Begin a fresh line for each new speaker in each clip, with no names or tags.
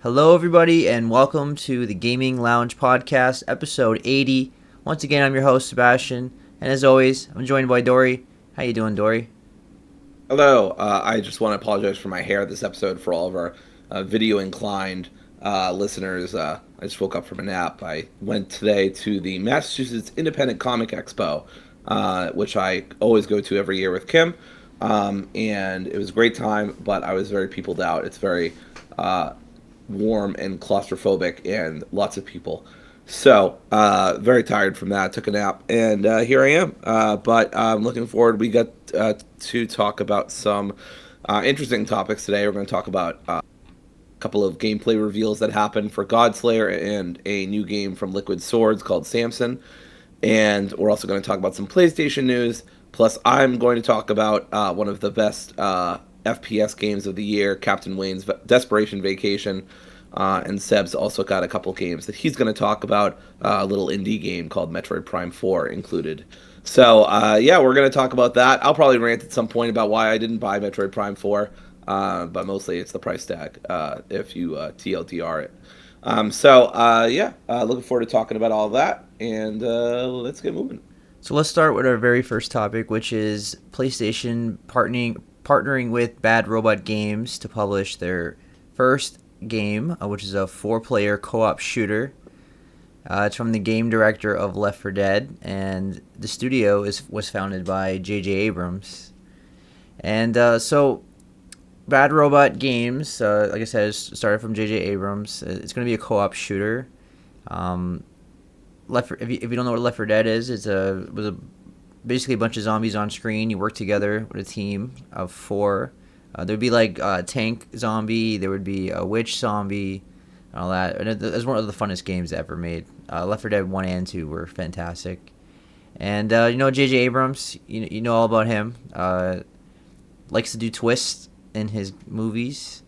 Hello, everybody, and welcome to the Gaming Lounge Podcast, episode 80. Once again, I'm your host, Sebastian, and as always, I'm joined by Dory. How you doing, Dory?
Hello. I just want to apologize for my hair this episode for all of our video inclined listeners. I just woke up from a nap. I went today to the Massachusetts Independent Comic Expo, which I always go to every year with Kim. And it was a great time, but I was very peopled out. It's very warm and claustrophobic and lots of people. So, very tired from that. Took a nap, and here I am. But I'm looking forward. We got to talk about some interesting topics today. We're going to talk about a couple of gameplay reveals that happened for Godslayer and a new game from Liquid Swords called Samson. And we're also going to talk about some PlayStation news. Plus, I'm going to talk about one of the best FPS games of the year, Captain Wayne's Desperation Vacation. And Seb's also got a couple games that he's going to talk about. A little indie game called Metroid Prime 4 included. So, yeah, we're going to talk about that. I'll probably rant at some point about why I didn't buy Metroid Prime 4. But mostly it's the price tag if you TLDR it. Yeah, looking forward to talking about all of that. And let's get moving.
So let's start with our very first topic, which is PlayStation partnering with Bad Robot Games to publish their first game, which is a 4-player co-op shooter. It's from the game director of Left 4 Dead, and the studio was founded by J.J. Abrams. And so Bad Robot Games, like I said, started from J.J. Abrams. It's going to be a co-op shooter. If you don't know what Left 4 Dead is, it was basically a bunch of zombies on screen. You work together with a team of 4. There would be like a tank zombie, there would be a witch zombie, and all that. And it was one of the funnest games ever made. Left 4 Dead 1 and 2 were fantastic. And J.J. Abrams, you know all about him. Likes to do twists in his movies,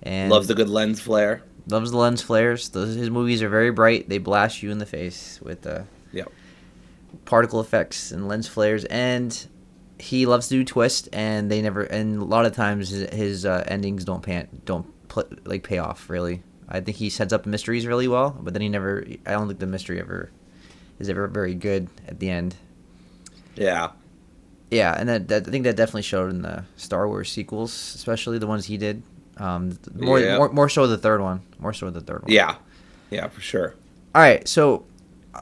and
Loves a good lens flare.
loves the lens flares. His movies are very bright. They blast you in the face with
Yep.
particle effects and lens flares, and he loves to do twist, and a lot of times his endings don't pay off really. I think he sets up mysteries really well, but then I don't think the mystery is ever very good at the end.
Yeah.
Yeah, and I think that definitely showed in the Star Wars sequels, especially the ones he did. More so the third one. More so the third one.
Yeah. Yeah, for sure.
All right, so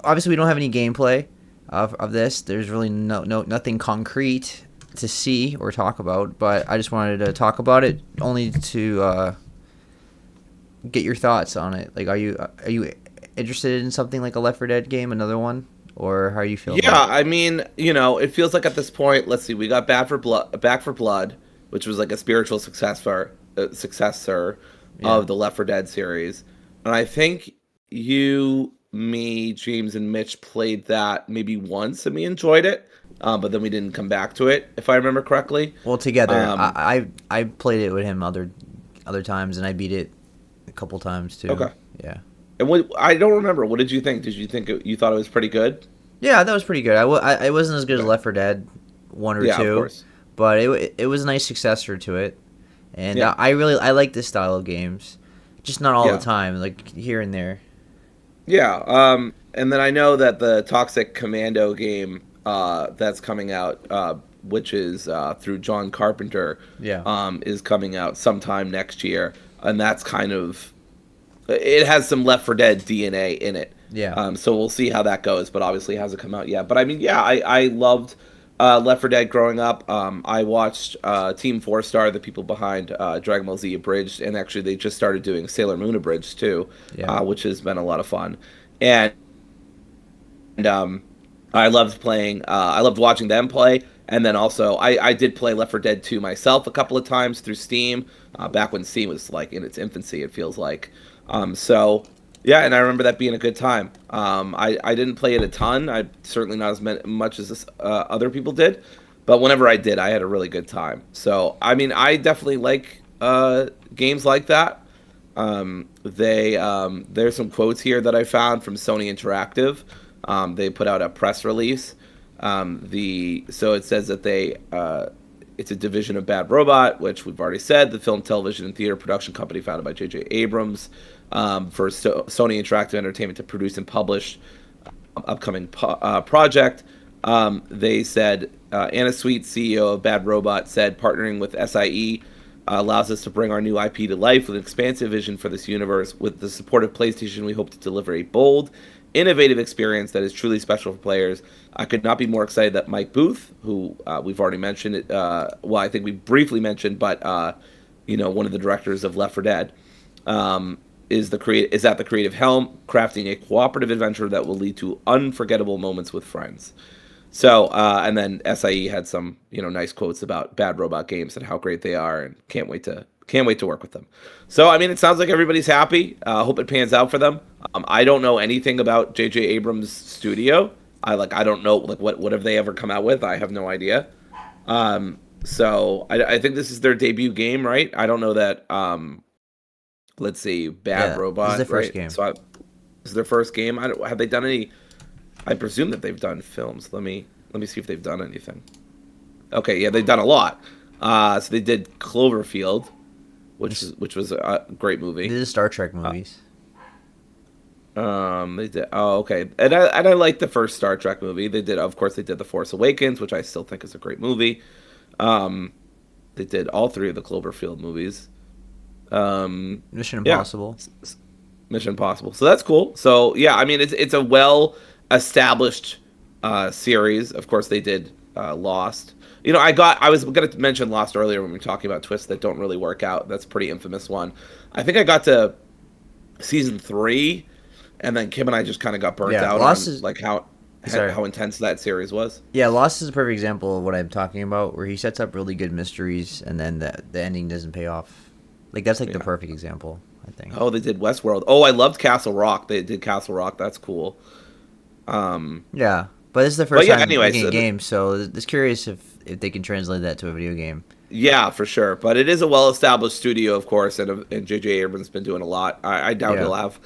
obviously we don't have any gameplay of this. There's really nothing concrete to see or talk about, but I just wanted to talk about it only to get your thoughts on it. Like, are you interested in something like a Left 4 Dead game, another one, or how are you feeling?
Yeah, I mean, it feels like at this point, let's see, we got Back for Blood, which was like a spiritual successor of the Left 4 Dead series. And I think you, me, James, and Mitch played that maybe once, and we enjoyed it. But then we didn't come back to it, if I remember correctly.
Well, together, I played it with him other times, and I beat it a couple times too.
Okay.
Yeah.
And I don't remember. What did you think? Did you think you thought it was pretty good?
Yeah, that was pretty good. I wasn't as good as Left 4 Dead 1 or 2,
Yeah, of course.
but it was a nice successor to it, and
Yeah.
I like this style of games, just not all
Yeah.
the time, like here and there.
Yeah. And then I know that the Toxic Commando game that's coming out, which is through John Carpenter, is coming out sometime next year, and that's it has some Left 4 Dead DNA in it.
Yeah.
So we'll see how that goes, but obviously it hasn't come out yet. But I mean, yeah, I loved Left 4 Dead growing up. I watched Team 4-Star, the people behind Dragon Ball Z Abridged, and actually they just started doing Sailor Moon Abridged too, which has been a lot of fun. And I loved watching them play. And then also, I did play Left 4 Dead 2 myself a couple of times through Steam, back when Steam was like in its infancy, it feels like. Yeah, and I remember that being a good time. I didn't play it a ton. I certainly not as much as other people did, but whenever I did, I had a really good time. So, I mean, I definitely like games like that. There's some quotes here that I found from Sony Interactive. They put out a press release. So it says that it's a division of Bad Robot, which we've already said, the film, television, and theater production company founded by J.J. Abrams, for Sony Interactive Entertainment to produce and publish upcoming project. They said Anna Sweet, CEO of Bad Robot, said partnering with SIE allows us to bring our new IP to life with an expansive vision for this universe. With the support of PlayStation, we hope to deliver a bold, innovative experience that is truly special for players. I could not be more excited that Mike Booth, who we've already mentioned, well, I think we briefly mentioned, but one of the directors of Left 4 Dead, is at the creative helm, crafting a cooperative adventure that will lead to unforgettable moments with friends. So, and then SIE had some, nice quotes about Bad Robot Games and how great they are, and can't wait to work with them. So, I mean, it sounds like everybody's happy. Hope it pans out for them. I don't know anything about J.J. Abrams' studio. I don't know what have they ever come out with. I have no idea. So I think this is their debut game, right? I don't know that. Let's see, Bad Robot.
This is their first
right?
game.
So this is their first game. Have they done any? I presume that they've done films. Let me see if they've done anything. Okay, yeah, they've done a lot. So they did Cloverfield, which was a great movie.
They did Star Trek movies.
They did. Oh, okay. And I like the first Star Trek movie. Of course, they did The Force Awakens, which I still think is a great movie. They did all three of the Cloverfield movies.
Mission Impossible.
Yeah. Mission Impossible. So that's cool. So yeah, I mean, it's a well established series. Of course, they did Lost. I was going to mention Lost earlier when we were talking about twists that don't really work out. That's a pretty infamous one. I think I got to season 3, and then Kim and I just kind of got burnt out
Lost
on
is,
how intense that series was.
Yeah, Lost is a perfect example of what I'm talking about, where he sets up really good mysteries, and then the ending doesn't pay off. That's the perfect example, I think.
Oh, they did Westworld. Oh, I loved Castle Rock. They did Castle Rock. That's cool.
Yeah, but this is the first time making a game, so just curious if they can translate that to a video game.
Yeah, for sure. But it is a well-established studio, of course, and J.J. Abrams has been doing a lot. I doubt he'll have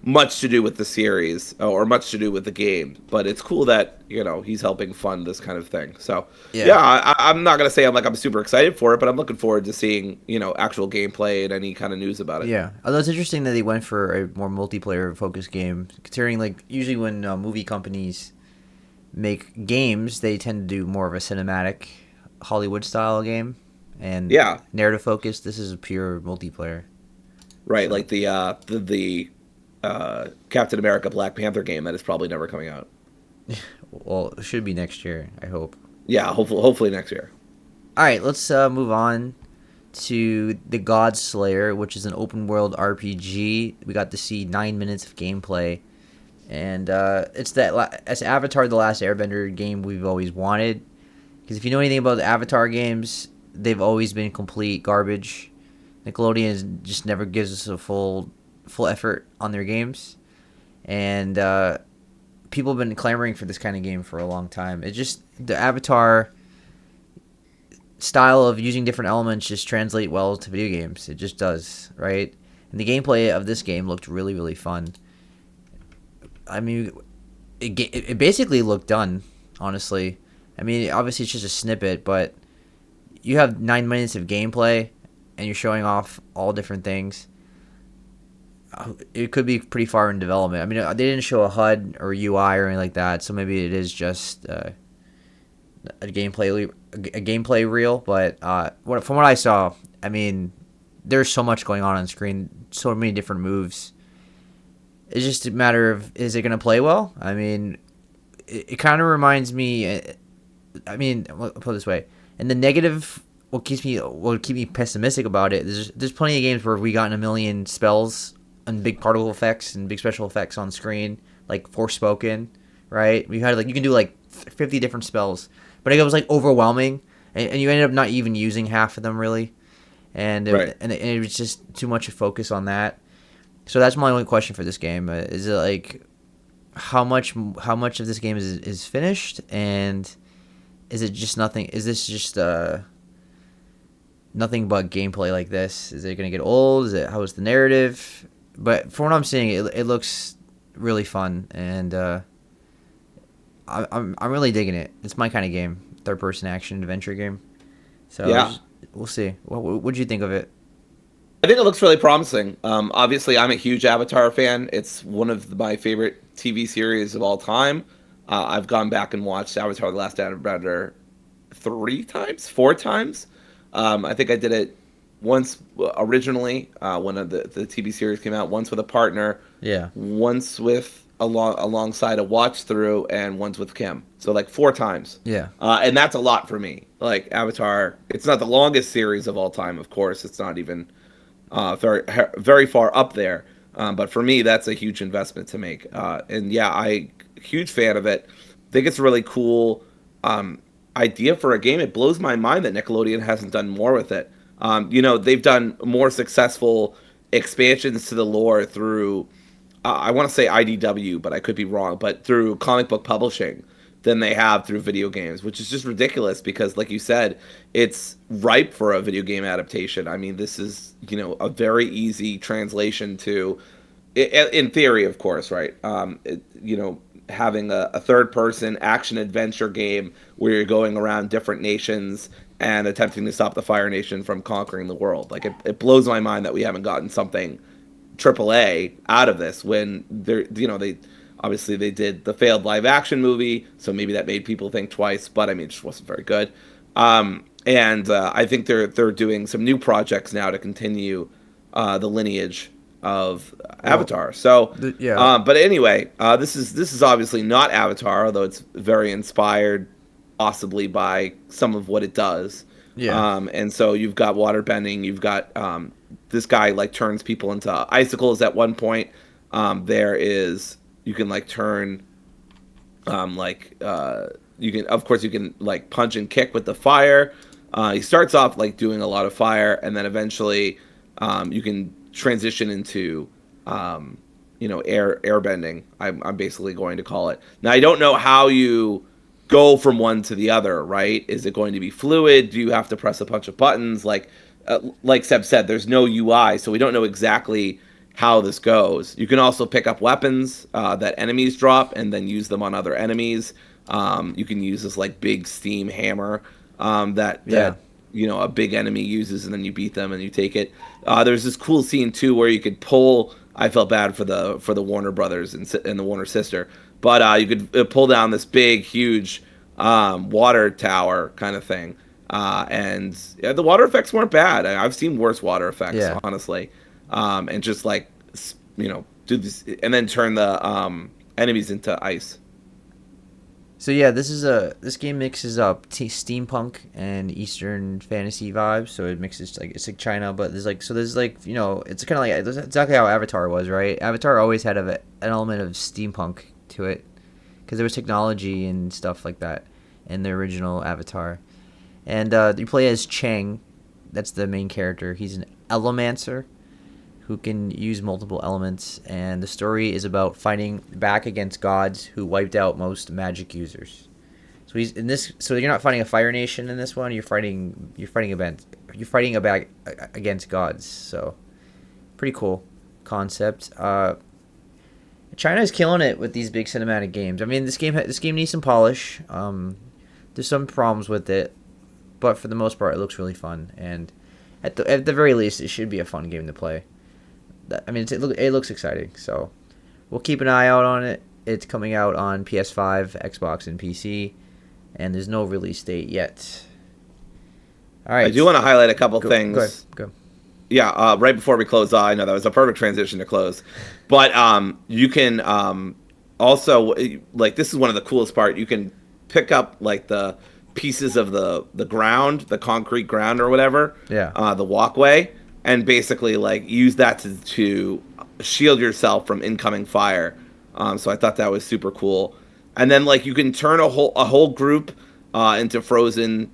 much to do with the series or much to do with the game, but it's cool that he's helping fund this kind of thing. So I'm not gonna say I'm super excited for it, but I'm looking forward to seeing actual gameplay and any kind of news about it.
Yeah, although it's interesting that they went for a more multiplayer focused game, considering usually when movie companies make games, they tend to do more of a cinematic Hollywood style game and narrative focused. This is a pure multiplayer,
right? So. Like the Captain America Black Panther game that is probably never coming out.
Well, it should be next year, I hope.
Yeah, hopefully next year.
All right, let's move on to The God Slayer, which is an open world RPG. We got to see 9 minutes of gameplay, and it's Avatar: The Last Airbender game we've always wanted. Because if you know anything about the Avatar games, they've always been complete garbage. Nickelodeon just never gives us a full effort on their games, and people have been clamoring for this kind of game for a long time. It's just the Avatar style of using different elements just translate well to video games. It just does, right? And the gameplay of this game looked really, really fun. I mean, it basically looked done, honestly. I mean, obviously it's just a snippet, but you have 9 minutes of gameplay, and you're showing off all different things. It could be pretty far in development. I mean, they didn't show a HUD or UI or anything like that, so maybe it is just a gameplay reel. But from what I saw, I mean, there's so much going on screen, so many different moves. It's just a matter of, is it going to play well? I mean, it kind of reminds me. I mean, I'll put it this way: and the negative, what keep me pessimistic about it. There's plenty of games where we gotten a million spells and big particle effects and big special effects on screen, like Forspoken, right? We had you can do 50 different spells, but it was overwhelming, and you ended up not even using half of them really, and it was just too much focus on that. So that's my only question for this game: is it how much of this game is finished, and is it just nothing? Is this just nothing but gameplay like this? Is it gonna get old? How is the narrative? But from what I'm seeing, it looks really fun, and I'm really digging it. It's my kind of game, third-person action adventure game. So
Yeah.
we'll see. What do you think of it?
I think it looks really promising. Obviously, I'm a huge Avatar fan. It's one of my favorite TV series of all time. I've gone back and watched Avatar: The Last Airbender 3 times, 4 times. I think I did it once originally when the TV series came out. Once with a partner,
Yeah.
once with alongside a watch through, and once with Kim. So like 4 times,
Yeah.
and that's a lot for me. Like Avatar, it's not the longest series of all time, of course. It's not even very far up there. But for me, that's a huge investment to make. And yeah, I huge fan of it. Think it's a really cool idea for a game. It blows my mind that Nickelodeon hasn't done more with it. They've done more successful expansions to the lore through I want to say IDW, but I could be wrong, but through comic book publishing than they have through video games, which is just ridiculous because, like you said, it's ripe for a video game adaptation. I mean, this is, a very easy translation to, in theory, of course, right? Having a third person action adventure game where you're going around different nations and attempting to stop the Fire Nation from conquering the world. Like, it blows my mind that we haven't gotten something AAA out of this when they obviously they did the failed live action movie, so maybe that made people think twice. But I mean, it just wasn't very good. And I think they're doing some new projects now to continue the lineage of
Well,
Avatar. So,
yeah.
but anyway, this is obviously not Avatar, although it's very inspired, possibly by some of what it does.
Yeah.
And so you've got water bending, you've got this guy like turns people into icicles at one point. There is you can like turn you can of course you can like punch and kick with the fire. He starts off like doing a lot of fire, and then eventually you can transition into air bending. I'm basically going to call it. Now I don't know how you go from one to the other, right? Is it going to be fluid? Do you have to press a bunch of buttons? Like Seb said, there's no UI, so we don't know exactly how this goes. You can also pick up weapons that enemies drop and then use them on other enemies. You can use this like big steam hammer that
Yeah.
a big enemy uses, and then you beat them and you take it. There's this cool scene too where you could pull. I felt bad for the Warner brothers and the Warner sister, but you could pull down this big, huge water tower kind of thing. And yeah, the water effects weren't bad. I've seen worse water effects,
Yeah.
honestly. And just like do this and then turn the enemies into ice.
So yeah, this game mixes up steampunk and Eastern fantasy vibes. So it mixes like it's like China, but there's it's kind of like it's exactly how Avatar was, right? Avatar always had an element of steampunk to it because there was technology and stuff like that in the original Avatar. And you play as Chang. That's the main character. He's an Elemancer who can use multiple elements, and the story is about fighting back against gods who wiped out most magic users. So he's in this. So you're not fighting a Fire Nation in this one. You're fighting against gods. So pretty cool concept. China is killing it with these big cinematic games. I mean, this game needs some polish. There's some problems with it, but for the most part, it looks really fun. And at the very least, it should be a fun game to play. I mean, it looks exciting. So we'll keep an eye out on it. It's coming out on PS5, Xbox, and PC, and there's no release date yet. All right.
I do want to highlight a couple things.
Go.
Yeah, right before we close, I know that was a perfect transition to close. But you can also, like, this is one of the coolest part. You can pick up, like, the pieces of the ground, the concrete ground or whatever, the walkway, and basically, like, use that to shield yourself from incoming fire. So I thought that was super cool. And then, like, you can turn a whole group into frozen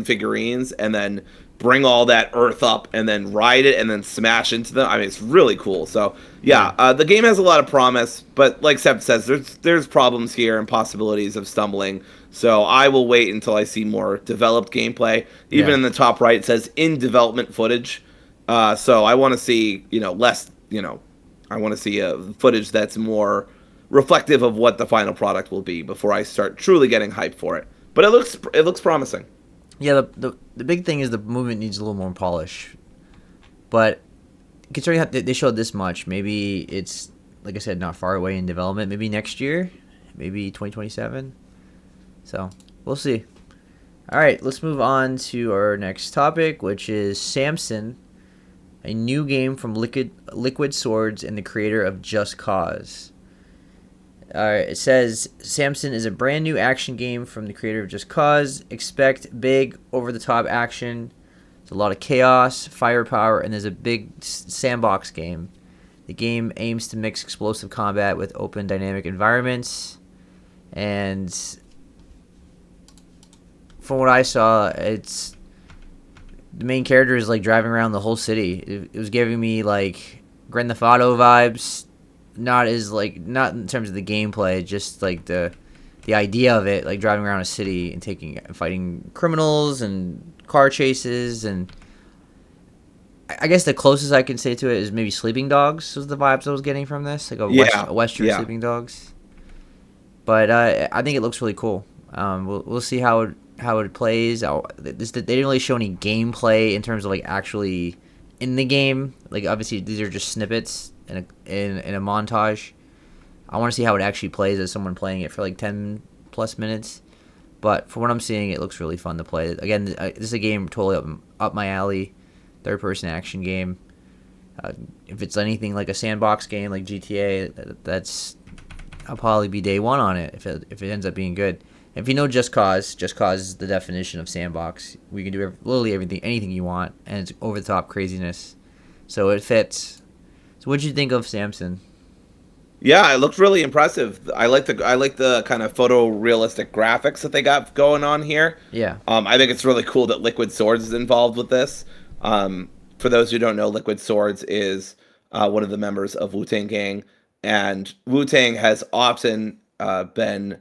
figurines, and then bring all that earth up and then ride it and then smash into them. I mean, it's really cool. So yeah, the game has a lot of promise, but like Seb says, there's problems here and possibilities of stumbling. So I will wait until I see more developed gameplay. Even in the top right, it says in development footage. So I want to see less. I want to see footage that's more reflective of what the final product will be before I start truly getting hyped for it. But it looks promising.
Yeah, the big thing is the movement needs a little more polish. But considering how they showed this much, maybe it's, like I said, not far away in development. Maybe next year, maybe 2027. So we'll see. All right, let's move on to our next topic, which is Samson, a new game from Liquid Swords and the creator of Just Cause. It says Samson is a brand new action game from the creator of Just Cause. Expect big, over-the-top action. There's a lot of chaos, firepower, and there's a big sandbox game. The game aims to mix explosive combat with open, dynamic environments. And from what I saw, it's the main character is like driving around the whole city. It was giving me like Grand Theft Auto vibes. Not in terms of the gameplay, just like the idea of it, like driving around a city and fighting criminals and car chases. And I guess the closest I can say to it is maybe Sleeping Dogs was the vibes I was getting from this, like
Yeah,
a Western
yeah.
Sleeping Dogs. But I think it looks really cool. We'll see how it plays. They didn't really show any gameplay in terms of like actually in the game. Like obviously these are just snippets in a montage. I want to see how it actually plays as someone playing it for like 10 plus minutes. But from what I'm seeing, it looks really fun to play. Again, this is a game totally up my alley. Third person action game. If it's anything like a sandbox game like GTA, I'll probably be day one on it if it ends up being good. If you know Just Cause is the definition of sandbox. We can do literally anything you want, and it's over the top craziness. So it fits. So what did you think of Samson?
Yeah, it looked really impressive. I like the kind of photorealistic graphics that they got going on here.
Yeah.
I think it's really cool that Liquid Swords is involved with this. For those who don't know, Liquid Swords is one of the members of Wu Tang Gang, and Wu Tang has often been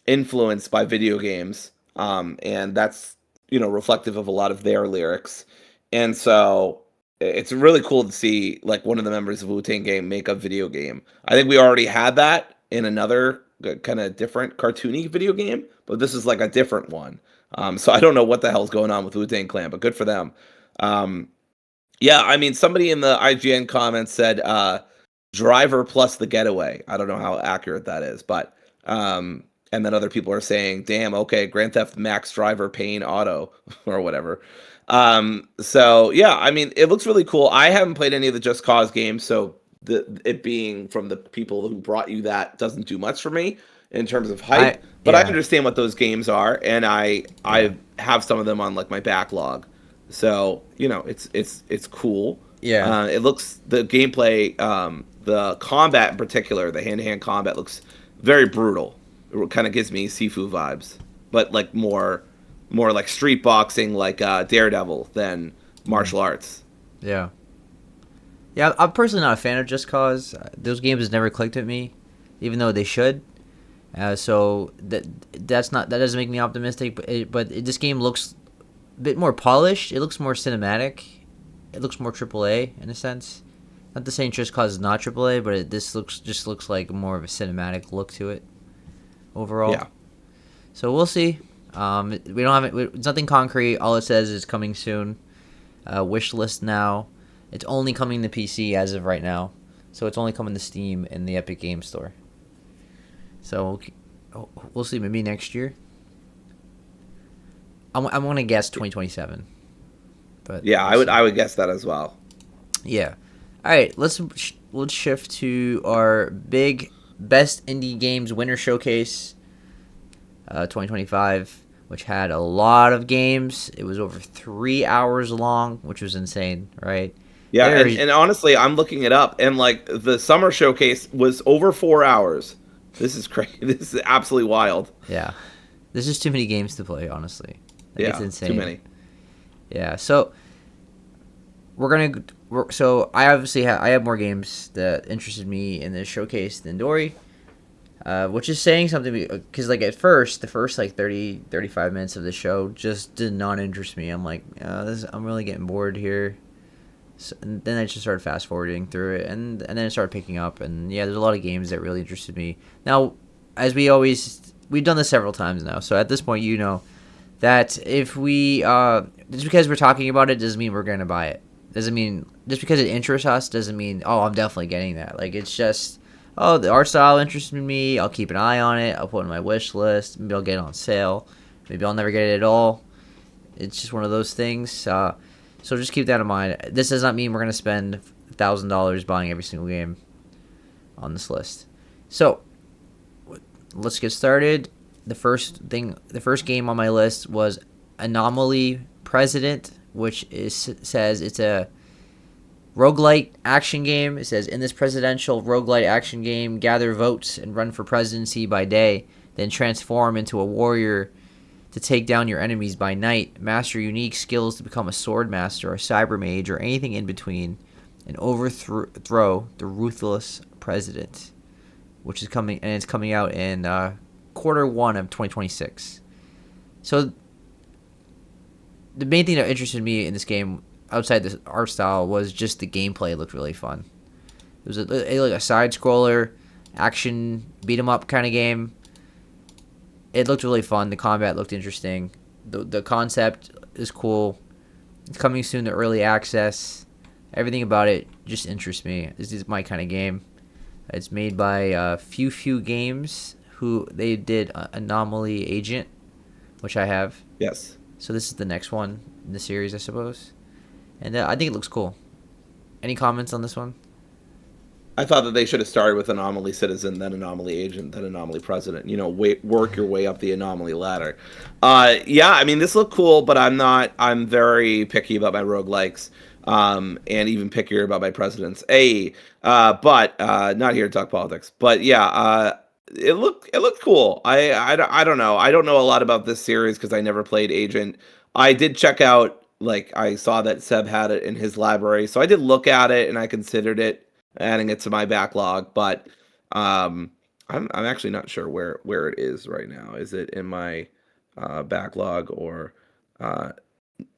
influenced by video games, and that's reflective of a lot of their lyrics. And so it's really cool to see like one of the members of Wu Tang Gang make a video game. I think we already had that in another kind of different cartoony video game, but this is like a different one. So I don't know what the hell's going on with Wu Tang Clan, but good for them. Um, yeah, I mean, somebody in the IGN comments said driver plus the getaway. I don't know how accurate that is, but and then other people are saying, "Damn, okay, Grand Theft Max Driver Payne Auto or whatever." So yeah, I mean, it looks really cool. I haven't played any of the Just Cause games, so it being from the people who brought you that doesn't do much for me in terms of hype. But I
Yeah.
understand what those games are, and
Yeah.
I have some of them on like my backlog. So it's cool.
Yeah.
It looks the gameplay, the combat in particular, the hand to hand combat looks very brutal. It kind of gives me Sifu vibes, but like more like street boxing, like Daredevil than
Mm.
martial arts.
Yeah. Yeah, I'm personally not a fan of Just Cause. Those games never clicked with me, even though they should. So that doesn't make me optimistic. But this game looks a bit more polished. It looks more cinematic. It looks more AAA in a sense. Not the same Just Cause is not AAA, but this looks like more of a cinematic look to it overall.
Yeah.
So we'll see. We don't have it. It's nothing concrete. All it says is coming soon. Wish list now. It's only coming to PC as of right now, so it's only coming to Steam and the Epic Game Store. So we'll see. Maybe next year. I'm gonna guess 2027. But
Yeah,
we'll see.
I would guess that as well.
Yeah. All right. Let's shift to our big best indie games winner showcase, 2025, which had a lot of games. It was over 3 hours long, which was insane, right?
Yeah,
There,
and honestly, I'm looking it up, and like the summer showcase was over 4 hours. This is crazy. This is absolutely wild.
yeah. There's just too many games to play, honestly. Like it's
Yeah, too
insane.
many.
Yeah. So I obviously I have more games that interested me in this showcase than Dory. Which is saying something because like at first the first like 30-35 minutes of the show just did not interest me. I'm like, I'm really getting bored here. So, and then I just started fast forwarding through it, and then it started picking up. And yeah, there's a lot of games that really interested me. Now, as we've done this several times now, so at this point, that if we just because we're talking about it doesn't mean we're gonna buy it. Doesn't mean just because it interests us doesn't mean oh I'm definitely getting that. Like it's just oh the art style interests me. I'll keep an eye on it. I'll put it on my wish list. Maybe I'll get it on sale. Maybe I'll never get it at all. It's just one of those things. So just keep that in mind. This does not mean we're gonna spend $1,000 buying every single game on this list. So let's get started. The first game on my list was Anomaly President, which says it's a roguelite action game. It says in this presidential roguelite action game, gather votes and run for presidency by day, then transform into a warrior to take down your enemies by night. Master unique skills to become a sword master, a cyber mage, or anything in between, and overthrow the ruthless president, which is coming, and it's coming out in Q1 of 2026. So the main thing that interested me in this game, outside the art style, was just the gameplay. Looked really fun. It was a side scroller, action beat 'em up kind of game. It looked really fun. The combat looked interesting. The concept is cool. It's coming soon to early access. Everything about it just interests me. This is my kind of game. It's made by Few Games, who they did Anomaly Agent, which I have.
Yes.
So this is the next one in the series, I suppose. And I think it looks cool. Any comments on this one?
I thought that they should have started with Anomaly Citizen, then Anomaly Agent, then Anomaly President. You know, work your way up the Anomaly ladder. Yeah, I mean, this looked cool, but I'm very picky about my roguelikes, and even pickier about my presidents. But not here to talk politics. But yeah, it looked cool. I don't know. I don't know a lot about this series because I never played Agent. I did check out, like, I saw that Seb had it in his library, so I did look at it and I considered it, adding it to my backlog, but I'm actually not sure where it is right now. Is it in my backlog or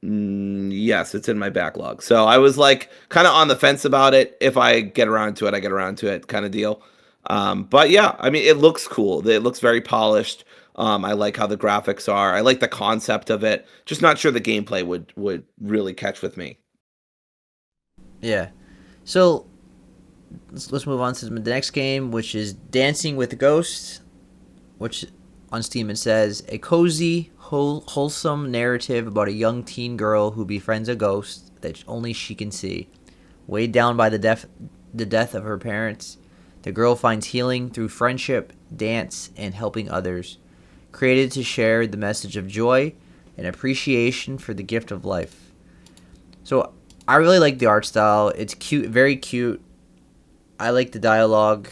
yes, it's in my backlog. So I was like kind of on the fence about it. If I get around to it, I get around to it kind of deal. But yeah, I mean, it looks cool. It looks very polished. I like how the graphics are. I like the concept of it. Just not sure the gameplay would really catch with me.
Yeah. So let's move on to the next game, which is Dancing with Ghosts, which on Steam it says a cozy, wholesome narrative about a young teen girl who befriends a ghost that only she can see. Weighed down by the death of her parents, the girl finds healing through friendship, dance, and helping others. Created to share the message of joy and appreciation for the gift of life. So I really like the art style. It's cute, very cute. I like the dialogue.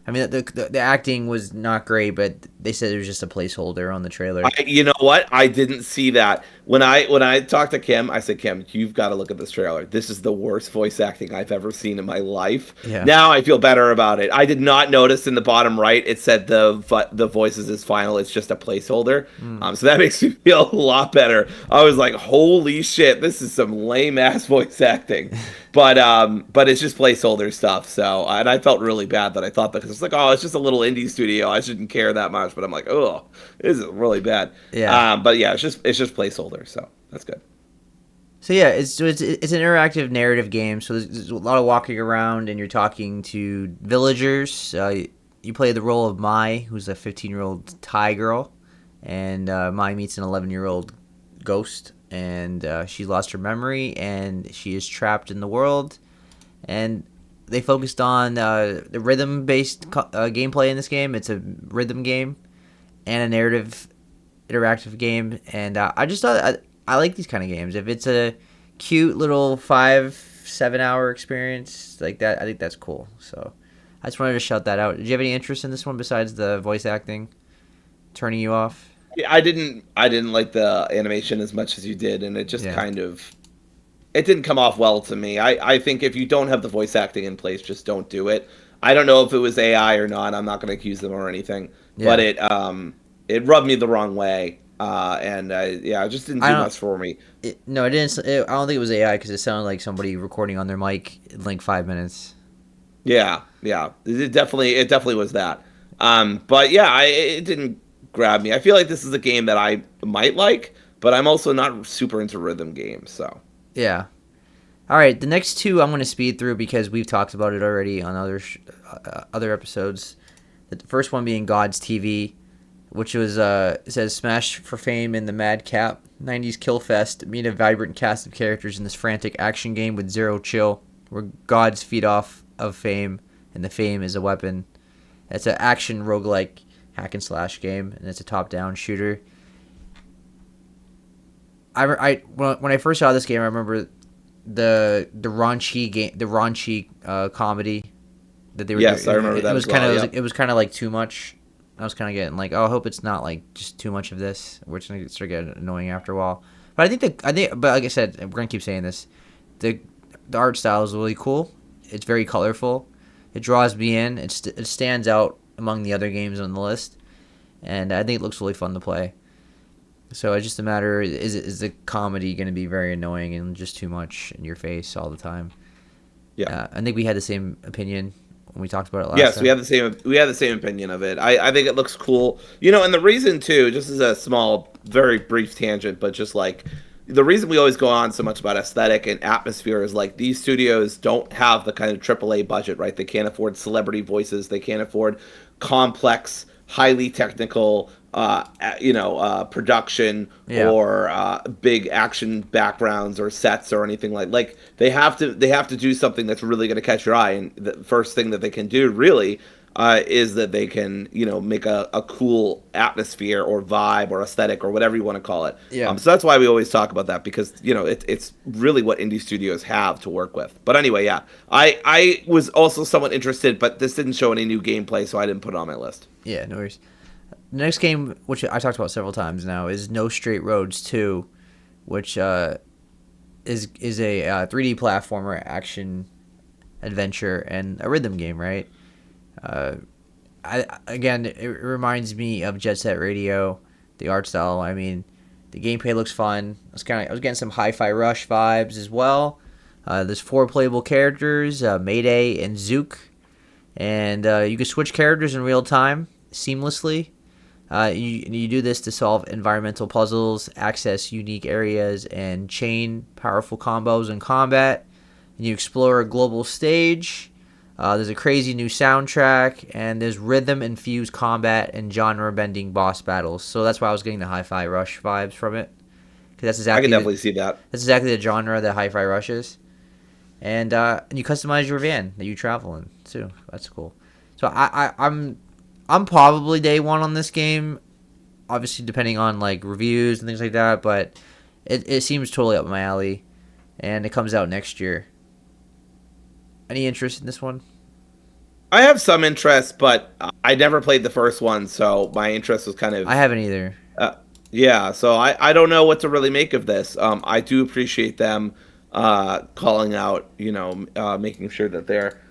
I mean, the acting was not great, but they said it was just a placeholder on the trailer.
You know what? I didn't see that. When I talked to Kim, I said, Kim, you've got to look at this trailer. This is the worst voice acting I've ever seen in my life.
Yeah.
Now I feel better about it. I did not notice in the bottom right it said the voices is final. It's just a placeholder. So that makes me feel a lot better. I was like, holy shit, this is some lame ass voice acting. But it's just placeholder stuff. So and I felt really bad that I thought that, because it's like, oh, it's just a little indie studio. I shouldn't care that much. But I'm like, oh, this is really bad.
Yeah.
But yeah, it's just placeholder. So that's good.
So yeah, it's an interactive narrative game. So there's a lot of walking around, and you're talking to villagers. You play the role of Mai, who's a 15-year-old Thai girl, and Mai meets an 11-year-old ghost, and she's lost her memory, and she is trapped in the world. And they focused on the rhythm-based gameplay in this game. It's a rhythm game and a narrative interactive game, and I just thought I like these kind of games. If it's a cute little 5-7 hour experience like that, I think that's cool. So I just wanted to shout that out. Did you have any interest in this one besides the voice acting turning you off?
Yeah, I didn't like the animation as much as you did, and it just it didn't come off well to me. I think if you don't have the voice acting in place, just don't do it. I don't know if it was AI or not. I'm not going to accuse them or anything, but it rubbed me the wrong way, and it just didn't do much for me.
It didn't. I don't think it was AI because it sounded like somebody recording on their mic in like 5 minutes.
Yeah, it definitely was that. But yeah, it didn't grab me. I feel like this is a game that I might like, but I'm also not super into rhythm games. So
Yeah. All right, the next two I'm going to speed through because we've talked about it already on other episodes. The first one being God's TV, which was it says smash for fame in the madcap 90s kill fest. Meet a vibrant cast of characters in this frantic action game with zero chill, where gods feed off of fame, and the fame is a weapon. It's an action roguelike hack and slash game, and it's a top-down shooter. When I first saw this game, I remember the raunchy comedy that they were
yes, I
doing.
remember that as well. Yeah.
It was kind of like too much. I was kind of getting like, oh, I hope it's not like just too much of this. We're just gonna start getting annoying after a while. But but like I said, we're gonna keep saying this. The art style is really cool. It's very colorful. It draws me in. It stands out among the other games on the list, and I think it looks really fun to play. So it's just a matter: is the comedy going to be very annoying and just too much in your face all the time?
Yeah.
I think we had the same opinion when we talked about it last
Yes,
time.
we have the same opinion of it. I think it looks cool. You know, and the reason too, just as a small, very brief tangent, but just like the reason we always go on so much about aesthetic and atmosphere is like these studios don't have the kind of AAA budget, right? They can't afford celebrity voices. They can't afford complex, highly technical, production
Yeah,
or big action backgrounds or sets or anything like they have to do something that's really going to catch your eye. And the first thing that they can do really is that they can make a cool atmosphere or vibe or aesthetic or whatever you want to call it.
yeah,
So that's why we always talk about that because it's really what indie studios have to work with. But anyway, yeah, I was also somewhat interested, but this didn't show any new gameplay, so I didn't put it on my list.
yeah. No worries. The next game, which I talked about several times now, is No Straight Roads 2, which is a 3D platformer action adventure and a rhythm game, right? Uh, again, it reminds me of Jet Set Radio, the art style. I mean, the gameplay looks fun. I was getting some Hi-Fi Rush vibes as well. There's 4 playable characters, Mayday and Zook, and you can switch characters in real time seamlessly. You do this to solve environmental puzzles, access unique areas, and chain powerful combos in combat. And you explore a global stage. There's a crazy new soundtrack, and there's rhythm-infused combat and genre-bending boss battles. So that's why I was getting the Hi-Fi Rush vibes from it, because
I can definitely see that.
that's exactly the genre that Hi-Fi Rush is. And you customize your van that you travel in too. That's cool. So I'm probably day one on this game, obviously depending on like reviews and things like that. But it seems totally up my alley, and it comes out next year. Any interest in this one?
I have some interest, but I never played the first one, so my interest was kind
I
of
haven't either.
yeah. So I don't know what to really make of this. I do appreciate them calling out, making sure that they're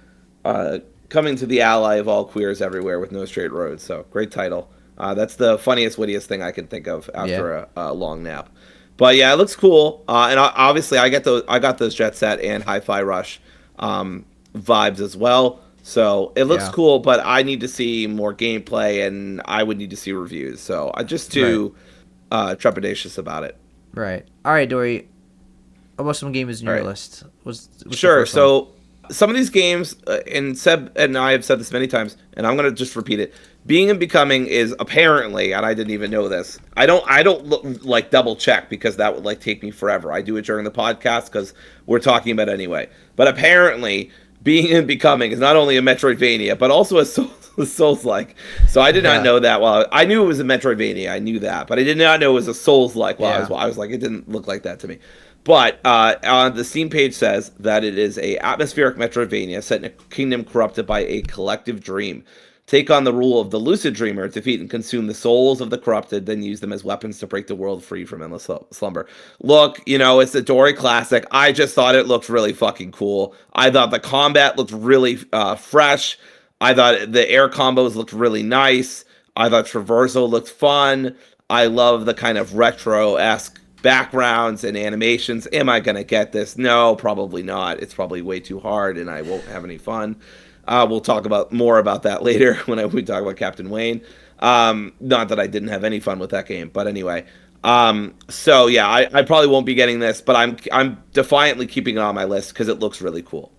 coming to the ally of all queers everywhere with No Straight Roads. So great title. That's the funniest, wittiest thing I can think of
Yeah,
after a long nap. But yeah, it looks cool. Obviously, I got those Jet Set and Hi-Fi Rush vibes as well. So it looks
yeah,
cool, but I need to see more gameplay, and I would need to see reviews. So I'm just
right,
too trepidatious about it.
right. All right, Dory. What about some games in
All
your
right.
list? What's your
Sure.
first one?
So some of these games, and Seb and I have said this many times, and I'm gonna just repeat it. Being and becoming is apparently, and I didn't even know this. I don't look, like double check because that would like take me forever. I do it during the podcast because we're talking about it anyway. But apparently, being and becoming is not only a Metroidvania but also a Souls like. So I did not
Yeah,
know that. Well, I knew it was a Metroidvania. I knew that, but I did not know it was a Souls like.
yeah,
I was like, it didn't look like that to me. But on the Steam page says that it is a atmospheric Metroidvania set in a kingdom corrupted by a collective dream. Take on the rule of the lucid dreamer, defeat and consume the souls of the corrupted, then use them as weapons to break the world free from endless slumber. Look, it's a Dory classic. I just thought it looked really fucking cool. I thought the combat looked really fresh. I thought the air combos looked really nice. I thought traversal looked fun. I love the kind of retro-esque backgrounds and animations. Am I going to get this? No, probably not. It's probably way too hard and I won't have any fun. We'll talk about more about that later when we talk about Captain Wayne. Not that I didn't have any fun with that game, but anyway. So yeah, I probably won't be getting this, but I'm defiantly keeping it on my list because it looks really cool.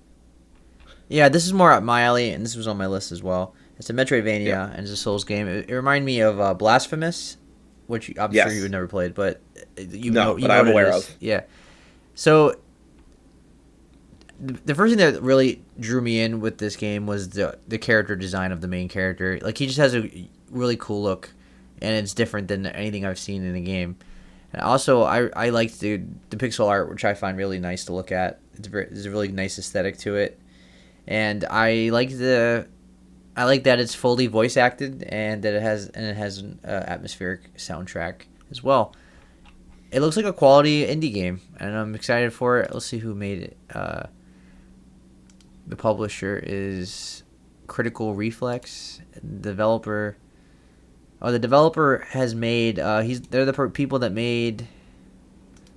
Yeah, this is more up my alley, and this was on my list as well. It's a
Yeah.
Metroidvania, and it's a Souls game. It reminded me of Blasphemous, which I'm sure you
Yes.
had never played, but
No,
you
but
know
I'm
what it
aware
is.
of.
Yeah. So the first thing that really drew me in with this game was the character design of the main character. Like he just has a really cool look, and it's different than anything I've seen in a game. And also, I like the pixel art, which I find really nice to look at. There's a really nice aesthetic to it, and I like that it's fully voice acted and that it has an atmospheric soundtrack as well. It looks like a quality indie game, and I'm excited for it. Let's see who made it. The publisher is Critical Reflex. Developer. Oh, the developer has made. They're the people that made.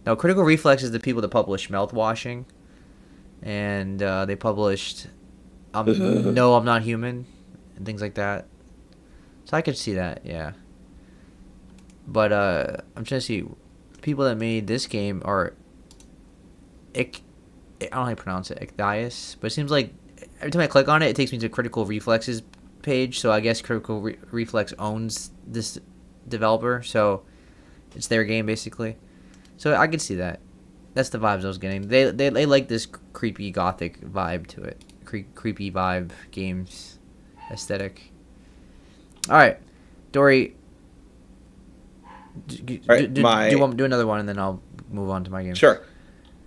No, Critical Reflex is the people that published Mouthwashing, and they published. No, I'm Not Human, and things like that. So I could see that, yeah. But I'm trying to see. People that made this game are. I don't know how you pronounce it, Ecdias, but it seems like every time I click on it, it takes me to Critical Reflex's page. So I guess Reflex owns this developer, so it's their game basically. So I could see that. That's the vibes I was getting. They like this creepy gothic vibe to it, creepy vibe games aesthetic. All right, Dory.
All right,
Do you
my
want to do another one, and then I'll move on to my game.
sure.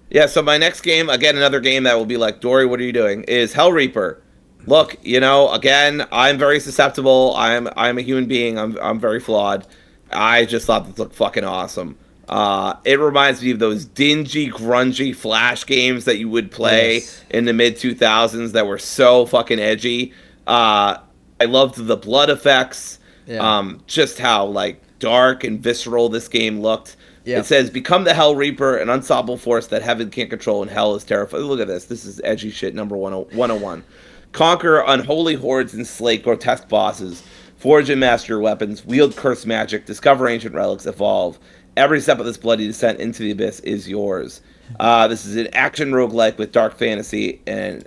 Yeah, so my next game, again, another game that will be like, Dory, what are you doing? Is Hell Reaper. Look, again, I'm very susceptible. I'm a human being. I'm very flawed. I just thought this looked fucking awesome. It reminds me of those dingy, grungy Flash games that you would play
Yes.
in the mid 2000s that were so fucking edgy. I loved the blood effects.
Yeah.
Just how like dark and visceral this game looked. It
Yeah.
says, "Become the Hell Reaper, an unstoppable force that heaven can't control, and hell is terrified." Look at this. This is edgy shit. Number 101. Conquer unholy hordes and slay grotesque bosses. Forge and master your weapons. Wield cursed magic. Discover ancient relics. Evolve. Every step of this bloody descent into the abyss is yours. This is an action roguelike with dark fantasy and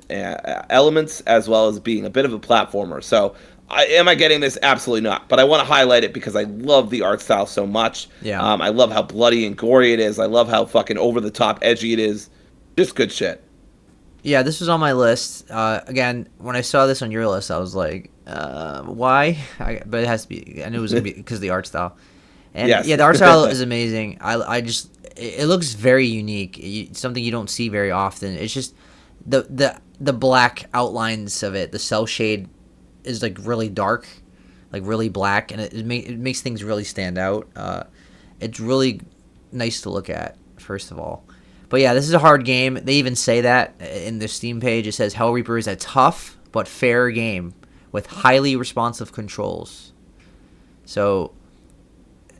elements, as well as being a bit of a platformer. So, am I getting this? Absolutely not. But I want to highlight it because I love the art style so much.
Yeah.
I love how bloody and gory it is. I love how fucking over the top edgy it is. Just good shit.
Yeah, this was on my list. Again, when I saw this on your list, I was like, why? But it has to be. I knew it was going to be because of the art style. And
Yes.
yeah, the art style is amazing. I just, it looks very unique. Something you don't see very often. It's just the black outlines of it. The cell shade is like really dark, like really black, and it makes things really stand out. It's really nice to look at, first of all. But yeah, this is a hard game. They even say that in the Steam page. It says Hell Reaper is a tough but fair game with highly responsive controls. So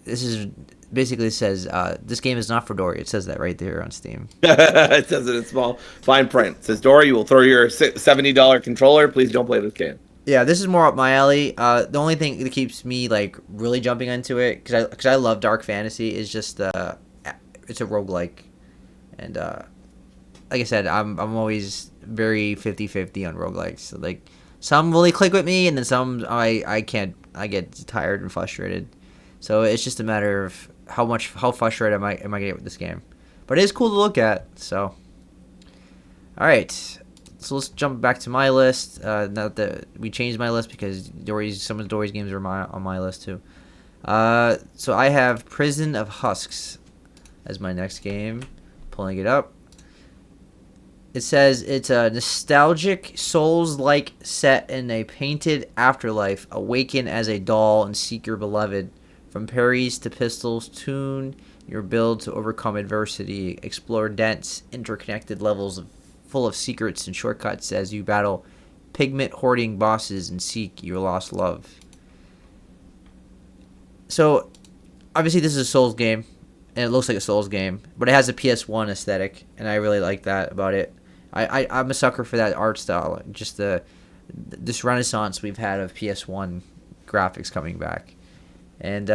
this is basically says this game is not for Dory. It says that right there on Steam.
It says it in small fine print. It says, Dory, you will throw your $70 controller. Please don't play this game.
Yeah, this is more up my alley. The only thing that keeps me like really jumping into it because I love dark fantasy is just it's a roguelike. And like I said, I'm always very 50-50 on roguelikes. So, like some really click with me, and then some I can't. I get tired and frustrated. So it's just a matter of how frustrated am I gonna get with this game. But it is cool to look at. So all right, so let's jump back to my list. Now that we changed my list because some of Dory's games are on my list too. So I have Prison of Husks as my next game. Pulling it up. It says it's a nostalgic Souls-like set in a painted afterlife. Awaken as a doll and seek your beloved. From parries to pistols, tune your build to overcome adversity. Explore dense, interconnected levels full of secrets and shortcuts as you battle pigment hoarding bosses and seek your lost love. So, obviously, this is a Souls game. And it looks like a Souls game, but it has a PS1 aesthetic, and I really like that about it. I'm a sucker for that art style, just this renaissance we've had of PS1 graphics coming back. And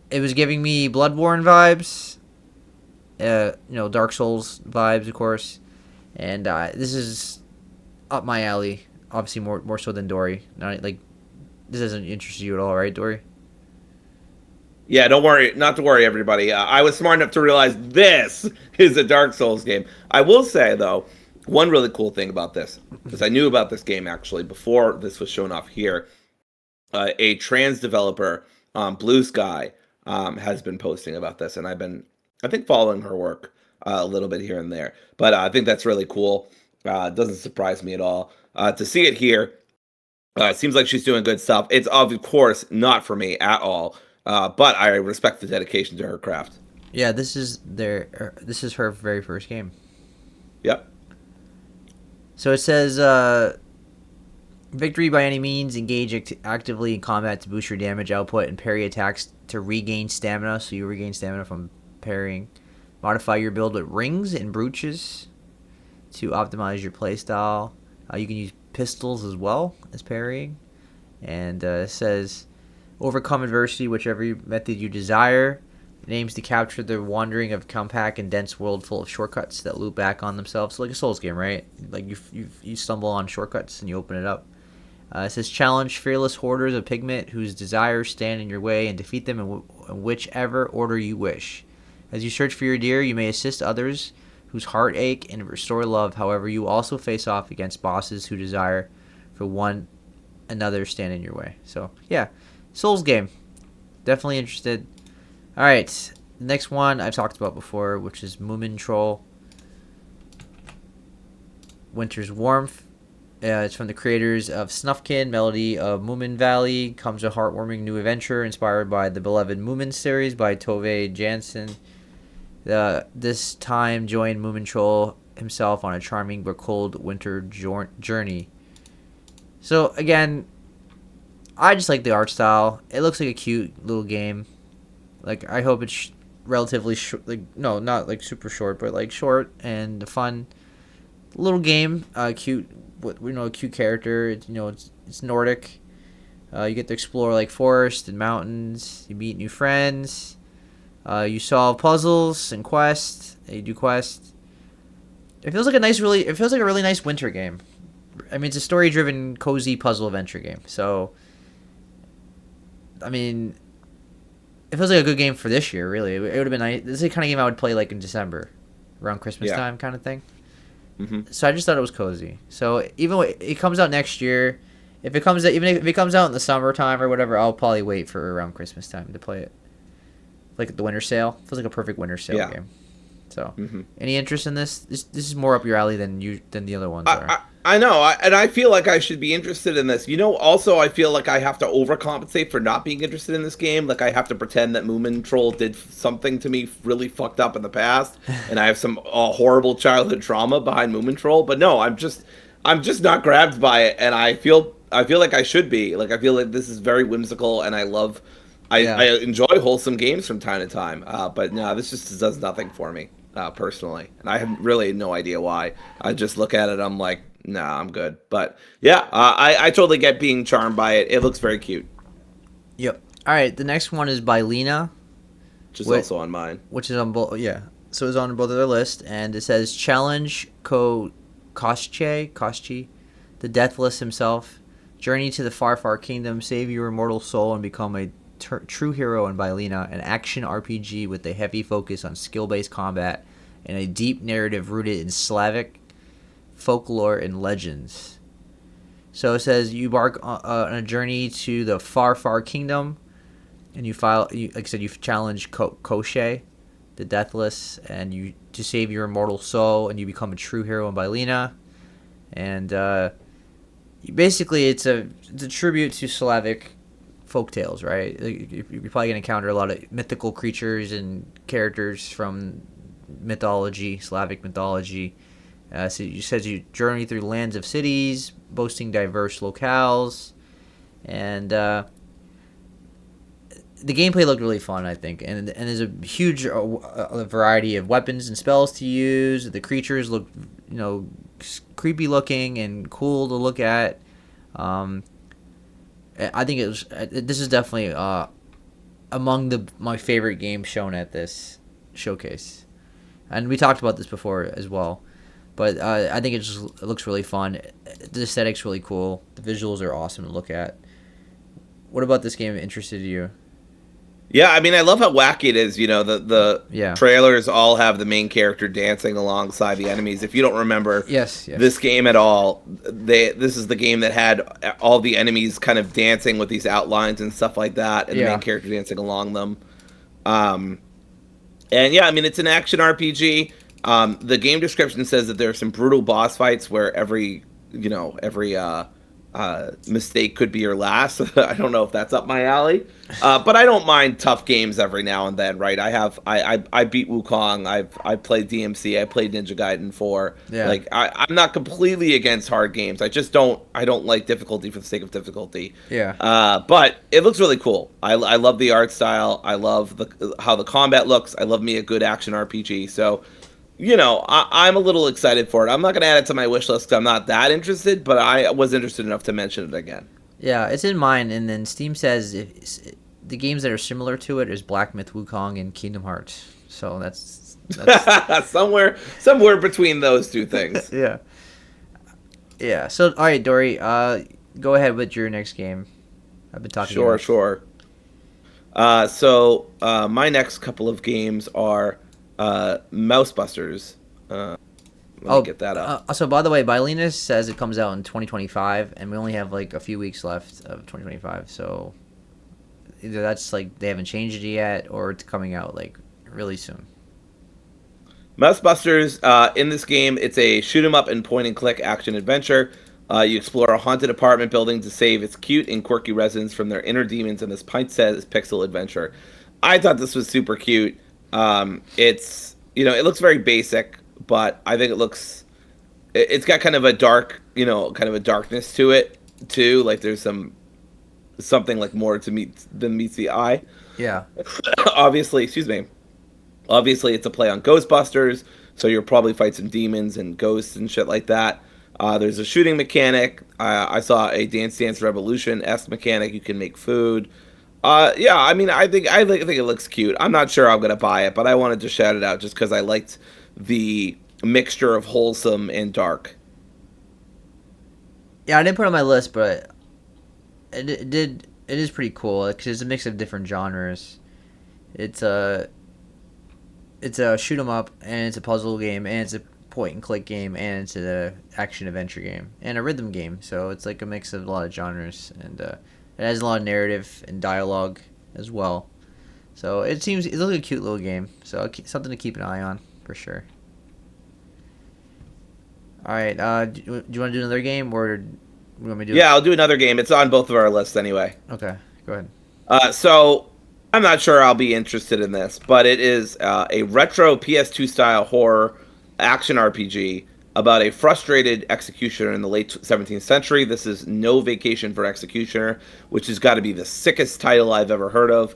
it was giving me Bloodborne vibes, Dark Souls vibes, of course. And this is up my alley. Obviously, more so than Dory. Not like this doesn't interest you at all, right, Dory?
Yeah, don't worry. Not to worry, everybody. I was smart enough to realize this is a Dark Souls game. I will say, though, one really cool thing about this, because I knew about this game actually before this was shown off here. A trans developer, Blue Sky, has been posting about this, and I've been, I think, following her work a little bit here and there. But I think that's really cool. It doesn't surprise me at all to see it here. It seems like she's doing good stuff. It's of course not for me at all, but I respect the dedication to her craft.
Yeah, this is her very first game.
Yep.
So it says, victory by any means, engage actively in combat to boost your damage output, and parry attacks to regain stamina. So you regain stamina from parrying. Modify your build with rings and brooches to optimize your playstyle. You can use pistols as well as parrying. And it says, overcome adversity, whichever method you desire. It aims to capture the wandering of a compact and dense world full of shortcuts that loop back on themselves. So like a Souls game, right? Like you stumble on shortcuts and you open it up. It says, challenge fearless hoarders of pigment whose desires stand in your way and defeat them in whichever order you wish. As you search for your dear, you may assist others whose heart ache and restore love. However, you also face off against bosses who desire for one another stand in your way. So, yeah, Souls game. Definitely interested. All right, the next one I've talked about before, which is Moomin Troll. Winter's Warmth. It's from the creators of Snufkin, Melody of Moomin Valley. Comes a heartwarming new adventure inspired by the beloved Moomin series by Tove Jansson. This time, join Moomin Troll himself on a charming but cold winter journey. So, again, I just like the art style. It looks like a cute little game. Like, I hope it's relatively short. Like, no, not like super short, but like short and fun. Little game. Cute. A cute character. It's Nordic. You get to explore like forest and mountains. You meet new friends. You solve puzzles and quests. You do quests. It feels like a really nice winter game. I mean, it's a story-driven, cozy puzzle adventure game. So, I mean, it feels like a good game for this year. Really, it would have been nice. This is the kind of game I would play like in December, around Christmas time, kind of thing.
Mm-hmm.
So I just thought it was cozy. So even when it comes out next year, if it comes out in the summertime or whatever, I'll probably wait for around Christmas time to play it. Like the winter sale, feels like a perfect winter sale game. So, any interest in this? This is more up your alley than the other ones are.
I know, and I feel like I should be interested in this. Also, I feel like I have to overcompensate for not being interested in this game. Like, I have to pretend that Moomin Troll did something to me really fucked up in the past, and I have some horrible childhood trauma behind Moomin Troll. But no, I'm just not grabbed by it, and I feel like I should be. Like, I feel like this is very whimsical, and I enjoy wholesome games from time to time. But no, this just does nothing for me personally, and I have really no idea why. I just look at it, I'm like, nah, I'm good. But yeah, I totally get being charmed by it. It looks very cute.
Yep. All right, the next one is by Lena,
Which is also on mine.
which is on both. Yeah, so it's on both of their list, and it says challenge Koschei, the Deathless himself, journey to the far kingdom, save your immortal soul, and become a true hero in Bylina, an action RPG with a heavy focus on skill-based combat and a deep narrative rooted in Slavic folklore and legends. So it says you embark on a journey to the far kingdom, and you challenge Koschei, the Deathless, and you to save your immortal soul, and you become a true hero in Bylina. And basically, it's a tribute to Slavic folktales, right? You're probably gonna encounter a lot of mythical creatures and characters from mythology, Slavic mythology. So it says you journey through lands of cities, boasting diverse locales, and the gameplay looked really fun, I think, and there's a huge variety of weapons and spells to use. The creatures look, creepy looking and cool to look at. I think this is definitely among my favorite games shown at this showcase, and we talked about this before as well. But I think it looks really fun. The aesthetic's really cool. The visuals are awesome to look at. What about this game interested you?
Yeah, I mean, I love how wacky it is. The
Yeah.
trailers all have the main character dancing alongside the enemies. If you don't remember
Yes. Yes.
this game at all, this is the game that had all the enemies kind of dancing with these outlines and stuff like that, and the main
Yeah.
character dancing along them. Um, and yeah, I mean, it's an action RPG. The game description says that there are some brutal boss fights where every mistake could be your last. I don't know if that's up my alley, but I don't mind tough games every now and then, right? I beat Wukong. I played DMC. I played Ninja Gaiden 4.
Yeah.
Like I'm not completely against hard games. I don't like difficulty for the sake of difficulty.
Yeah.
But it looks really cool. I love the art style. I love how the combat looks. I love me a good action RPG. So I'm a little excited for it. I'm not going to add it to my wish list because I'm not that interested, but I was interested enough to mention it again.
Yeah, it's in mine, and then Steam says the games that are similar to it is Black Myth Wukong and Kingdom Hearts. So that's
somewhere between those two things.
yeah. Yeah. So all right, Dory, go ahead with your next game. I've been talking.
Sure. So my next couple of games are Mouse Busters. Let me get that up.
So by the way, Bylinus says it comes out in 2025, and we only have like a few weeks left of 2025. So either that's like they haven't changed it yet, or it's coming out like really soon.
Mouse Busters. In this game, it's a shoot 'em up and point and click action adventure. You explore a haunted apartment building to save its cute and quirky residents from their inner demons in this pint-sized pixel adventure. I thought this was super cute. It looks very basic, but I think it's got kind of a dark, kind of a darkness to it too. Like there's something like more to meet than meets the eye.
Yeah.
Obviously, excuse me. Obviously, it's a play on Ghostbusters, so you'll probably fight some demons and ghosts and shit like that. There's a shooting mechanic. I saw a Dance Dance Revolution-esque mechanic. You can make food. Yeah, I mean, I think it looks cute. I'm not sure I'm gonna buy it, but I wanted to shout it out just because I liked the mixture of wholesome and dark.
Yeah, I didn't put it on my list, but it is pretty cool because it's a mix of different genres. It's a shoot 'em up, and it's a puzzle game, and it's a point and click game, and it's an action adventure game, and a rhythm game. So it's like a mix of a lot of genres, and it has a lot of narrative and dialogue as well. So it looks like a cute little game. So something to keep an eye on for sure. All right, do you want to do another game, or do you want me to do?
Yeah, I'll do another game. It's on both of our lists anyway.
Okay, go ahead.
So I'm not sure I'll be interested in this, but it is a retro PS2 style horror action RPG about a frustrated executioner in the late 17th century. This is No Vacation for Executioner, which has got to be the sickest title I've ever heard of.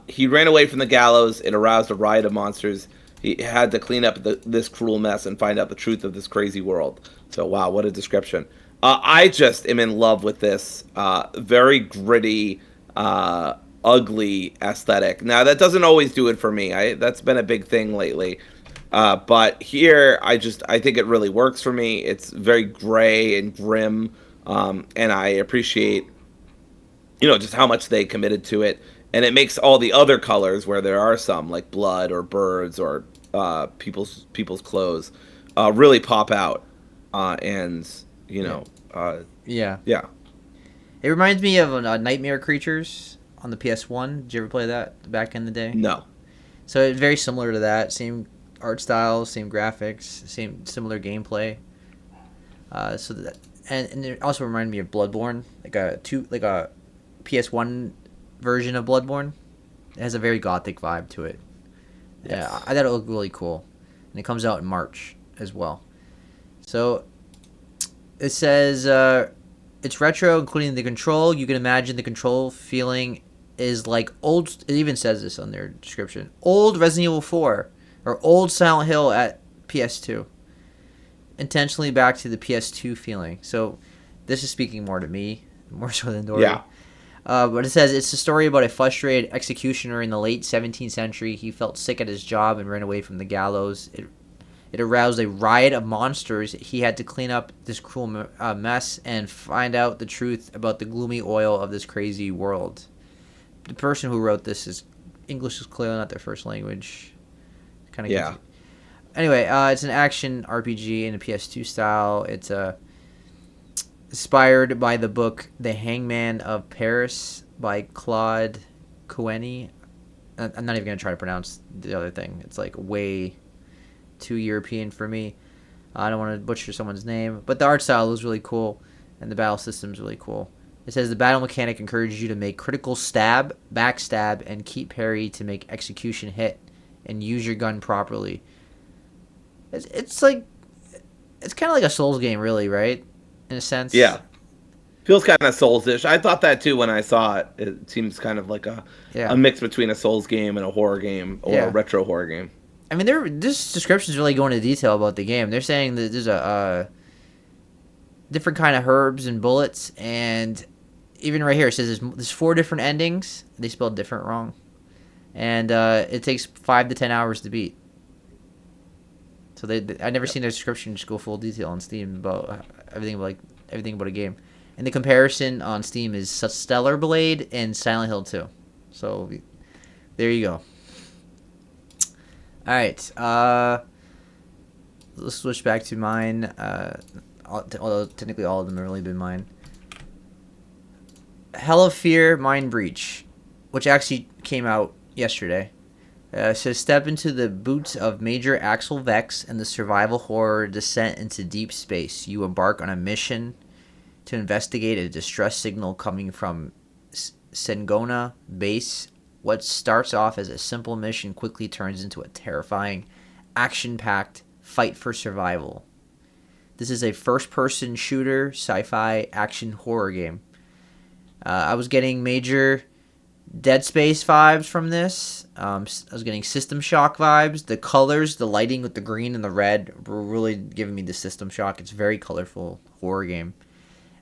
He ran away from the gallows. It aroused a riot of monsters. He had to clean up this cruel mess and find out the truth of this crazy world. So, wow, what a description. I just am in love with this very gritty, ugly aesthetic. Now, that doesn't always do it for me. That's been a big thing lately. But here, I think it really works for me. It's very gray and grim, and I appreciate, just how much they committed to it. And it makes all the other colors, where there are some, like blood or birds or people's clothes, really pop out.
Yeah.
Yeah.
It reminds me of Nightmare Creatures on the PS1. Did you ever play that back in the day?
No.
So it's very similar to that. Same art style, same graphics, similar gameplay. And it also reminded me of Bloodborne, like a PS1 version of Bloodborne. It has a very gothic vibe to it.
Yes.
Yeah, I thought it looked really cool, and it comes out in March as well. So it says it's retro, including the control. You can imagine the control feeling is like old. It even says this on their description: old Resident Evil 4 or old Silent Hill at PS2. Intentionally back to the PS2 feeling. So this is speaking more to me, more so than Dory.
Yeah.
But it says it's a story about a frustrated executioner in the late 17th century. He felt sick at his job and ran away from the gallows. It aroused a riot of monsters. He had to clean up this cruel mess and find out the truth about the gloomy oil of this crazy world. The person who wrote this is English is clearly not their first language. Kind of
Yeah.
Anyway, it's an action RPG in a PS2 style. It's inspired by the book The Hangman of Paris by Claude Coeni. I'm not even going to try to pronounce the other thing. It's like way too European for me. I don't want to butcher someone's name. But the art style is really cool, and the battle system is really cool. It says the battle mechanic encourages you to make critical stab, backstab, and keep parry to make execution hit, and use your gun properly. It's like, it's kind of like a Souls game, really, right? In a sense.
Yeah. Feels kind of Souls-ish. I thought that too when I saw it. It seems kind of like a mix between a Souls game and a horror game, or a retro horror game.
I mean, this description is really going into detail about the game. They're saying that there's a different kind of herbs and bullets, and even right here it says there's 4 different endings. They spelled different wrong, and it takes 5 to 10 hours to beat. So I never seen their description just go full detail on Steam about everything about a game. And the comparison on Steam is Stellar Blade and Silent Hill 2. So there you go. All right, let's switch back to mine. Although technically all of them have really been mine. Hell of Fear Mind Breach, which actually came out yesterday. Says step into the boots of Major Axel Vex and the survival horror descent into deep space. You embark on a mission to investigate a distress signal coming from Sengona base. What starts off as a simple mission quickly turns into a terrifying, action-packed fight for survival. This is a first-person shooter, sci-fi, action horror game. I was getting major Dead Space vibes from this. I was getting System Shock vibes. The colors, the lighting with the green and the red were really giving me the System Shock. It's a very colorful horror game.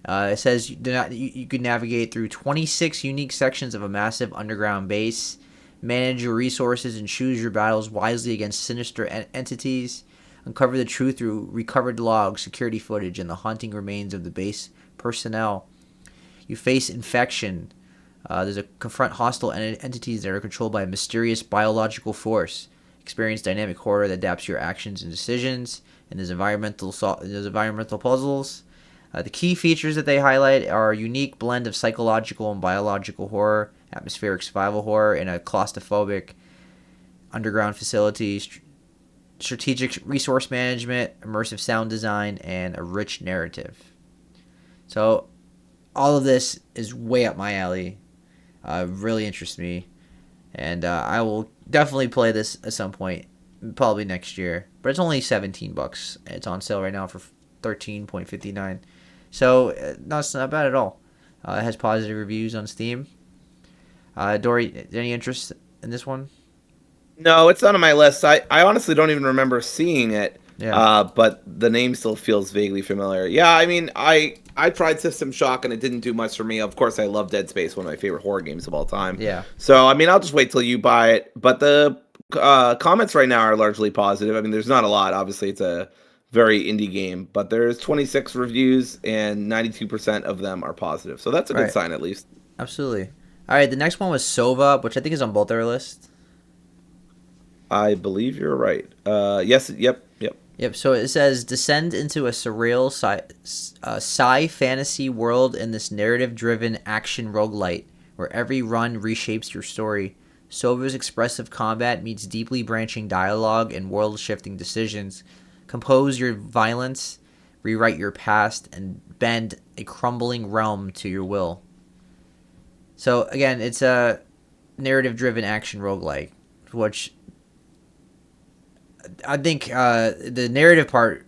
It says you can navigate through 26 unique sections of a massive underground base, manage your resources, and choose your battles wisely against sinister entities. Uncover the truth through recovered logs, security footage, and the haunting remains of the base personnel. You face infection. There's a confront hostile entities that are controlled by a mysterious biological force. Experience dynamic horror that adapts your actions and decisions. And there's environmental puzzles. The key features that they highlight are a unique blend of psychological and biological horror, atmospheric survival horror in a claustrophobic underground facility, strategic resource management, immersive sound design, and a rich narrative. So all of this is way up my alley. Really interests me. And I will definitely play this at some point, probably next year. But it's only $17. It's on sale right now for $13.59. So that's not bad at all. It has positive reviews on Steam. Dory, any interest in this one?
No, it's not on my list. I honestly don't even remember seeing it.
Yeah.
But the name still feels vaguely familiar. Yeah, I mean, I tried System Shock and it didn't do much for me. Of course, I love Dead Space, one of my favorite horror games of all time.
Yeah.
So, I mean, I'll just wait till you buy it. But the comments right now are largely positive. I mean, there's not a lot. Obviously, it's a very indie game, but there's 26 reviews and 92% of them are positive. So that's a good sign, at least.
Absolutely. All right, the next one was Sova, which I think is on both our lists.
I believe you're right. Yes, yep.
Yep, so it says, descend into a surreal sci-fantasy world in this narrative-driven action roguelite, where every run reshapes your story. Sova's expressive combat meets deeply branching dialogue and world-shifting decisions. Compose your violence, rewrite your past, and bend a crumbling realm to your will. So, again, it's a narrative-driven action roguelike, which I think the narrative part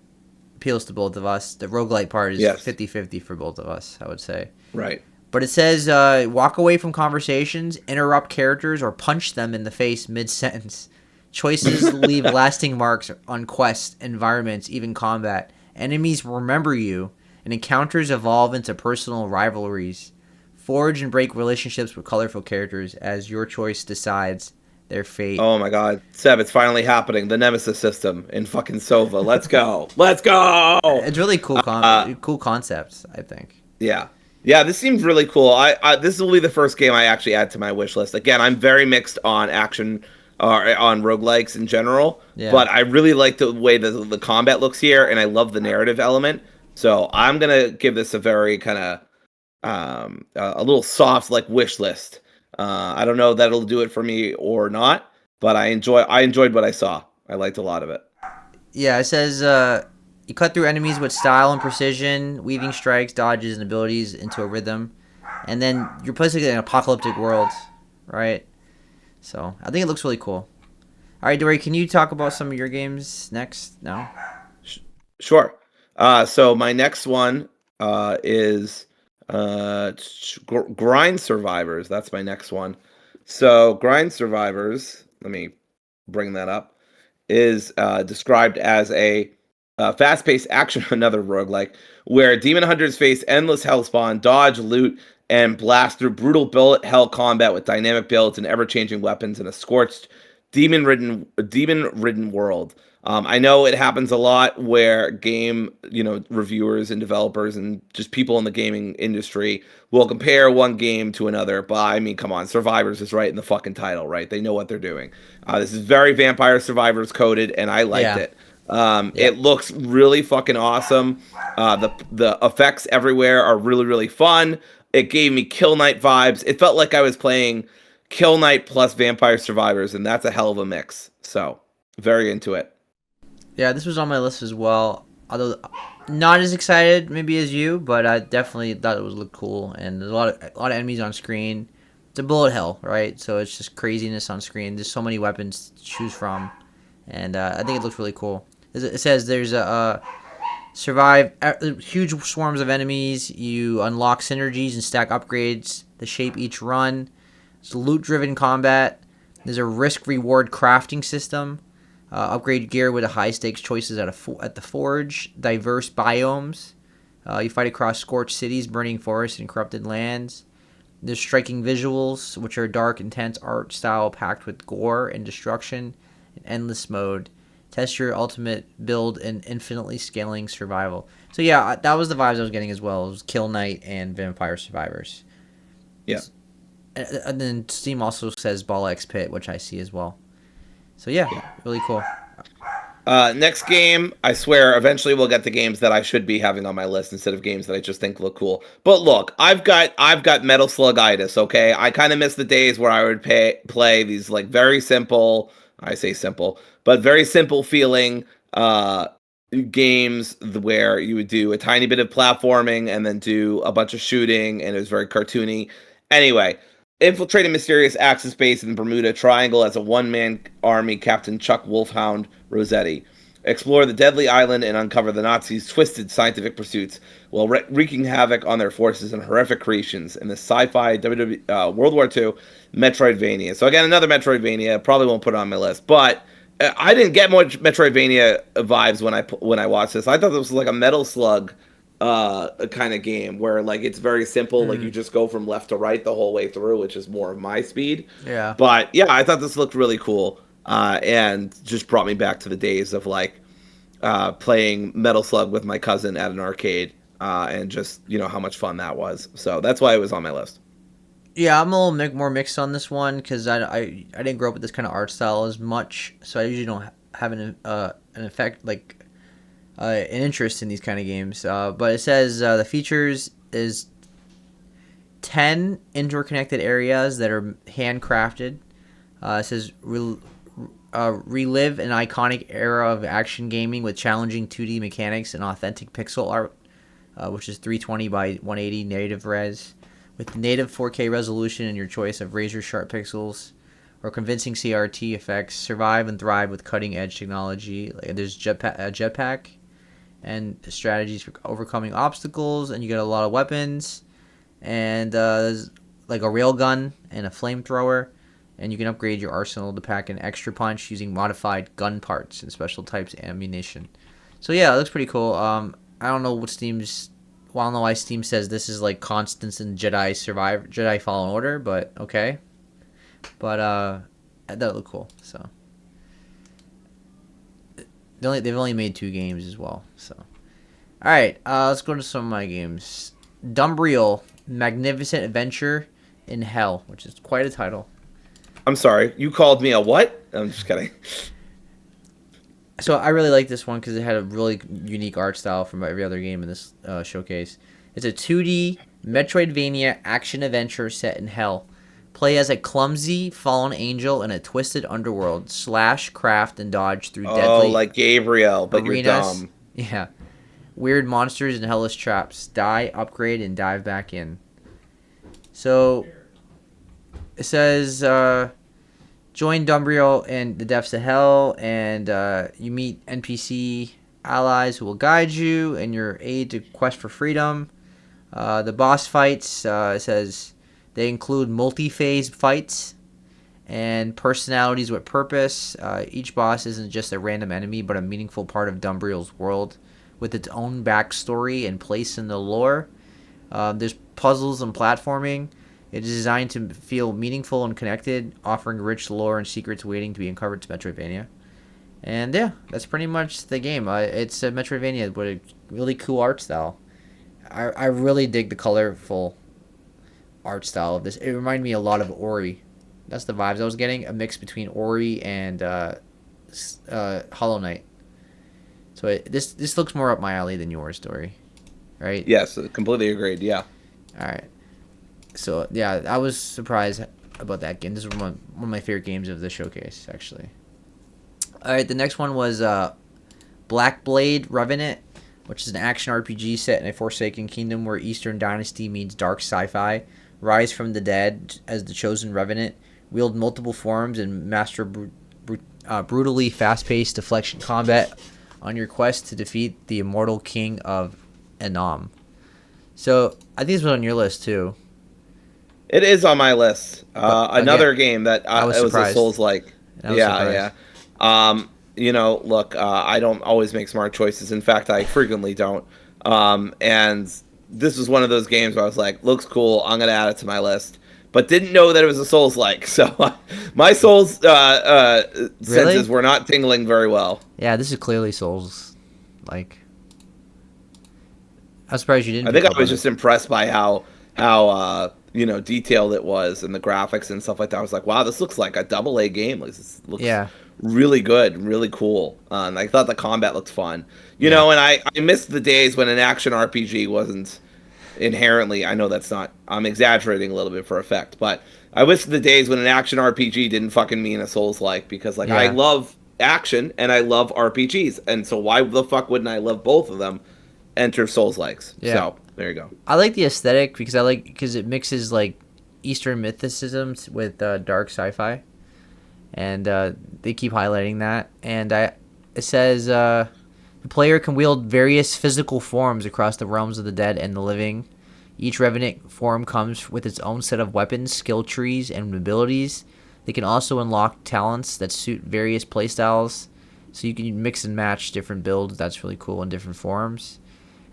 appeals to both of us. The roguelite part is 50-50 for both of us, I would say.
Right.
But it says, walk away from conversations, interrupt characters, or punch them in the face mid-sentence. Choices leave lasting marks on quests, environments, even combat. Enemies remember you, and encounters evolve into personal rivalries. Forge and break relationships with colorful characters as your choice decides their fate.
Oh my God, Seb, it's finally happening. The Nemesis system in fucking Sova. Let's go. Let's go.
It's really cool,
Uh,
cool concepts, I think.
yeah. Yeah, this seems really cool. This will be the first game I actually add to my wish list. Again, I'm very mixed on action or on roguelikes in general,
Yeah.
but I really like the way the combat looks here, and I love the narrative element. So I'm gonna give this a very kind of a little soft like wish list. I don't know that it'll do it for me or not, but I enjoyed what I saw. I liked a lot of it.
Yeah, it says you cut through enemies with style and precision, weaving strikes, dodges, and abilities into a rhythm. And then you're basically in an apocalyptic world, right? So I think it looks really cool. All right, Dory, can you talk about some of your games next? No?
Sure. So my next one is Grind Survivors. That's my next one. So Grind Survivors, let me bring that up, is described as a fast-paced action, another roguelike, where demon hunters face endless hellspawn, dodge, loot, and blast through brutal bullet hell combat with dynamic builds and ever-changing weapons in a scorched, demon-ridden world. I know it happens a lot where reviewers and developers and just people in the gaming industry will compare one game to another. But I mean, come on, Survivors is right in the fucking title, right? They know what they're doing. This is very Vampire Survivors coded, and I liked
Yeah.
it.
Yeah.
It looks really fucking awesome. The effects everywhere are really really fun. It gave me Kill Knight vibes. It felt like I was playing Kill Knight plus Vampire Survivors, and that's a hell of a mix. So very into it.
Yeah, this was on my list as well. Although not as excited maybe as you, but I definitely thought it was look cool. And there's a lot of enemies on screen. It's a bullet hell, right? So it's just craziness on screen. There's so many weapons to choose from, and I think it looks really cool. It says there's a survive huge swarms of enemies. You unlock synergies and stack upgrades to shape each run. It's loot-driven combat. There's a risk-reward crafting system. Upgrade gear with a high-stakes choices at the forge. Diverse biomes. You fight across scorched cities, burning forests, and corrupted lands. There's striking visuals, which are dark, intense art style packed with gore and destruction in endless mode. Test your ultimate build in infinitely scaling survival. So yeah, that was the vibes I was getting as well. It was Kill Knight and Vampire Survivors.
Yeah.
And then Steam also says Ball X Pit, which I see as well. So yeah, really cool.
Next game, I swear, eventually we'll get the games that I should be having on my list instead of games that I just think look cool. But look, I've got Metal Slugitis. Okay, I kind of miss the days where I would play these like very simple. I say simple, but very simple feeling games where you would do a tiny bit of platforming and then do a bunch of shooting, and it was very cartoony. Anyway, infiltrate a mysterious Axis base in the Bermuda Triangle as a one-man army, Captain Chuck Wolfhound Rossetti. Explore the deadly island and uncover the Nazis' twisted scientific pursuits while wreaking havoc on their forces and horrific creations in the sci-fi World War II Metroidvania. So again, another Metroidvania. Probably won't put it on my list, but I didn't get much Metroidvania vibes when I watched this. I thought this was like a Metal Slug kind of game where like it's very simple, like you just go from left to right the whole way through, which is more of my speed.
Yeah.
But yeah, I thought this looked really cool, and just brought me back to the days of like playing Metal Slug with my cousin at an arcade, and just how much fun that was. So that's why it was on my list.
Yeah, I'm a little more mixed on this one because I didn't grow up with this kind of art style as much, so I usually don't have an effect like an interest in these kind of games. But it says the features is 10 interconnected areas that are handcrafted. It says relive an iconic era of action gaming with challenging 2D mechanics and authentic pixel art, which is 320 by 180 native res, with native 4K resolution and your choice of razor sharp pixels or convincing CRT effects. Survive and thrive with cutting edge technology. Like there's jetpack and strategies for overcoming obstacles, and you get a lot of weapons, and there's like a railgun and a flamethrower, and you can upgrade your arsenal to pack an extra punch using modified gun parts and special types of ammunition. So yeah, it looks pretty cool. I don't know Well, I don't know why Steam says this is like Constance and Jedi Fallen Order, but okay. But that look cool. So they've only made 2 games as well. So all right, let's go to some of my games. Dumbriel, Magnificent Adventure in Hell, which is quite a title.
I'm sorry, you called me a what? I'm just kidding.
So I really like this one because it had a really unique art style from every other game in this showcase. It's a 2D Metroidvania action-adventure set in hell. Play as a clumsy fallen angel in a twisted underworld. Slash, craft, and dodge through deadly
Like Gabriel, but
arenas.
you're dumb.
Yeah. Weird monsters and hellish traps. Die, upgrade, and dive back in. So, it says, join Dumbriel in the depths of hell, and you meet NPC allies who will guide you in your aid to quest for freedom. The boss fights, it says, they include multi-phase fights and personalities with purpose. Each boss isn't just a random enemy, but a meaningful part of Dumbriel's world with its own backstory and place in the lore. There's puzzles and platforming. It is designed to feel meaningful and connected, offering rich lore and secrets waiting to be uncovered to Metroidvania. And yeah, that's pretty much the game. It's a Metroidvania with a really cool art style. I really dig the colorful art style of this. It reminded me a lot of Ori. That's the vibes I was getting. A mix between Ori and Hollow Knight. So this looks more up my alley than yours, Dory. Right?
Yes, completely agreed. Yeah.
All right. So yeah, I was surprised about that game. This is one of my favorite games of the showcase, actually. All right, the next one was Black Blade Revenant, which is an action RPG set in a Forsaken Kingdom where Eastern Dynasty meets dark sci-fi. Rise from the dead as the chosen Revenant, wield multiple forms, and master brutally fast-paced deflection combat on your quest to defeat the immortal king of Enam. So I think this was on your list too.
It is on my list. Another game that
I was
it was
surprised.
a Souls-like.
Yeah.
Look, I don't always make smart choices. In fact, I frequently don't. And this was one of those games where I was like, looks cool, I'm going to add it to my list. But didn't know that it was a Souls-like. So my Souls senses were not tingling very well.
Yeah, this is clearly Souls-like. I'm surprised you didn't.
I think I was just impressed by how detailed it was and the graphics and stuff like that. I was like, wow, this looks like a AA game. Like, this looks really good, really cool. And I thought the combat looked fun. You know, and I missed the days when an action RPG wasn't inherently, I know that's not, I'm exaggerating a little bit for effect, but I miss the days when an action RPG didn't fucking mean a Souls-like, because I love action and I love RPGs. And so why the fuck wouldn't I love both of them? Enter Souls-likes. Yeah. So there you go.
I like the aesthetic because it mixes like Eastern mythicism with dark sci-fi, and they keep highlighting that. And it says the player can wield various physical forms across the realms of the dead and the living. Each Revenant form comes with its own set of weapons, skill trees, and abilities. They can also unlock talents that suit various playstyles, so you can mix and match different builds. That's really cool in different forms.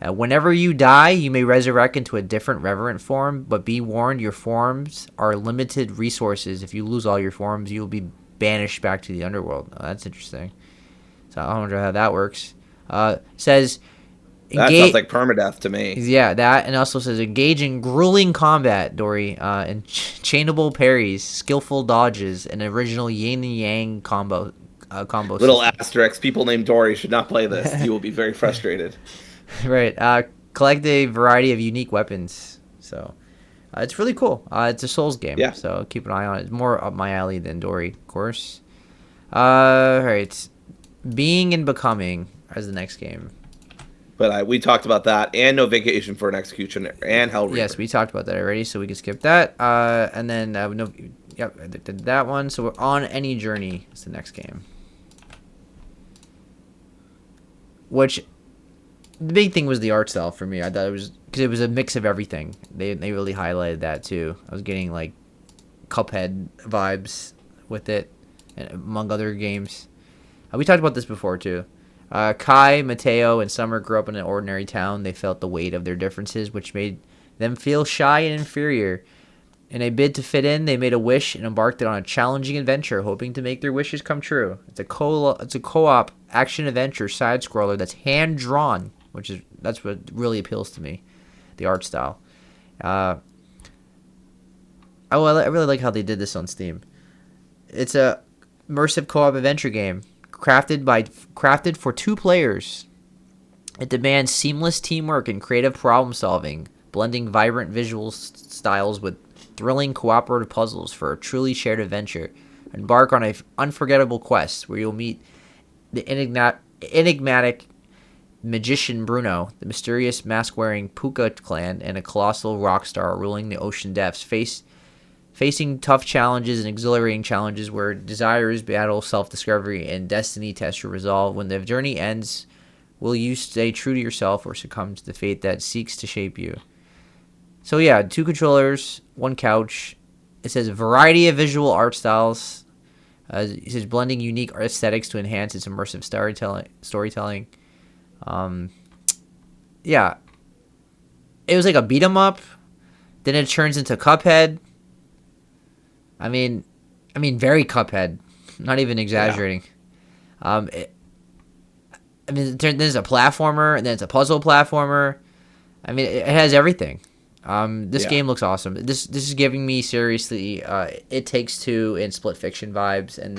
Whenever you die, you may resurrect into a different Revenant form, but be warned, your forms are limited resources. If you lose all your forms, you will be banished back to the underworld. Oh, that's interesting. So I wonder how that works. Says...
That sounds like permadeath to me.
Yeah, that, and also says engage in grueling combat, Dory, and chainable parries, skillful dodges, and original yin and yang combo
Little asterisks. People named Dory should not play this. You will be very frustrated.
Right. Collect a variety of unique weapons. So it's really cool. It's a Souls game.
Yeah.
So keep an eye on it. It's more up my alley than Dory, of course. All right. Being and Becoming as the next game.
But we talked about that, and No Vacation for an Executioner, and Hell Reaper.
Yes, we talked about that already, so we can skip that. And then I did that one. So we're on Any Journey is the next game. Which the big thing was the art style for me. I thought it was because it was a mix of everything. They really highlighted that too. I was getting like Cuphead vibes with it, and among other games. We talked about this before too. Kai, Mateo, and Summer grew up in an ordinary town. They felt the weight of their differences, which made them feel shy and inferior. In a bid to fit in, they made a wish and embarked on a challenging adventure, hoping to make their wishes come true. It's a co-op action adventure side scroller that's hand drawn, that's what really appeals to me, the art style. I really like how they did this on Steam. It's a immersive co-op adventure game crafted for 2 players. It demands seamless teamwork and creative problem solving, blending vibrant visual styles with thrilling cooperative puzzles for a truly shared adventure. Embark on an unforgettable quest where you'll meet the enigmatic magician Bruno, the mysterious mask-wearing Puka clan, and a colossal rock star ruling the ocean depths, facing tough challenges and exhilarating challenges where desires battle self-discovery and destiny test your resolve. When the journey ends, will you stay true to yourself or succumb to the fate that seeks to shape you? So yeah, 2 controllers, 1 couch. It says a variety of visual art styles. It says blending unique aesthetics to enhance its immersive storytelling. Yeah, it was like a beat 'em up. Then it turns into Cuphead. I mean, very Cuphead. Not even exaggerating. Yeah. There's a platformer, and then it's a puzzle platformer. I mean, it has everything. This game looks awesome. This is giving me seriously It Takes Two and Split Fiction vibes, and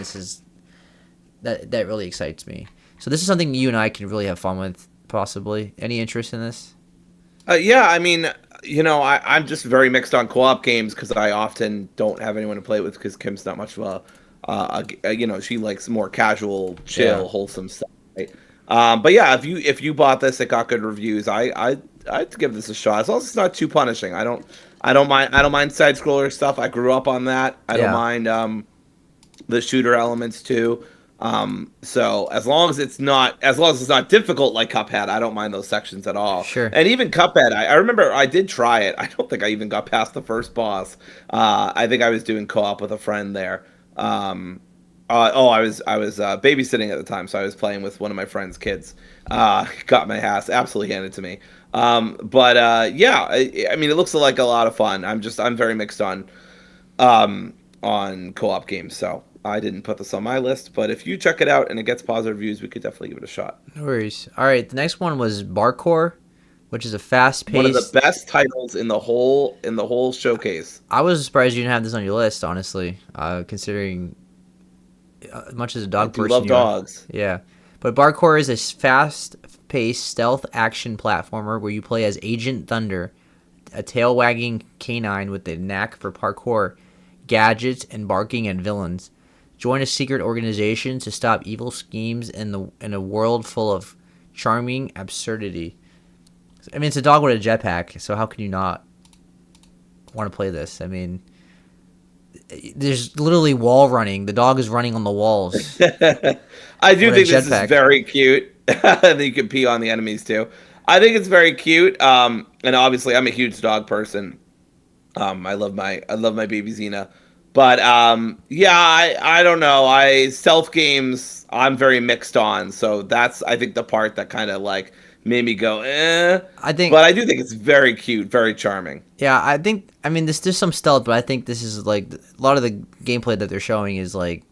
that really excites me. So this is something you and I can really have fun with, possibly. Any interest in this?
Yeah, I mean, I'm just very mixed on co-op games because I often don't have anyone to play with because Kim's not much of she likes more casual, chill, wholesome stuff. Right? But yeah, if you bought this, it got good reviews. I'd give this a shot as long as it's not too punishing. I don't mind side scroller stuff. I grew up on that. I don't mind the shooter elements too. So as long as it's not difficult like Cuphead, I don't mind those sections at all.
Sure.
And even Cuphead, I remember I did try it. I don't think I even got past the first boss. I think I was doing co-op with a friend there. I was babysitting at the time, so I was playing with one of my friend's kids. Got my ass absolutely handed to me. Yeah, I mean, it looks like a lot of fun. I'm very mixed on co-op games, so I didn't put this on my list. But if you check it out and it gets positive reviews, we could definitely give it a shot.
No worries. All right, the next one was Barcore, which is a fast-paced.
One of the best titles in the whole showcase.
I was surprised you didn't have this on your list, honestly, considering much as a dog person.
I love dogs.
Yeah, but Barcore is a fast-paced stealth action platformer where you play as Agent Thunder, a tail-wagging canine with a knack for parkour, gadgets, and barking at villains. Join a secret organization to stop evil schemes in a world full of charming absurdity. I mean, it's a dog with a jetpack, so how can you not want to play this? I mean, there's literally wall running. The dog is running on the walls.
I do think this is very cute. That you can pee on the enemies too. I think it's very cute. And obviously, I'm a huge dog person. I love my baby Xena. But yeah, I don't know. Stealth games I'm very mixed on. So that's I think the part that kind of like made me go but I do think it's very cute, very charming.
Yeah, I mean there's some stealth, but I think this is like a lot of the gameplay that they're showing is like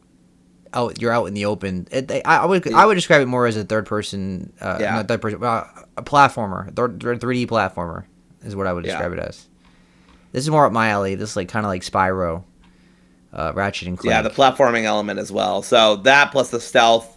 you're out in the open. I would describe it more as a third person, not third person, a platformer, 3D platformer is what I would describe it as. This is more up my alley. This is like kind of like Spyro. Ratchet and Clank.
Yeah, the platforming element as well. So that plus the stealth,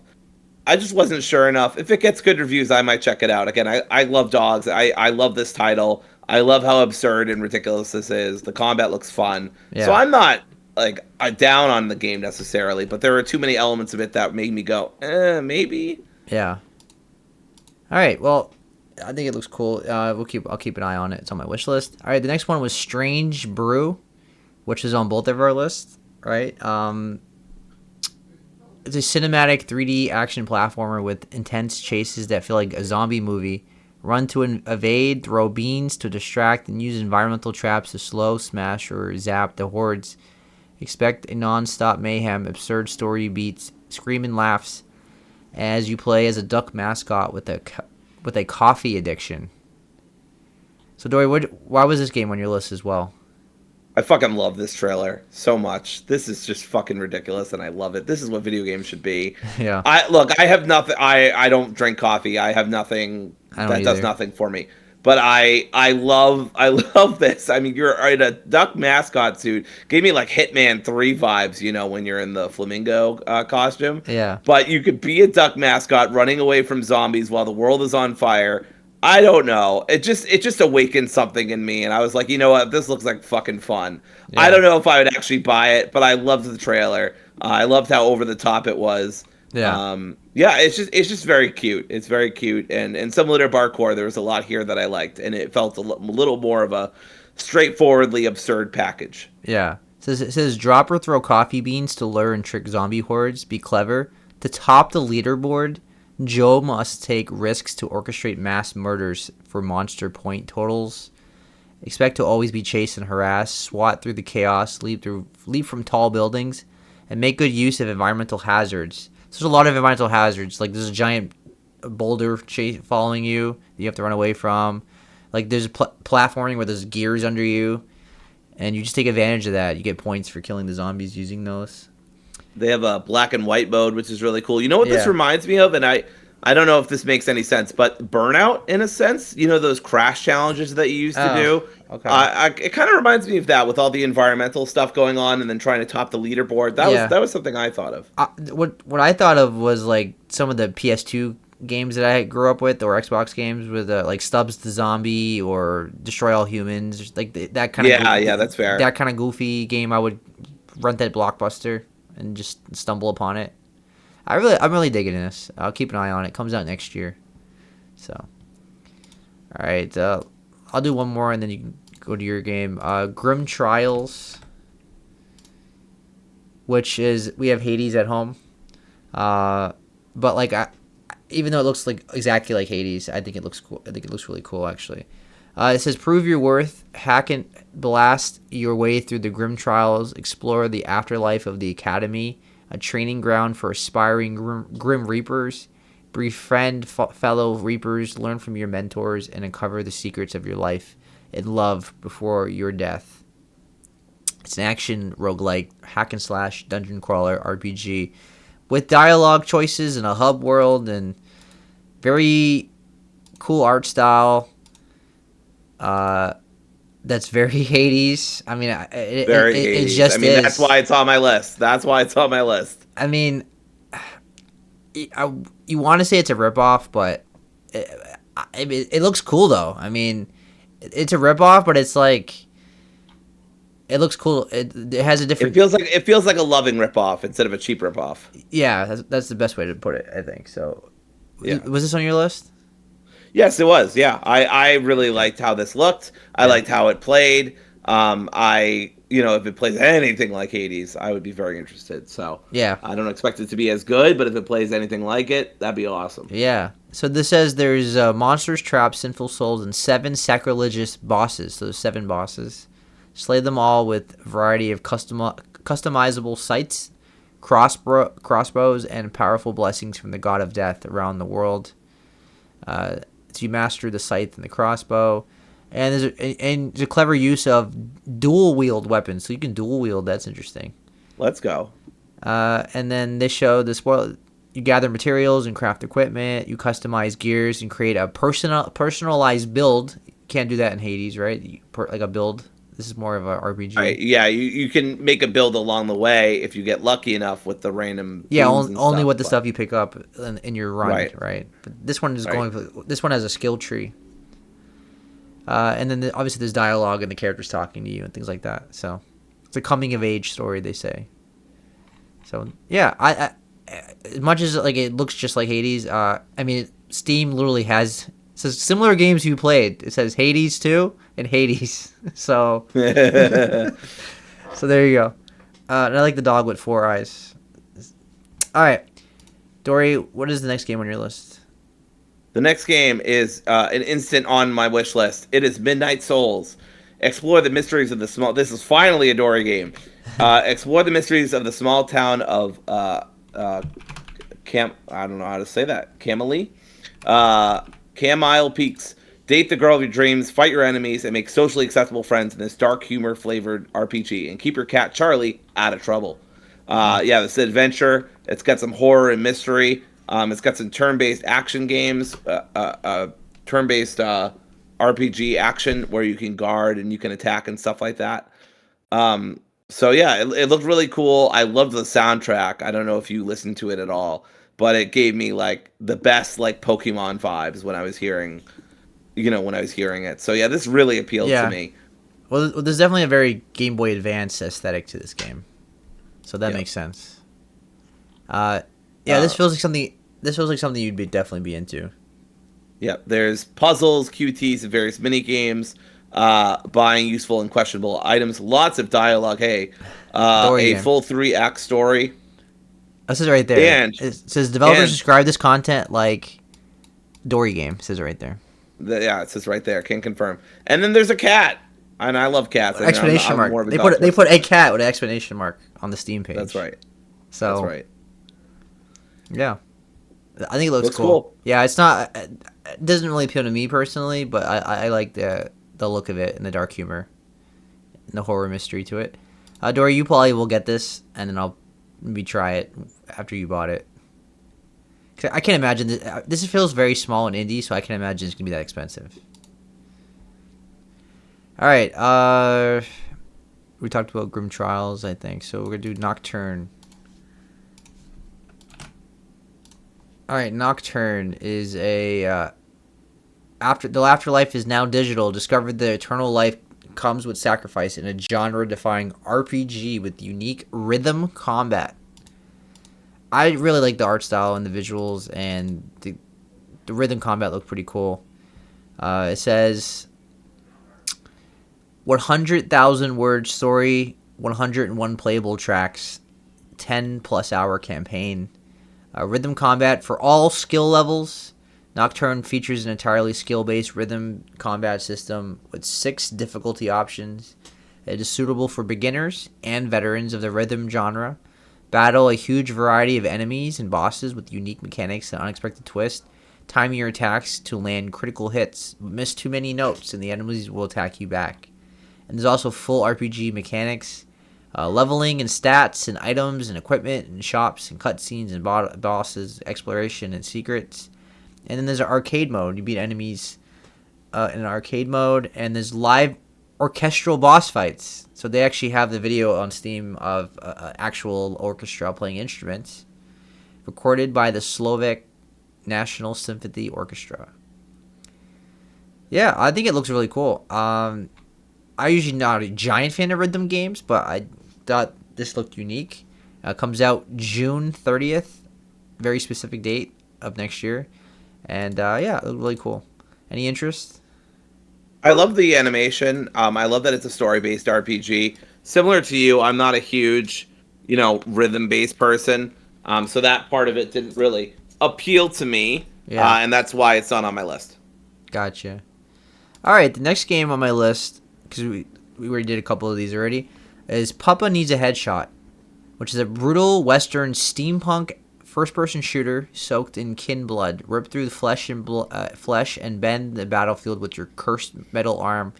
I just wasn't sure enough. If it gets good reviews, I might check it out. Again, I love dogs. I love this title. I love how absurd and ridiculous this is. The combat looks fun. Yeah. So I'm not like down on the game necessarily, but there are too many elements of it that made me go, maybe.
Yeah. All right. Well, I think it looks cool. I'll keep an eye on it. It's on my wish list. All right. The next one was Strange Brew, which is on both of our lists. Right. It's a cinematic 3D action platformer with intense chases that feel like a zombie movie. Run to evade, throw beans to distract, and use environmental traps to slow, smash, or zap the hordes. Expect a non-stop mayhem, absurd story beats, screaming laughs, as you play as a duck mascot with a coffee addiction. So Dory, why was this game on your list as well?
I fucking love this trailer so much. This is just fucking ridiculous, and I love it. This is what video games should be.
Yeah,
I have nothing. I don't drink coffee. I have nothing
I don't
that does
either.
nothing for me. But I love this. I mean, you're in a duck mascot suit. Gave me like Hitman 3 vibes, when you're in the flamingo costume.
Yeah,
But you could be a duck mascot running away from zombies while the world is on fire. I don't know. It just awakened something in me, and I was like, you know what? This looks like fucking fun. I
yeah,
don't know if I would actually buy it, but I loved the trailer. I loved how over the top it was.
yeah,
Yeah, it's just very cute. It's very cute, and similar to Barcore, there was a lot here that I liked, and it felt a little more of a straightforwardly absurd package.
yeah. It says drop or throw coffee beans to lure and trick zombie hordes. Be clever. To top the leaderboard, Joe must take risks to orchestrate mass murders for monster point totals. Expect to always be chased and harassed. Swat through the chaos. Leap from tall buildings, and make good use of environmental hazards. So there's a lot of environmental hazards. Like there's a giant boulder following you that you have to run away from. Like there's platforming where there's gears under you, and you just take advantage of that. You get points for killing the zombies using those.
They have a black and white mode, which is really cool. You know what this
Yeah.
reminds me of? And I don't know if this makes any sense, but Burnout, in a sense, those crash challenges that you used to
Oh,
do?
okay.
It kind of reminds me of that with all the environmental stuff going on and then trying to top the leaderboard. That was
Yeah.
that was something I thought of.
What I thought of was like some of the PS2 games that I grew up with, or Xbox games with like Stubbs the Zombie or Destroy All Humans, like that kind of
Yeah, that's fair.
that kind of goofy game. I would rent at Blockbuster and just stumble upon it. I'm really digging this. I'll keep an eye on it. It comes out next year. So, all right, I'll do one more and then you can go to your game. Grim Trials, which is we have Hades at home. But like even though it looks like exactly like Hades, I think it looks cool. I think it looks really cool actually. It says prove your worth, hack and blast your way through the grim trials, explore the afterlife of the academy, a training ground for aspiring grim reapers, befriend fellow reapers, learn from your mentors, and uncover the secrets of your life and love before your death. It's an action roguelike hack and slash dungeon crawler RPG with dialogue choices and a hub world and very cool art style. That's very Hades. I mean,
Very
it
80s.
just
I mean,
is.
that's why it's on my list. That's why it's on my list.
I mean, you want to say it's a ripoff, but it looks cool though. I mean, it's a ripoff, but it's like it looks cool. It has a
It
different.
feels like a loving ripoff instead of a cheap ripoff.
Yeah, that's the best way to put it. I think so.
Yeah.
Was this on your list?
Yes, it was. Yeah, I really liked how this looked. I liked how it played. If it plays anything like Hades, I would be very interested. So
Yeah.
I don't expect it to be as good, but if it plays anything like it, that'd be awesome.
Yeah. So this says there's monsters, traps, sinful souls, and 7 sacrilegious bosses. So there's 7 bosses. Slay them all with a variety of customizable sights, crossbows, and powerful blessings from the god of death around the world. So you master the scythe and the crossbow. And there's a clever use of dual wield weapons. So you can dual wield. That's interesting.
Let's go.
And then they show this. Well, you gather materials and craft equipment. You customize gears and create a personalized build. You can't do that in Hades, right? Like a build. This is more of a RPG.
Right. Yeah, you can make a build along the way if you get lucky enough with the random.
Yeah,
booms and
only
stuff,
with the
but-
stuff you pick up in your run, right? But this one is
Right.
This one has a skill tree. And then obviously there's dialogue and the characters talking to you and things like that. So it's a coming of age story, they say. So yeah, I as much as like it looks just like Hades, I mean Steam literally has says similar games you played. It says Hades 2 and Hades. So so there you go. And I like the dog with 4 eyes. All right, Dory, what is the next game on your list?
The next game is an instant on my wish list. It is Midnight Souls. Explore the mysteries of the small. This is finally a Dory game. Explore the mysteries of the small town of I don't know how to say that. Camille? Uh, Camille Peaks. Date the girl of your dreams, fight your enemies, and make socially acceptable friends in this dark humor flavored RPG. And keep your cat Charlie out of trouble. Yeah, this adventure. It's got some horror and mystery. It's got some turn-based action games, turn-based RPG action where you can guard and you can attack and stuff like that. So yeah, it looked really cool. I loved the soundtrack. I don't know if you listened to it at all, but it gave me like the best like Pokemon vibes when I was hearing it. So yeah, this really appealed to
Yeah.
me.
Well, there's definitely a very Game Boy Advance aesthetic to this game, so that
Yep.
makes sense. Yeah,
Uh,
this feels like something. This feels like something you'd definitely be into.
Yep. There's puzzles, QTs, and various mini games. Buying useful and questionable items. Lots of dialogue. Hey,
Dory
a
game.
full 3 act story.
It says it right there.
And
It says developers
and
describe this content like Dory game. It says it right there.
yeah, it says right there. Can confirm. And then there's a cat, and I love cats. I mean,
Explanation
I'm more
mark.
of a
They
dog
they
person.
put a cat with an explanation mark on the Steam page.
That's right.
So
That's right.
yeah, I think it looks
Looks
cool.
cool.
Yeah, it's not. It doesn't really appeal to me personally, but I like the look of it and the dark humor and the horror mystery to it. Dory, you probably will get this, and then I'll maybe try it after you bought it. 'Cause I can't imagine this feels very small and indie, so I can't imagine it's gonna be that expensive. All right, we talked about Grim Trials, I think, so we're gonna do Nocturne. All right, Nocturne is a afterlife is now digital. Discovered the eternal life comes with sacrifice in a genre-defying RPG with unique rhythm combat. I really like the art style and the visuals, and the rhythm combat looked pretty cool. It says 100,000 word story, 101 playable tracks, 10 plus hour campaign. Rhythm combat for all skill levels. Nocturne features an entirely skill-based rhythm combat system with 6 difficulty options. It is suitable for beginners and veterans of the rhythm genre. Battle a huge variety of enemies and bosses with unique mechanics and unexpected twists. Time your attacks to land critical hits. Miss too many notes and the enemies will attack you back. And there's also full RPG mechanics. Leveling and stats and items and equipment and shops and cutscenes and bosses, exploration and secrets. And then there's an arcade mode. You beat enemies in an arcade mode. And there's live orchestral boss fights. So they actually have the video on Steam of actual orchestra playing instruments. Recorded by the Slovak National Symphony Orchestra. Yeah, I think it looks really cool. I'm usually not a giant fan of rhythm games, but I thought this looked unique. Comes out June 30th. Very specific date of next year. And yeah, it looked really cool. Any interest?
I love the animation. I love that it's a story-based RPG. Similar to you, I'm not a huge, rhythm-based person. So that part of it didn't really appeal to me.
Yeah.
And that's why it's not on my list.
Gotcha. All right, the next game on my list, because we already did a couple of these already, is Papa Needs a Headshot, which is a brutal Western steampunk first-person shooter soaked in kin blood. Rip through the flesh and bend the battlefield with your cursed metal arm.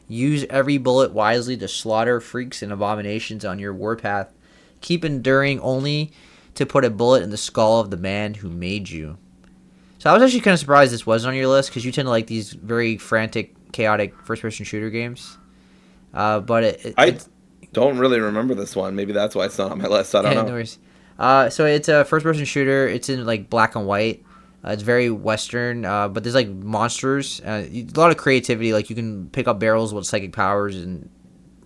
Use every bullet wisely to slaughter freaks and abominations on your warpath. Keep enduring only to put a bullet in the skull of the man who made you. So I was actually kind of surprised this wasn't on your list, because you tend to like these very frantic, chaotic first-person shooter games. But
I don't really remember this one. Maybe that's why it's not on my list. I don't know.
No worries. So it's a first-person shooter. It's in like black and white. It's very Western, but there's like monsters. A lot of creativity. Like you can pick up barrels with psychic powers and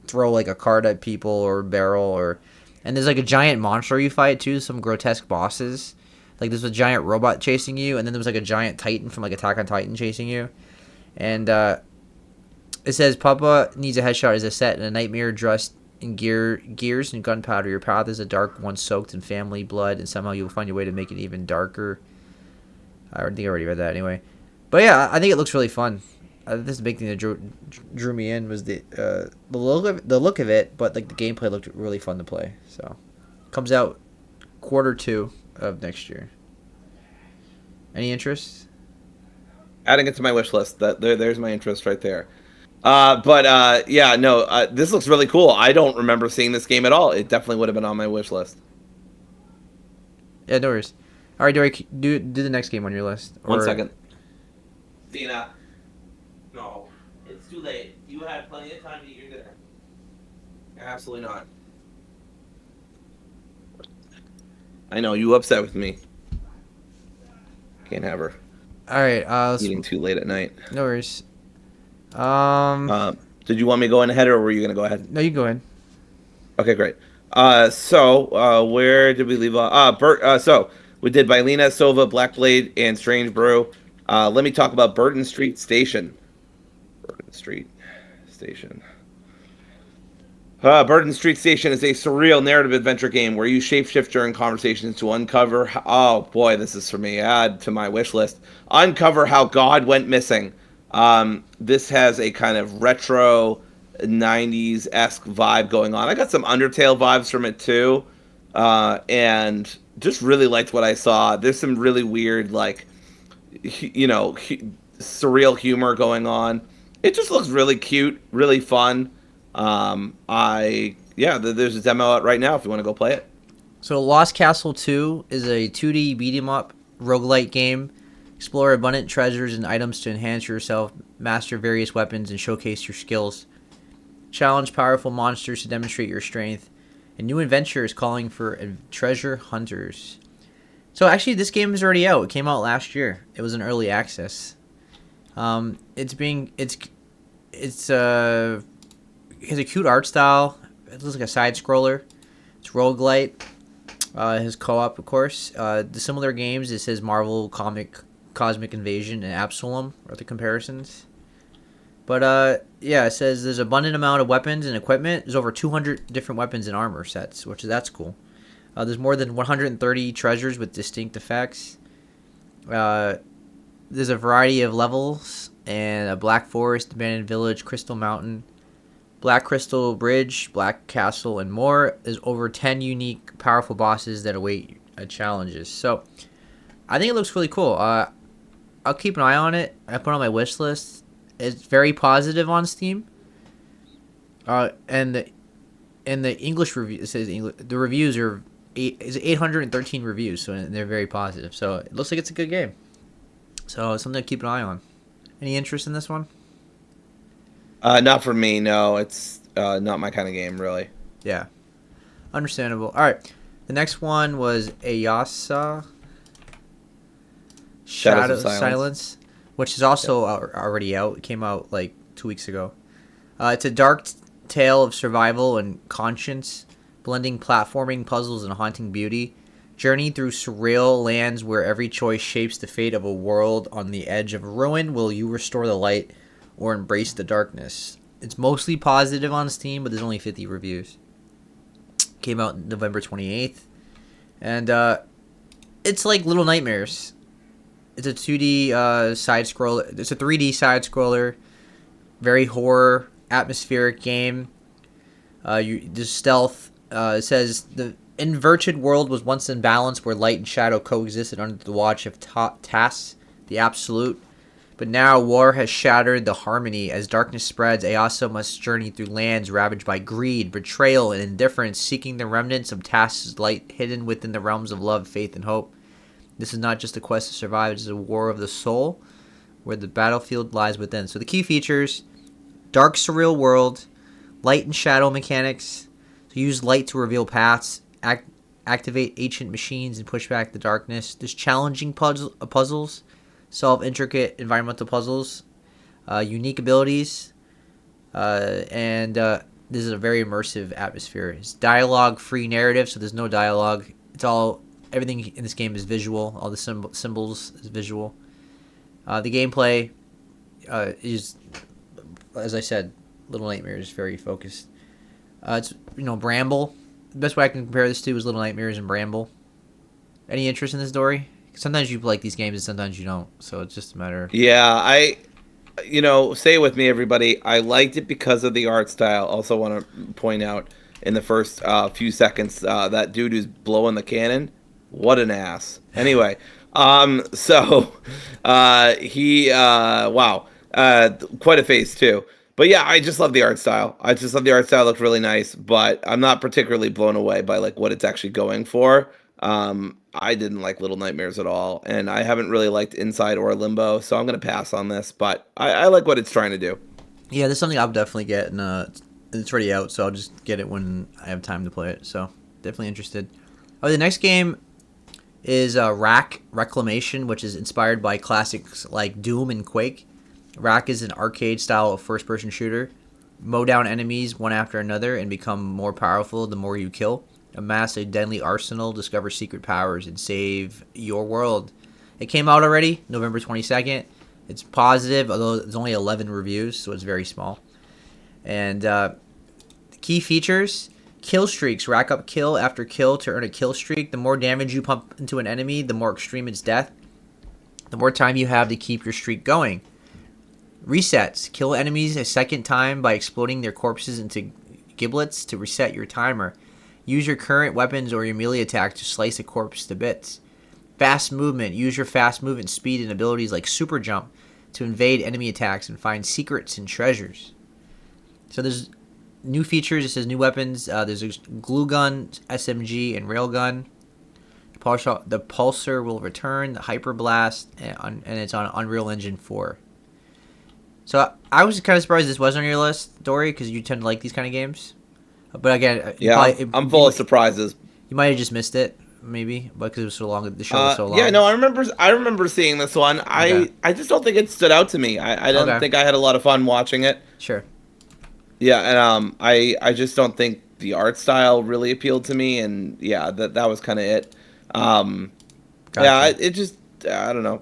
throw like a card at people or a barrel, and there's like a giant monster you fight too. Some grotesque bosses. Like there's a giant robot chasing you, and then there was like a giant Titan from like Attack on Titan chasing you. And it says Papa Needs a Headshot is a set in a nightmare dressed in gears and gunpowder. Your path is a dark one soaked in family blood, and somehow you'll find your way to make it even darker. I think I already read that anyway. But yeah, I think it looks really fun. This is the big thing that drew me in was the look of it, but like the gameplay looked really fun to play. So comes out Q2 of next year. Any interest?
Adding it to my wish list. There's my interest right there. Yeah, no, this looks really cool. I don't remember seeing this game at all. It definitely would have been on my wish list.
Yeah, no worries. All right, Dory, do the next game on your list.
One
Or
second. Dina, no, it's too late. You had plenty of time to eat your dinner. Absolutely not. I know you upset with me. Can't have her
all right,
eating too late at night.
no worries. Um,
Uh, did you want me to go in ahead, or were you going to go ahead?
no, you go ahead.
Okay, great. Where did we leave off? So we did Bylina, Sova, Blackblade, and Strange Brew. Let me talk about Burton Street Station. Burton Street Station. Burton Street Station is a surreal narrative adventure game where you shapeshift during conversations to uncover. Oh boy, this is for me. Add to my wish list. Uncover how God went missing. This has a kind of retro 90s esque vibe going on. I got some Undertale vibes from it too, and just really liked what I saw. There's some really weird, like, surreal humor going on. It just looks really cute, really fun. There's a demo out right now if you want to go play it.
So, Lost Castle 2 is a 2D beat 'em up roguelite game. Explore abundant treasures and items to enhance yourself, master various weapons, and showcase your skills. Challenge powerful monsters to demonstrate your strength. And new adventures calling for treasure hunters. So actually, this game is already out. It came out last year. It was in early access. It's it has a cute art style. It looks like a side scroller. It's roguelite. It has co-op, of course. The similar games, it says Marvel Cosmic Invasion and Absalom are the comparisons. But it says there's abundant amount of weapons and equipment. There's over 200 different weapons and armor sets, that's cool. There's more than 130 treasures with distinct effects. There's a variety of levels and a Black Forest, Abandoned Village, Crystal Mountain, Black Crystal Bridge, Black Castle, and more. There's over 10 unique, powerful bosses that await challenges. So, I think it looks really cool. I'll keep an eye on it. I put it on my wish list. It's very positive on Steam. And the English review, it says the reviews are 813 reviews, so they're very positive. So it looks like it's a good game. So it's something to keep an eye on. Any interest in this one?
Not for me. No, it's not my kind of game, really.
Yeah, understandable. All right, the next one was Ayasa
Shadows of Silence,
which is also already out. It came out like 2 weeks ago. It's a dark tale of survival and conscience, blending platforming, puzzles, and haunting beauty. Journey through surreal lands where every choice shapes the fate of a world on the edge of ruin. Will you restore the light or embrace the darkness? It's mostly positive on Steam, but there's only 50 reviews. Came out November 28th. And it's like Little Nightmares. It's a 2D side scroller. It's a 3D side scroller. Very horror atmospheric game. There's stealth. It says the inverted world was once in balance where light and shadow coexisted under the watch of Tas, the Absolute. But now war has shattered the harmony. As darkness spreads, Ayasa must journey through lands ravaged by greed, betrayal, and indifference, seeking the remnants of Tas's light hidden within the realms of love, faith, and hope. This is not just a quest to survive, it is a war of the soul, where the battlefield lies within. So the key features: dark, surreal world, light and shadow mechanics. So use light to reveal paths, activate ancient machines, and push back the darkness. There's challenging puzzles, solve intricate environmental puzzles, unique abilities, and this is a very immersive atmosphere. It's dialogue-free narrative, so there's no dialogue. Everything in this game is visual. All the symbols is visual. The gameplay is, as I said, Little Nightmares is very focused. It's Bramble. The best way I can compare this to is Little Nightmares and Bramble. Any interest in this, Dory? Sometimes you like these games and sometimes you don't, so it's just a matter of...
Yeah, say it with me, everybody. I liked it because of the art style. Also want to point out in the first few seconds, that dude who's blowing the cannon, what an ass. Anyway, So, wow, quite a face too. But yeah, I just love the art style. I just love the art style. It looked really nice, but I'm not particularly blown away by like what it's actually going for. I didn't like Little Nightmares at all, and I haven't really liked Inside or Limbo, so I'm gonna pass on this. But I like what it's trying to do.
Yeah, this is something I'll definitely get, and it's already out, so I'll just get it when I have time to play it. So definitely interested. Oh, the next game is Rack Reclamation, which is inspired by classics like Doom and Quake. Rack is an arcade style of first person shooter. Mow down enemies one after another and become more powerful the more you kill. Amass a deadly arsenal, discover secret powers, and save your world. It came out already, November 22nd. It's positive, although there's only 11 reviews, so it's very small. And key features: kill streaks. Rack up kill after kill to earn a kill streak. The more damage you pump into an enemy, the more extreme its death. The more time you have to keep your streak going. Resets. Kill enemies a second time by exploding their corpses into giblets to reset your timer. Use your current weapons or your melee attack to slice a corpse to bits. Fast movement. Use your fast movement speed and abilities like super jump to invade enemy attacks and find secrets and treasures. So there's new features. It says new weapons. There's a glue gun, SMG, and railgun. The pulsar will return. The hyper blast, and it's on Unreal Engine 4. So I was kind of surprised this wasn't on your list, Dory, because you tend to like these kind of games. But again,
Yeah, I'm full of surprises.
you might have just missed it, maybe, because it was so long. The show was so long.
Yeah, no, I remember seeing this one.
Okay.
I just don't think it stood out to me. I don't
Okay.
think I had a lot of fun watching it.
Sure.
Yeah, and I just don't think the art style really appealed to me, and yeah, that was kind of it. Um, yeah,
Gotcha.
it just I don't know.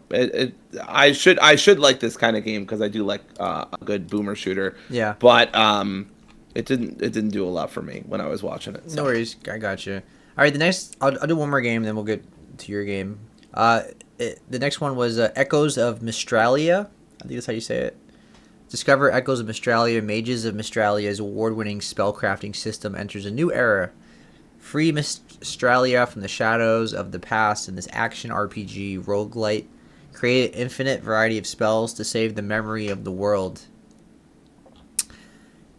I should like this kind of game because I do like a good boomer shooter,
Yeah.
but it didn't do a lot for me when I was watching it.
No
So
worries. I got you. All right. The next, I'll do one more game, then we'll get to your game. The next one was Echoes of Mistralia. I think that's how you say it. Discover Echoes of Mistralia. Mages of Mistralia's award-winning spellcrafting system enters a new era. Free Mistralia from the shadows of the past in this action RPG roguelite. Create an infinite variety of spells to save the memory of the world.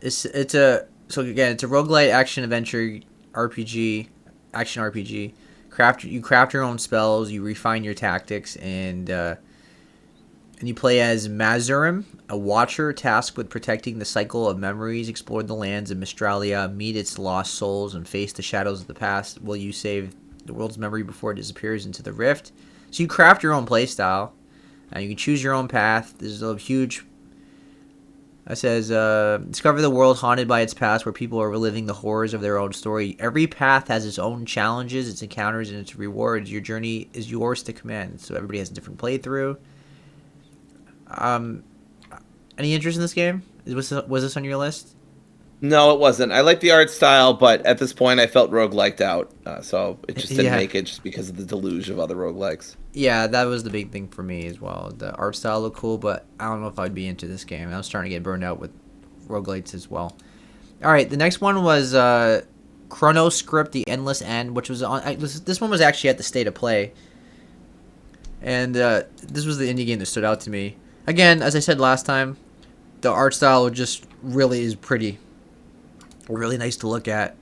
It's a so again it's a roguelite action adventure RPG action RPG. You craft your own spells, you refine your tactics, and you play as Mazurim, a watcher tasked with protecting the cycle of memories. Explore the lands of Mistralia, meet its lost souls, and face the shadows of the past. Will you save the world's memory before it disappears into the rift? So you craft your own playstyle, and you can choose your own path. There's a huge. It says, discover the world haunted by its past where people are reliving the horrors of their own story. Every path has its own challenges, its encounters, and its rewards. Your journey is yours to command. So everybody has a different playthrough. Um, any interest in this game? Was this on your list?
no, it wasn't. I like the art style, but at this point, I felt rogueliked out, so it just didn't
Yeah.
make it just because of the deluge of other roguelikes.
Yeah, that was the big thing for me as well. The art style looked cool, but I don't know if I'd be into this game. I was starting to get burned out with roguelites as well. All right, the next one was Chrono Script: The Endless End, which was on. This one was actually at the State of Play, and this was the indie game that stood out to me. Again, as I said last time, the art style just really is pretty, really nice to look at,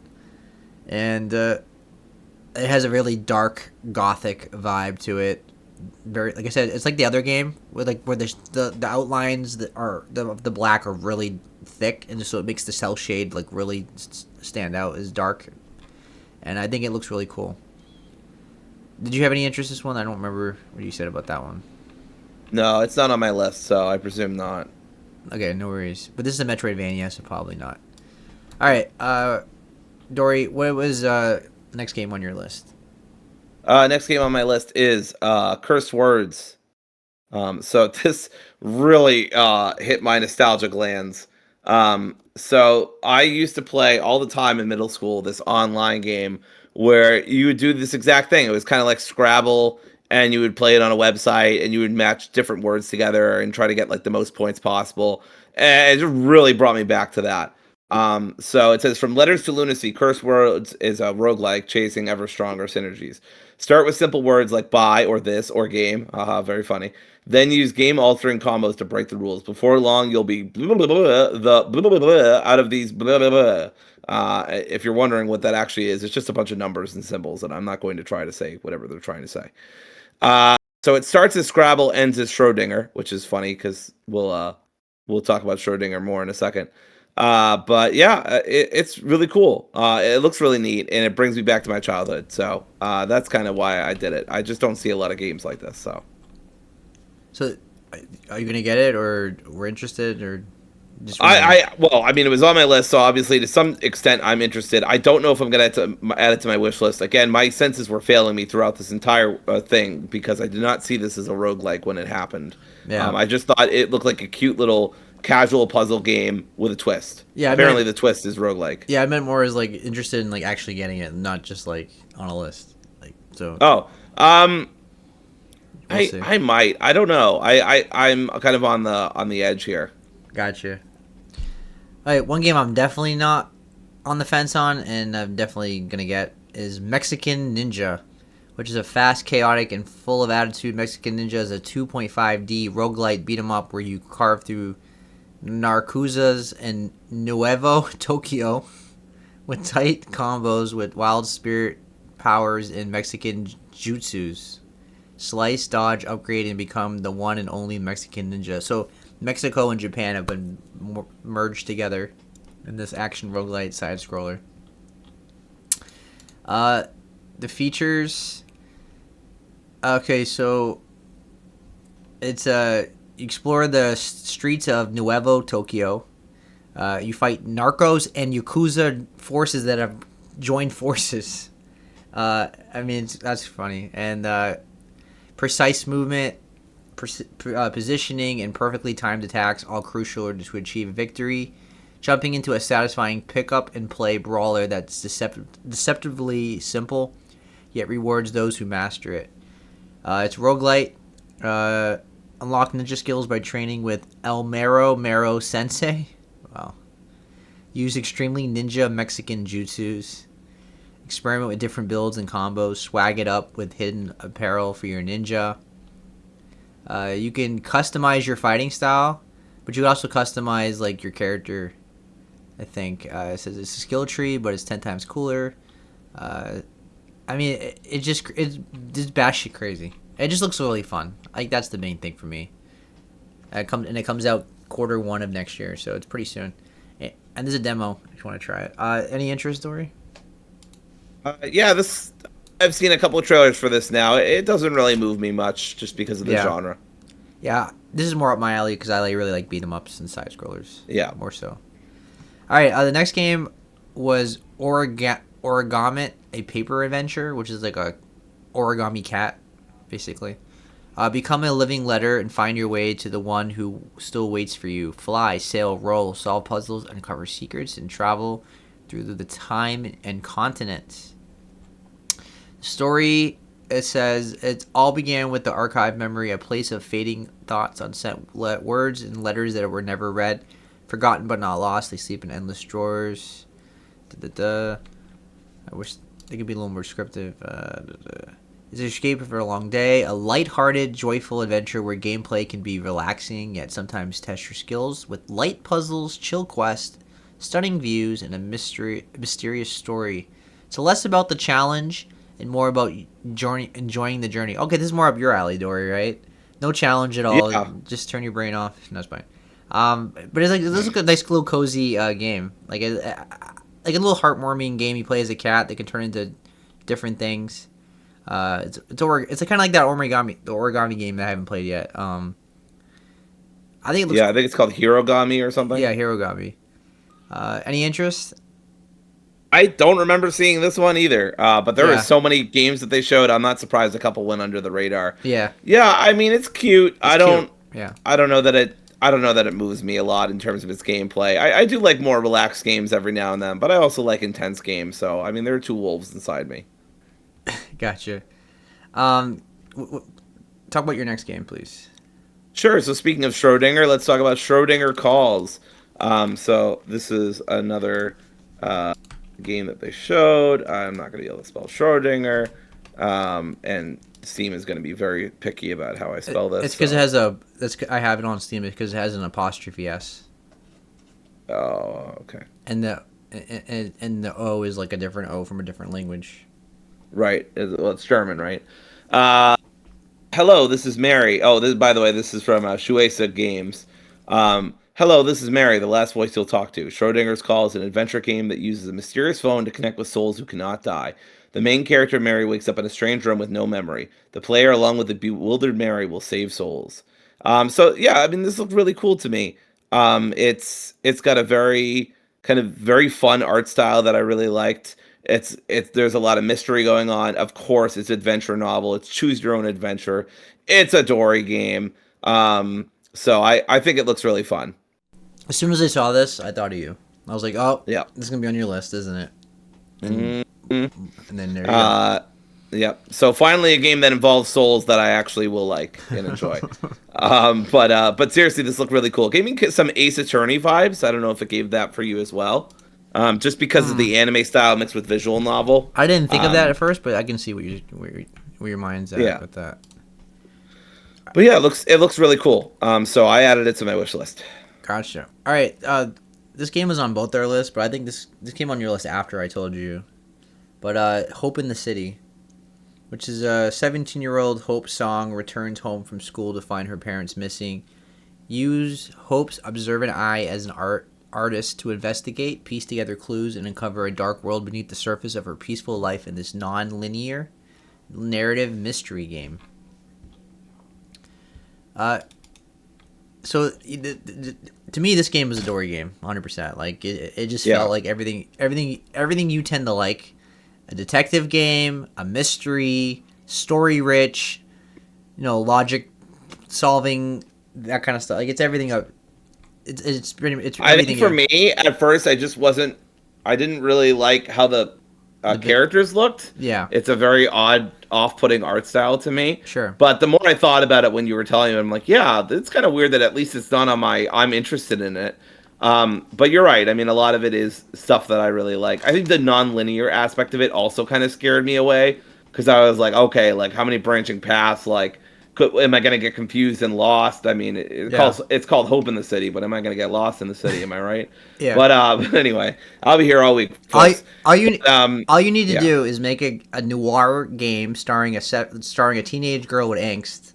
and it has a really dark gothic vibe to it. Very, like I said, it's like the other game where the outlines that are the black are really thick, and so it makes the cell shade like really stand out as dark. And I think it looks really cool. Did you have any interest in this one? I don't remember what you said about that one.
No, it's not on my list, so I presume not.
Okay, no worries. But this is a Metroidvania, so probably not. All right, Dory, what was next game on your list?
Next game on my list is Cursed Words. So this really hit my nostalgia glands. So I used to play all the time in middle school this online game where you would do this exact thing. It was kind of like Scrabble, and you would play it on a website, and you would match different words together and try to get like the most points possible. And it just really brought me back to that. So it says from letters to lunacy, curse words is a roguelike chasing ever stronger synergies. Start with simple words like buy or this or game. Haha, very funny. Then use game altering combos to break the rules. Before long, you'll be blah, blah, blah, blah, blah, blah, out of these blah, blah, blah. If you're wondering what that actually is, it's just a bunch of numbers and symbols, and I'm not going to try to say whatever they're trying to say. So it starts as Scrabble, ends as Schrodinger, which is funny because we'll talk about Schrodinger more in a second. But yeah, it's really cool. It looks really neat, and it brings me back to my childhood. So that's kind of why I did it. I just don't see a lot of games like this.
So, are you gonna get it, or we're interested, or just
well, I mean, it was on my list, so obviously to some extent I'm interested. I don't know if I'm gonna add it to my wish list. Again, my senses were failing me throughout this entire thing because I did not see this as a roguelike when it happened.
Yeah.
I just thought it looked like a cute little casual puzzle game with a twist.
Yeah,
Apparently the twist is roguelike.
Yeah, I meant more as like interested in like actually getting it, not just like on a list. Like so.
Oh,
We'll see.
I might. I don't know. I'm kind of on the edge here.
Gotcha. All right, one game I'm definitely not on the fence on, and I'm definitely gonna get is Mexican Ninja, which is a fast, chaotic, and full of attitude. Mexican Ninja is a 2.5D roguelite beat 'em up where you carve through Narcuzas and Nuevo Tokyo with tight combos with wild spirit powers and Mexican jutsus. Slice, dodge, upgrade, and become the one and only Mexican ninja. So Mexico and Japan have been merged together in this action roguelite side scroller. The features. Okay, so it's you explore the streets of Nuevo Tokyo. You fight narcos and yakuza forces that have joined forces. I mean, that's funny. And precise movement, positioning, and perfectly timed attacks, all crucial to achieve victory. Jumping into a satisfying pick-up-and-play brawler that's deceptively simple, yet rewards those who master it. It's roguelite. Unlock ninja skills by training with El Mero Sensei. Wow. Use extremely ninja Mexican jutsus. Experiment with different builds and combos. Swag it up with hidden apparel for your ninja. You can customize your fighting style, but you can also customize like your character. I think it says it's a skill tree, but it's 10 times cooler. I mean, it's just batshit crazy. It just looks really fun. Like that's the main thing for me. It comes out Q1 of next year, so it's pretty soon. And there's a demo if you want to try it. Any interest, Dory?
Yeah, I've seen a couple of trailers for this now. It doesn't really move me much just because of the genre.
Yeah, this is more up my alley because I really like beat 'em ups and side scrollers.
Yeah,
more so. All right, the next game was Origami, a paper adventure, which is like a origami cat, basically. Become a living letter and find your way to the one who still waits for you. Fly, sail, roll, solve puzzles, uncover secrets, and travel through the time and continents. Story, it says, it all began with the archive memory, a place of fading thoughts, unsent words and letters that were never read. Forgotten but not lost. They sleep in endless drawers. I wish they could be a little more descriptive. It's an escape for a long day. A light-hearted, joyful adventure where gameplay can be relaxing, yet sometimes test your skills with light puzzles, chill quest, stunning views, and a mysterious story. So less about the challenge and more about enjoying the journey. Okay, this is more up your alley, Dory, right? No challenge at all.
Yeah.
Just turn your brain off. No, it's fine. But it's like this is a nice little cozy game, like a little heartwarming game. You play as a cat that can turn into different things. It's kind of like that origami game that I haven't played yet. I think it looks.
Yeah, I think it's called Hirogami or something.
Yeah, Hirogami. Any interest?
I don't remember seeing this one either. But there were so many games that they showed. I'm not surprised a couple went under the radar.
Yeah.
Yeah, I mean it's cute. I don't know that it moves me a lot in terms of its gameplay. I do like more relaxed games every now and then, but I also like intense games. So I mean, there are two wolves inside me.
Gotcha. Talk about your next game, please.
Sure. So speaking of Schrodinger, let's talk about Schrodinger Calls. So this is another game that they showed. I'm not going to be able to spell Schrodinger, and Steam is going to be very picky about how I spell this.
It's because it
So,
has I have it on Steam because it has an apostrophe s,
oh, okay,
and the O is like a different O from a different language.
right. Well, it's German, right? Uh, Hello, this is Mary. Oh, this by the way, this is from Shueisha Games. Hello, this is Mary, the last voice you'll talk to. Schrodinger's Call is an adventure game that uses a mysterious phone to connect with souls who cannot die. The main character, Mary, wakes up in a strange room with no memory. The player, along with the bewildered Mary, will save souls. So yeah, I mean, this looked really cool to me. It's got a very kind of very fun art style that I really liked. It's there's a lot of mystery going on. Of course, it's adventure novel. It's choose your own adventure. It's a Dory game. So I think it looks really fun.
As soon as I saw this, I thought of you. I was like, oh,
Yeah.
this is gonna be on your list, isn't it? And
Mhm.
and then there you go.
Uh, yep. So finally, a game that involves souls that I actually will like and enjoy. But seriously, this looked really cool. Gave me some Ace Attorney vibes. I don't know if it gave that for you as well. Just because of the anime style mixed with visual novel.
I didn't think of that at first, but I can see where your mind's at
Yeah.
with that.
But yeah, it looks really cool. So I added it to my wish list.
Gotcha. All right. This game was on both our lists, but I think this came on your list after I told you. But Hope in the City, which is a 17-year-old Hope Song returns home from school to find her parents missing. Use Hope's observant eye as an artist to investigate, piece together clues, and uncover a dark world beneath the surface of her peaceful life in this non-linear narrative mystery game. So to me, this game was a Dory game, 100%. Like it just
Yeah.
felt like everything you tend to like: a detective game, a mystery, story rich, logic solving, that kind of stuff. Like it's everything up. It's
I think
everything.
for me, at first, I didn't really like how the characters looked.
Yeah,
It's a very odd, off-putting art style to me.
sure.
But the more I thought about it when you were telling me, I'm like, yeah, it's kind of weird that at least it's not on my. I'm interested in it. But you're right. I mean, a lot of it is stuff that I really like. I think the non-linear aspect of it also kind of scared me away because I was like, okay, like how many branching paths, like. Am I going to get confused and lost? I mean,
Yeah.
it's called Hope in the City, but am I going to get lost in the city? Am I right?
Yeah.
But anyway, I'll be here all week,
All,
folks.
all you all you need to
Yeah.
do is make a noir game starring a teenage girl with angst,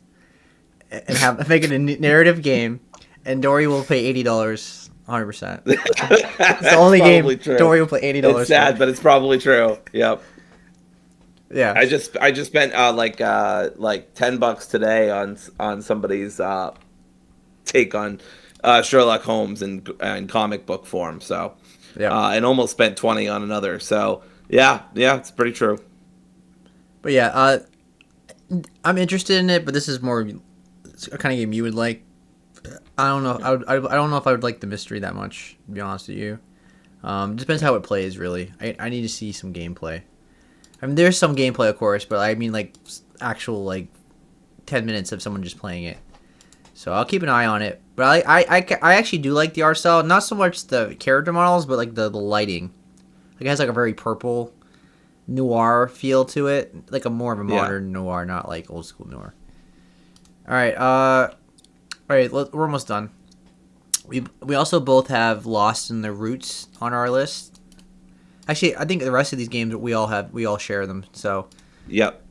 and make it a narrative game, and Dory will pay $80, 100%. It's the only game
True.
Dory will pay $80.
It's sad, but it's probably true. Yep.
Yeah.
I just spent like $10 today on somebody's take on Sherlock Holmes in comic book form. So and almost spent 20 on another. So yeah, it's pretty true.
But yeah, I'm interested in it, but this is more a kind of game you would like. I don't know. I don't know if I would like the mystery that much, to be honest with you. Depends how it plays, really. I need to see some gameplay. I mean, there's some gameplay, of course, but I mean, like, actual, like, 10 minutes of someone just playing it. So I'll keep an eye on it. But I actually do like the art style. Not so much the character models, but, like, the lighting. Like, it has, like, a very purple noir feel to it. Like, more of a modern noir, not, like, old school noir. Alright, we're almost done. We also both have Lost in the Roots on our list. Actually, I think the rest of these games we all share them. So
Yep.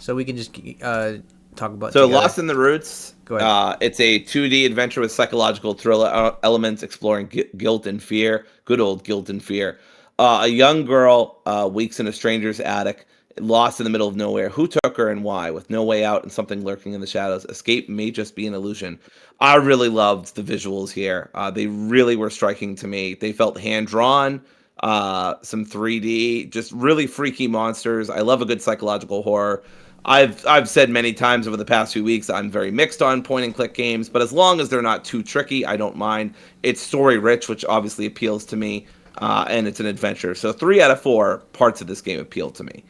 So we can just talk about.
So
together.
Lost in the Roots.
Go ahead.
It's a 2D adventure with psychological thriller elements exploring guilt and fear. Good old guilt and fear. A young girl wakes in a stranger's attic, lost in the middle of nowhere. Who took her and why? With no way out and something lurking in the shadows. Escape may just be an illusion. I really loved the visuals here. They really were striking to me. They felt hand drawn. Some 3D, just really freaky monsters. I love a good psychological horror. I've said many times over the past few weeks I'm very mixed on point and click games, but as long as they're not too tricky, I don't mind. It's story rich, which obviously appeals to me, and it's an adventure. So 3 out of 4 parts of this game appeal to me.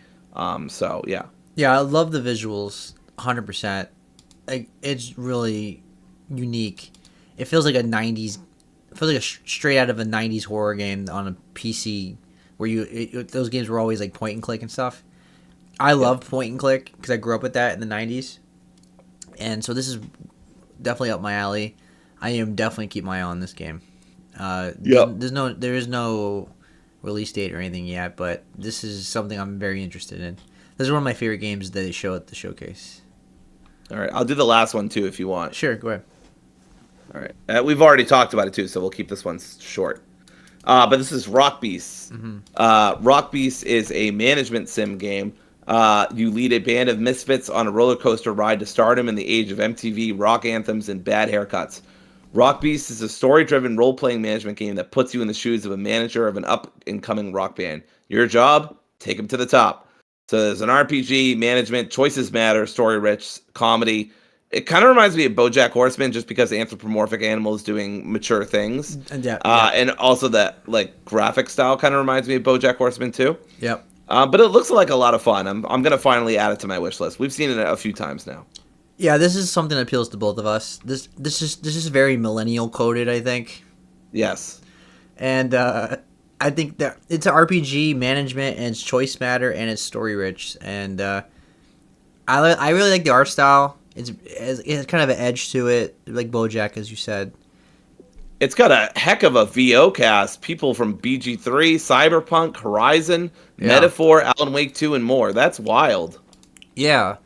So yeah.
Yeah, I love the visuals, 100%. Like, it's really unique. It feels like a 90s feels like straight out of a '90s horror game on a PC, where those games were always like point and click and stuff. I love point and click because I grew up with that in the '90s, and so this is definitely up my alley. I am definitely keep my eye on this game. There is no release date or anything yet, but this is something I'm very interested in. This is one of my favorite games that they show at the showcase.
All right, I'll do the last one too if you want.
Sure, go ahead.
All right, we've already talked about it too, so we'll keep this one short. But this is Rock Beast. Rock Beast is a management sim game. You lead a band of misfits on a roller coaster ride to stardom in the age of MTV, rock anthems, and bad haircuts. Rock Beast is a story-driven role-playing management game that puts you in the shoes of a manager of an up-and-coming rock band. Your job? Take them to the top. So there's an RPG, management, choices matter, story-rich, comedy. It kind of reminds me of BoJack Horseman just because anthropomorphic animals doing mature things. And also that like graphic style kind of reminds me of BoJack Horseman too.
Yep.
But it looks like a lot of fun. I'm going to finally add it to my wish list. We've seen it a few times now.
Yeah, this is something that appeals to both of us. This is very millennial coded, I think.
Yes.
And I think that it's an RPG, management, and it's choice matter, and it's story rich. And I really like the art style. It's kind of an edge to it, like BoJack, as you said.
It's got a heck of a VO cast. People from BG3, Cyberpunk, Horizon, Metaphor, Alan Wake 2, and more. That's wild.
Yeah,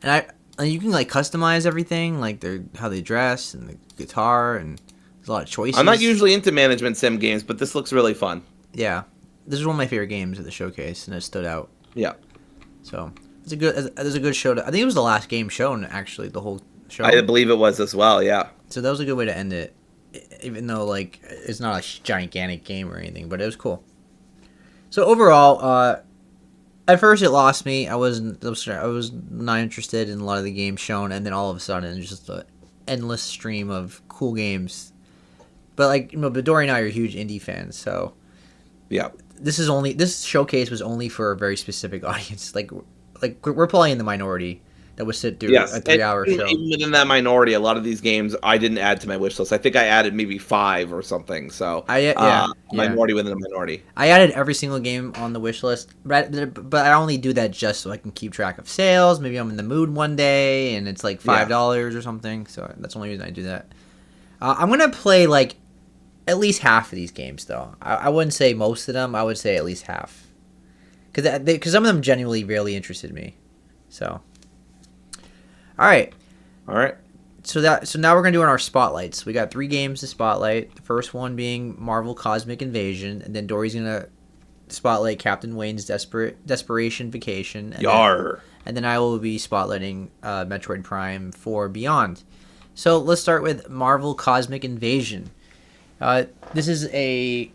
and you can like customize everything, like how they dress and the guitar, and there's a lot of choices.
I'm not usually into management sim games, but this looks really fun.
Yeah, this is one of my favorite games at the showcase, and it stood out.
Yeah.
So it's a good show. I think it was the last game shown, actually, the whole show.
I believe it was as well. Yeah.
So that was a good way to end it, even though like it's not a gigantic game or anything, but it was cool. So overall, at first it lost me. I was not interested in a lot of the games shown, and then all of a sudden just an endless stream of cool games. But but Dory and I are huge indie fans, so
yeah.
This showcase was only for a very specific audience. Like we're probably in the minority that would sit through a 3-hour show.
Even within that minority, a lot of these games I didn't add to my wish list. I think I added maybe 5 or something. So minority within a minority.
I added every single game on the wish list, but I only do that just so I can keep track of sales. Maybe I'm in the mood one day and it's like $5 or something. So that's the only reason I do that. I'm gonna play like at least half of these games though. I wouldn't say most of them. I would say at least half, because some of them genuinely really interested me. So. All right. So now we're gonna do our spotlights. We got 3 games to spotlight. The first one being Marvel Cosmic Invasion, and then Dory's gonna spotlight Captain Wayne's Desperation Vacation. And then I will be spotlighting Metroid Prime 4 Beyond. So let's start with Marvel Cosmic Invasion. This is a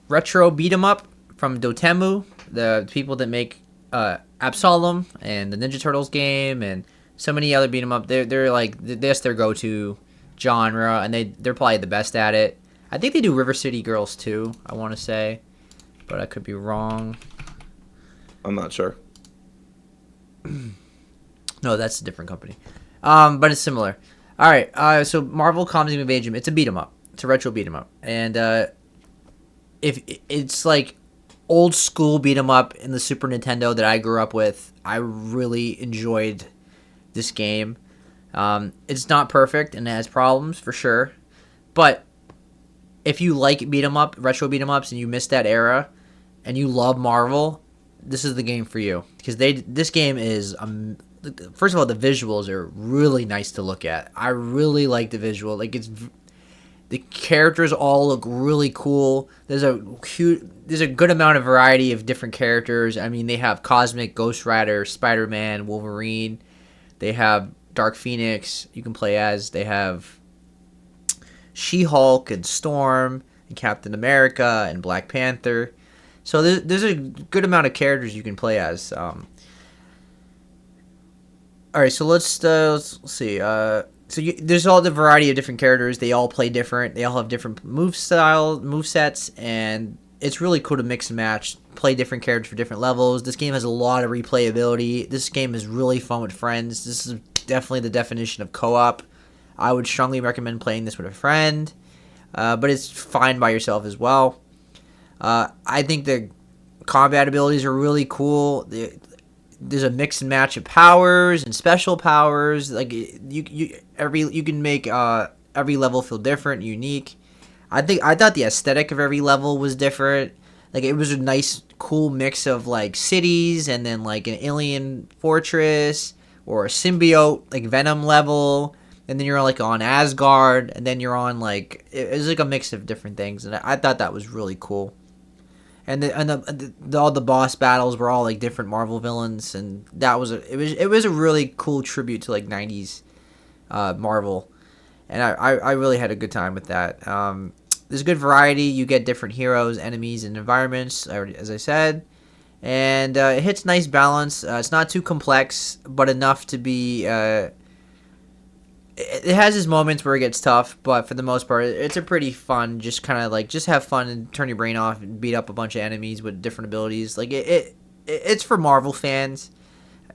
retro beat 'em up from Dotemu, the people that make Absolem and the Ninja Turtles game and so many other beat 'em up. They're like that's their go-to genre, and they're probably the best at it. I think they do River City Girls too, I want to say, but I could be wrong.
I'm not sure.
No, that's a different company. But it's similar. All right. So Marvel Cosmic Invasion, it's a beat 'em up. It's a retro beat 'em up, and if it's like old school beat 'em up in the Super Nintendo that I grew up with, I really enjoyed this game. It's not perfect and it has problems for sure, but if you like beat 'em up, retro beat 'em ups, and you missed that era, and you love Marvel, this is the game for you, because this game is first of all, the visuals are really nice to look at. I really like the visual. Like the characters all look really cool. There's a good amount of variety of different characters. I mean, they have Cosmic, Ghost Rider, Spider-Man, Wolverine. They have Dark Phoenix you can play as. They have She-Hulk and Storm and Captain America and Black Panther. So there's a good amount of characters you can play as. All right, so let's see. There's all the variety of different characters. They all play different. They all have different move sets, and it's really cool to mix and match, play different characters for different levels. This game has a lot of replayability. This game is really fun with friends. This is definitely the definition of co-op. I would strongly recommend playing this with a friend. but it's fine by yourself as well. I think the combat abilities are really cool. There's a mix and match of powers and special powers. Like you can make every level feel different, unique. I thought the aesthetic of every level was different. Like it was a nice, cool mix of like cities and then like an alien fortress or a symbiote like Venom level, and then you're like on Asgard, and then you're on like it was like a mix of different things, and I thought that was really cool. And all the boss battles were all like different Marvel villains, and it was a really cool tribute to like '90s Marvel, and I really had a good time with that. There's good variety. You get different heroes, enemies, and environments, as I said, and it hits nice balance. It's not too complex, but enough to be. It has its moments where it gets tough, but for the most part, it's a pretty fun. Just kind of like just have fun and turn your brain off and beat up a bunch of enemies with different abilities. Like it's for Marvel fans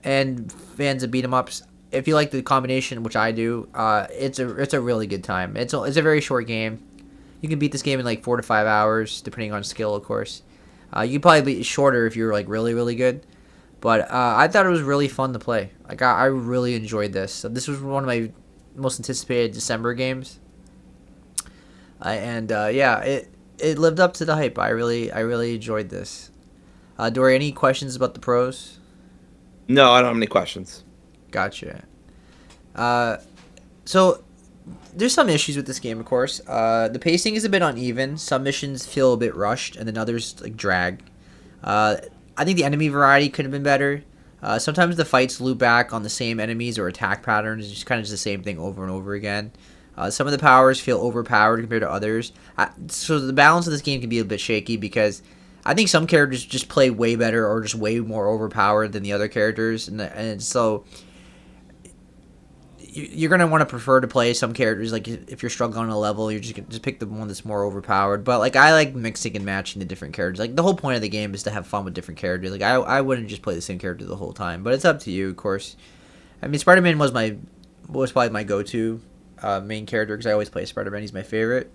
and fans of beat 'em ups. If you like the combination, which I do, it's a really good time. It's a very short game. You can beat this game in like 4 to 5 hours, depending on skill, of course. You can probably be shorter if you're like really really good. But I thought it was really fun to play. Like I really enjoyed this. So this was one of my most anticipated December games, and yeah, it lived up to the hype. I really enjoyed this. Dory, any questions about the pros?
No, I don't have any questions.
Gotcha. So there's some issues with this game, of course. The pacing is a bit uneven. Some missions feel a bit rushed, and then others like drag. I think the enemy variety could have been better. Sometimes the fights loop back on the same enemies or attack patterns. It's just kind of just the same thing over and over again. Some of the powers feel overpowered compared to others. So the balance of this game can be a bit shaky because I think some characters just play way better or just way more overpowered than the other characters. And so you're going to want to prefer to play some characters. Like if you're struggling on a level, you're just pick the one that's more overpowered. But like I like mixing and matching the different characters. Like the whole point of the game is to have fun with different characters. Like I wouldn't just play the same character the whole time. But it's up to you, of course. I mean, Spider-Man was probably my go-to main character because I always play Spider-Man. He's my favorite.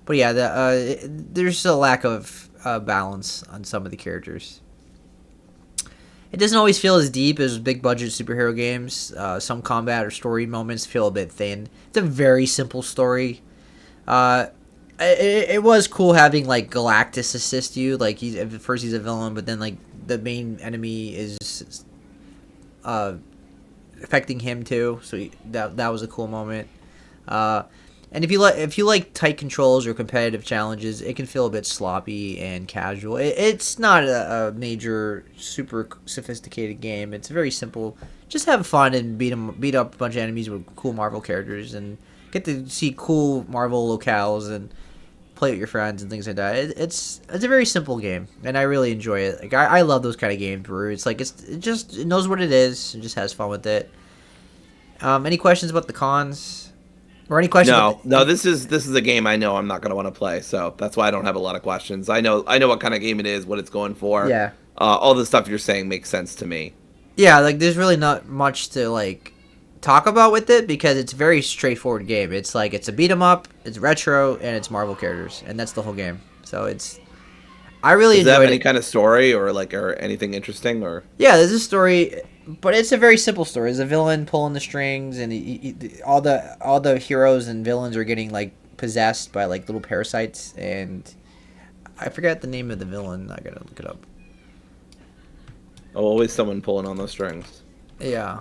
But yeah, there's a lack of balance on some of the characters. It doesn't always feel as deep as big budget superhero games. Some combat or story moments feel a bit thin. It's a very simple story. It was cool having like Galactus assist you. Like at first he's a villain, but then like the main enemy is affecting him too. So that was a cool moment. And if you like tight controls or competitive challenges, it can feel a bit sloppy and casual. It's not a major, super sophisticated game. It's very simple. Just have fun and beat up a bunch of enemies with cool Marvel characters and get to see cool Marvel locales and play with your friends and things like that. It's a very simple game, and I really enjoy it. Like I love those kind of games where it's like it knows what it is and just has fun with it. Any questions about the cons? Or any questions?
No. This is a game I know I'm not going to want to play, so that's why I don't have a lot of questions. I know what kind of game it is, what it's going for.
Yeah.
All the stuff you're saying makes sense to me.
Yeah, like there's really not much to like talk about with it because it's a very straightforward game. It's like it's a beat 'em up, it's retro, and it's Marvel characters, and that's the whole game. So I really
Does it have
enjoyed
any
it.
kind of story or anything interesting or?
Yeah, there's a story, but it's a very simple story. There's a villain pulling the strings, and all the heroes and villains are getting like possessed by like little parasites, and I forget the name of the villain. I gotta look it up.
Oh, always someone pulling on those strings.
Yeah.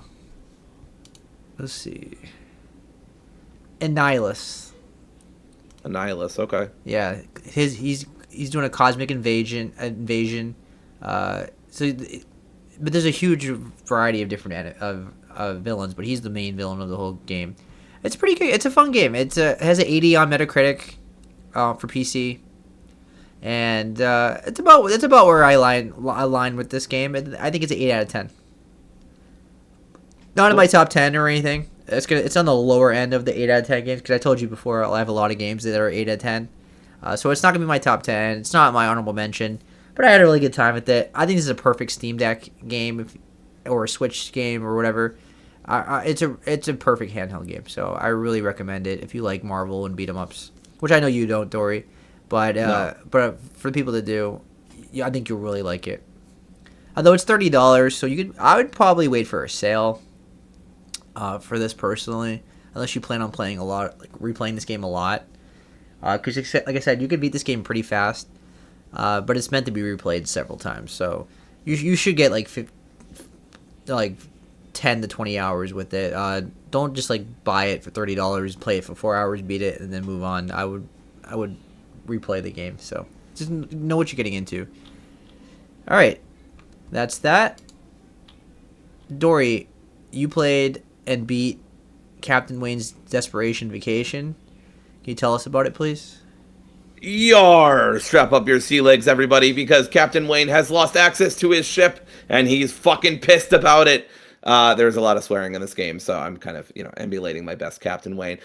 Let's see. Annihilus.
Annihilus, okay.
Yeah, he's doing a cosmic invasion. But there's a huge variety of different villains, but he's the main villain of the whole game. It's pretty good. It's a fun game. It has an 80 on Metacritic for PC, and it's about where I line with this game. I think it's an 8 out of 10. Not in my top 10 or anything. It's on the lower end of the 8 out of 10 games because I told you before I have a lot of games that are 8 out of 10. So it's not gonna be my top 10. It's not my honorable mention, but I had a really good time with it. I think this is a perfect Steam Deck game, or a Switch game, or whatever. It's a perfect handheld game. So I really recommend it if you like Marvel and beat 'em ups. which I know you don't, Dory,
No.
but for the people that do, yeah, I think you'll really like it. Although it's $30, so I would probably wait for a sale for this personally, unless you plan on playing a lot, like replaying this game a lot. Because like I said, you could beat this game pretty fast, but it's meant to be replayed several times. So you should get like 10 to 20 hours with it. Don't just like buy it for $30, play it for 4 hours, beat it, and then move on. I would replay the game. So just know what you're getting into. All right, that's that. Dory, you played and beat Captain Wayne's Desperation Vacation. Can you tell us about it, please?
Yar! Strap up your sea legs, everybody, because Captain Wayne has lost access to his ship, and he's fucking pissed about it. There's a lot of swearing in this game, so I'm kind of, emulating my best Captain Wayne.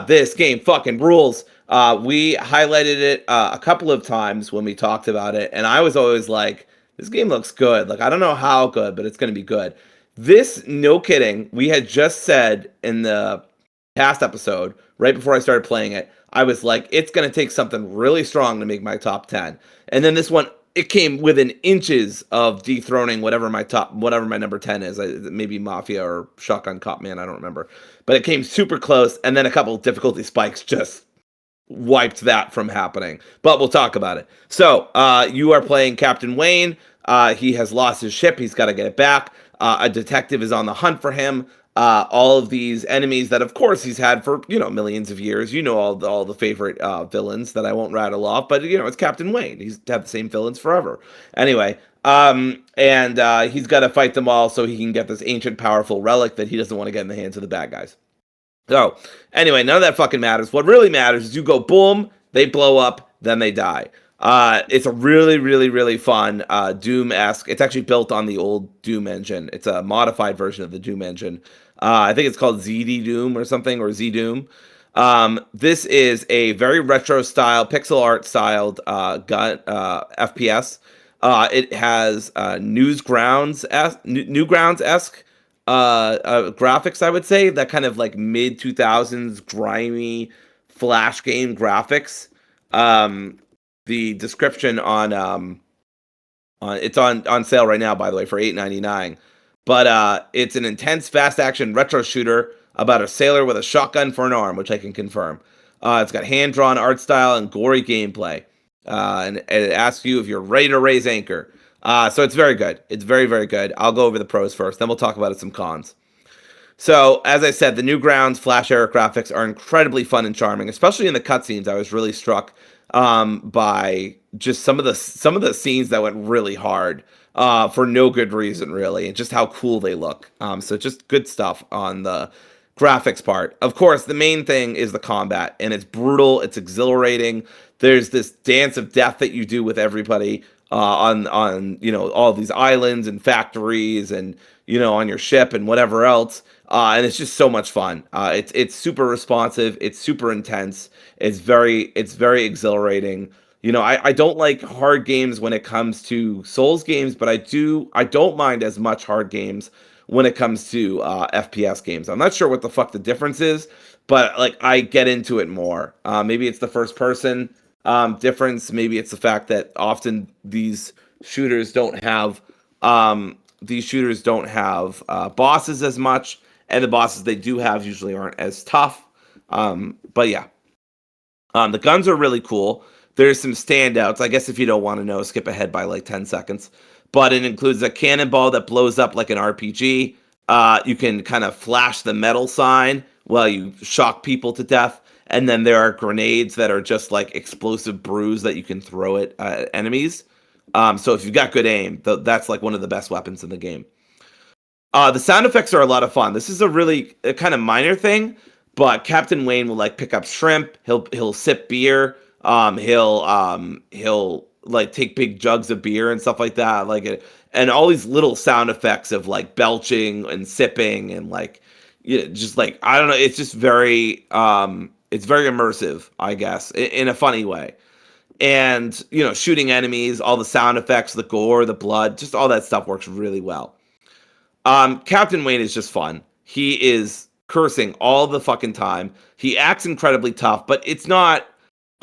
This game fucking rules. We highlighted it a couple of times when we talked about it, and I was always like, this game looks good. Like, I don't know how good, but it's going to be good. This, no kidding, we had just said in the past episode, right before I started playing it, I was like, it's going to take something really strong to make my top 10. And then this one, it came within inches of dethroning whatever my number 10 is. Maybe Mafia or Shotgun Cop Man, I don't remember. But it came super close, and then a couple of difficulty spikes just wiped that from happening. But we'll talk about it. So, you are playing Captain Wayne. He has lost his ship. He's got to get it back. A detective is on the hunt for him. All of these enemies that, of course, he's had for millions of years. All the favorite villains that I won't rattle off, but it's Captain Wayne. He's had the same villains forever. Anyway, and he's got to fight them all so he can get this ancient, powerful relic that he doesn't want to get in the hands of the bad guys. So anyway, none of that fucking matters. What really matters is you go boom, they blow up, then they die. It's a really, really, really fun Doom-esque. It's actually built on the old Doom engine. It's a modified version of the Doom engine. I think it's called ZD Doom or something, or Z Doom. This is a very retro style, pixel art styled gun FPS. It has Newgrounds-esque graphics, I would say, that kind of like mid 2000s grimy flash game graphics. The description on it's on sale right now, by the way, for $8.99. But it's an intense, fast action retro shooter about a sailor with a shotgun for an arm, which I can confirm. It's got hand drawn art style and gory gameplay, and it asks you if you're ready to raise anchor. So it's very good. It's very, very good. I'll go over the pros first, then we'll talk about some cons. So, as I said, the Newgrounds Flash era graphics are incredibly fun and charming, especially in the cutscenes. I was really struck by just some of the scenes that went really hard for no good reason, really, and just how cool they look. So, just good stuff on the graphics part. Of course, the main thing is the combat, and it's brutal. It's exhilarating. There's this dance of death that you do with everybody on all these islands and factories and on your ship and whatever else. And it's just so much fun. It's super responsive. It's super intense. It's very exhilarating. I don't like hard games when it comes to Souls games, but I don't mind as much hard games when it comes to FPS games. I'm not sure what the fuck the difference is, but like I get into it more. Maybe it's the first person difference. Maybe it's the fact that often these shooters don't have bosses as much, and the bosses they do have usually aren't as tough. But yeah, the guns are really cool. There's some standouts. I guess if you don't want to know, skip ahead by like 10 seconds. But it includes a cannonball that blows up like an RPG. You can kind of flash the metal sign while you shock people to death. And then there are grenades that are just like explosive brews that you can throw at enemies. So if you've got good aim, that's like one of the best weapons in the game. The sound effects are a lot of fun. This is a kind of minor thing, but Captain Wayne will like pick up shrimp. He'll sip beer. He'll like take big jugs of beer and stuff like that. And all these little sound effects of like belching and sipping and like just like I don't know. It's just very it's very immersive, I guess, in a funny way. And shooting enemies, all the sound effects, the gore, the blood, just all that stuff works really well. Captain Wayne is just fun. He is cursing all the fucking time. He acts incredibly tough, but it's not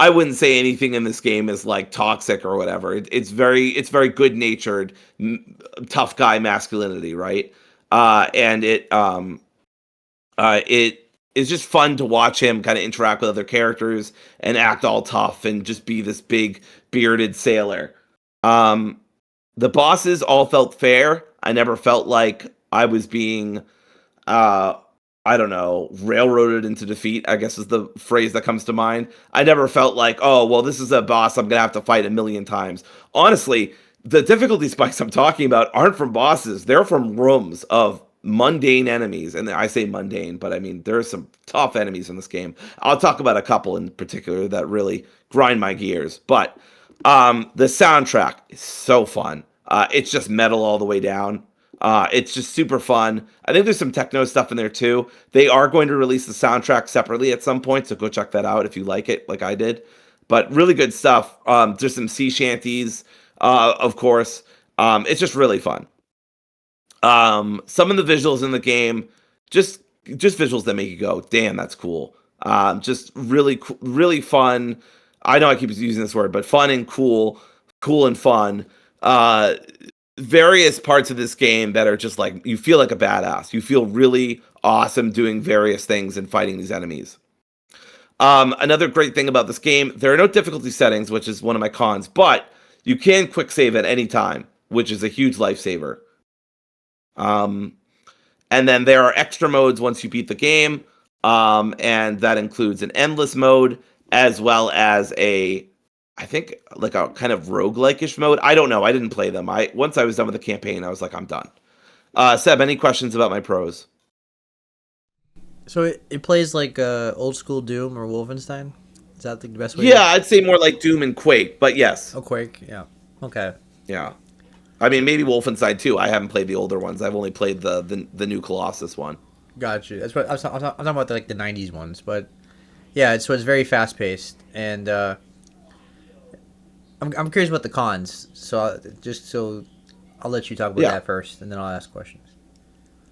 I wouldn't say anything in this game is like toxic or whatever. It's very good natured, tough guy masculinity, right? And it is just fun to watch him kind of interact with other characters and act all tough and just be this big bearded sailor. Um, the bosses all felt fair. I never felt like I was being uh I don't know, railroaded into defeat, I guess is the phrase that comes to mind. I never felt like, oh, well, this is a boss I'm going to have to fight a million times. Honestly, the difficulty spikes I'm talking about aren't from bosses. They're from rooms of mundane enemies. And I say mundane, but I mean, there are some tough enemies in this game. I'll talk about a couple in particular that really grind my gears. But the soundtrack is so fun. It's just metal all the way down. It's just super fun. I think there's some techno stuff in there too. They are going to release the soundtrack separately at some point, so go check that out if you like it, like I did. But really good stuff. There's some sea shanties, of course. It's just really fun. Some of the visuals in the game, just visuals that make you go, "Damn, that's cool." Just really fun. I know I keep using this word, but fun and cool and fun. Uh, Various parts of this game that are just like you feel like a badass. You feel really awesome doing various things and fighting these enemies. Another great thing about this game, there are no difficulty settings, which is one of my cons, but you can quick save at any time, which is a huge lifesaver. Um, and then there are extra modes once you beat the game, and that includes an endless mode as well as I think like a kind of roguelike-ish mode. I don't know. I didn't play them. Once I was done with the campaign, I was like, I'm done. Seb, any questions about my pros?
So it plays like old school Doom or Wolfenstein. Is that the best way?
Yeah, I'd say more like Doom and Quake, but yes.
Oh, Quake. Yeah. Okay.
Yeah. I mean, maybe Wolfenstein too. I haven't played the older ones. I've only played the new Colossus one.
Got you. That's what I'm talking about, like the '90s ones, but yeah, it's very fast paced, and I'm curious about the cons. So I'll let you talk about that first, and then I'll ask questions.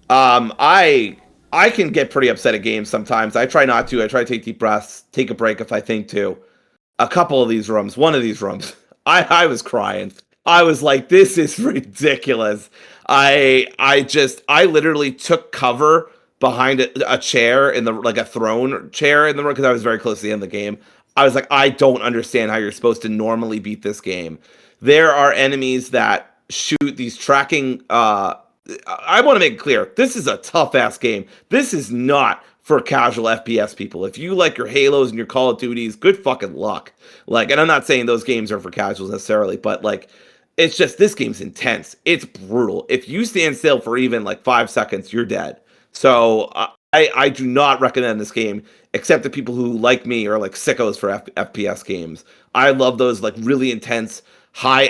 I can get pretty upset at games sometimes. I try not to. I try to take deep breaths, take a break if I think to. A couple of these rooms, one of these rooms, I was crying. I was like, this is ridiculous. I literally took cover behind a chair in the like a throne chair in the room because I was very close to the end of the game. I was like, I don't understand how you're supposed to normally beat this game. There are enemies that shoot these tracking. I want to make it clear, this is a tough ass game. This is not for casual FPS people. If you like your Halos and your Call of Duties, good fucking luck. Like, and I'm not saying those games are for casuals necessarily, but like, it's just this game's intense. It's brutal. If you stand still for even like 5 seconds, you're dead. So I do not recommend this game except to people who like me are like sickos for FPS games. I love those like really intense, high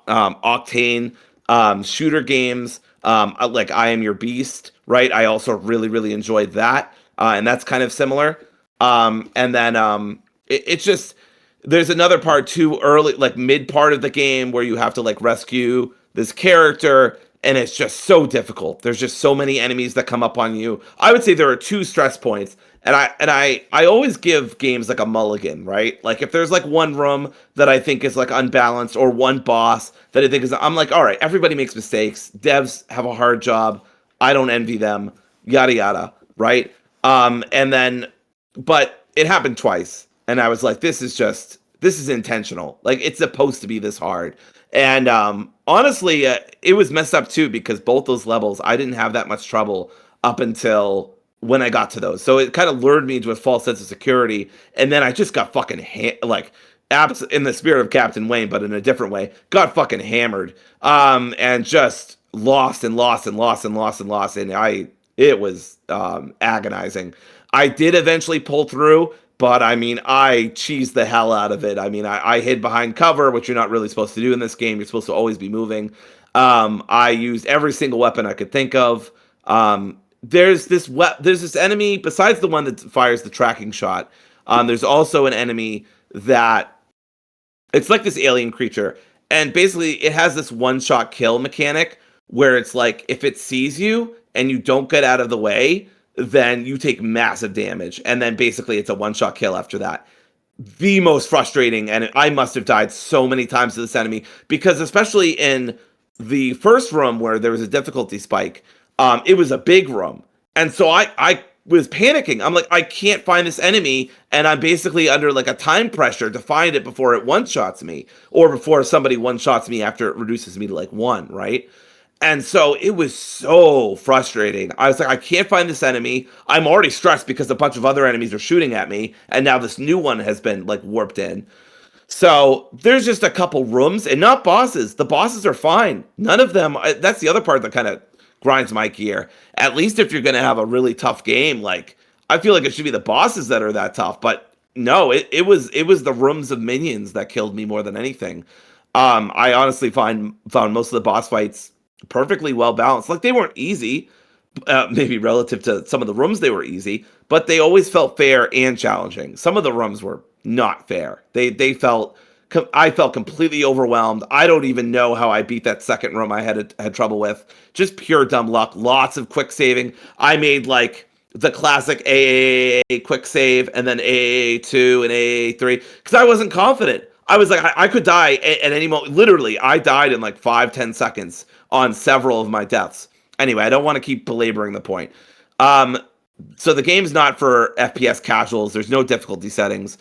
octane shooter games. Like I Am Your Beast, right? I also really enjoyed that, and that's kind of similar. And then it's just there's another part too early, like mid part of the game where you have to like rescue this character, and it's just so difficult. There's just so many enemies that come up on you. I would say there are two stress points. And I always give games like a mulligan, right? Like if there's like one room that I think is like unbalanced or one boss that I think is, I'm like, all right, everybody makes mistakes. Devs have a hard job. I don't envy them, yada, yada, right? And then, but it happened twice. And I was like, this is intentional. Like it's supposed to be this hard. And honestly, it was messed up too because both those levels, I didn't have that much trouble up until when I got to those. So it kind of lured me into a false sense of security. And then I just got fucking in the spirit of Captain Wayne, but in a different way, got fucking hammered. And just lost. And it was agonizing. I did eventually pull through, but I mean, I cheesed the hell out of it. I mean, I hid behind cover, which you're not really supposed to do in this game. You're supposed to always be moving. I used every single weapon I could think of. There's this enemy besides the one that fires the tracking shot. There's also an enemy that it's like this alien creature, and basically it has this one-shot kill mechanic where it's like if it sees you and you don't get out of the way, then you take massive damage, and then basically it's a one-shot kill after that. the most frustrating, and I must have died so many times to this enemy because, especially in the first room where there was a difficulty spike, it was a big room, and so I was panicking. I'm like, I can't find this enemy, and I'm basically under like a time pressure to find it before it one shots me, or before somebody one shots me after it reduces me to like one, right? And so it was so frustrating. I was like, I can't find this enemy. I'm already stressed because a bunch of other enemies are shooting at me, and now this new one has been like warped in. So there's just a couple rooms, and not bosses. The bosses are fine. None of them. That's the other part that kind of grinds my gear. At least if you're going to have a really tough game, like I feel like it should be the bosses that are that tough. But no, it was the rooms of minions that killed me more than anything. I honestly found most of the boss fights perfectly well balanced. Like they weren't easy, maybe relative to some of the rooms they were easy, but they always felt fair and challenging. Some of the rooms were not fair. I felt completely overwhelmed. I don't even know how I beat that second room I had trouble with. Just pure dumb luck. Lots of quick saving. I made like the classic AAA quick save and then AAA2 and AAA3 because I wasn't confident. I was like, I could die at any moment. Literally, I died in like 5-10 seconds on several of my deaths. Anyway, I don't want to keep belaboring the point. Um, so the game's not for FPS casuals. There's no difficulty settings.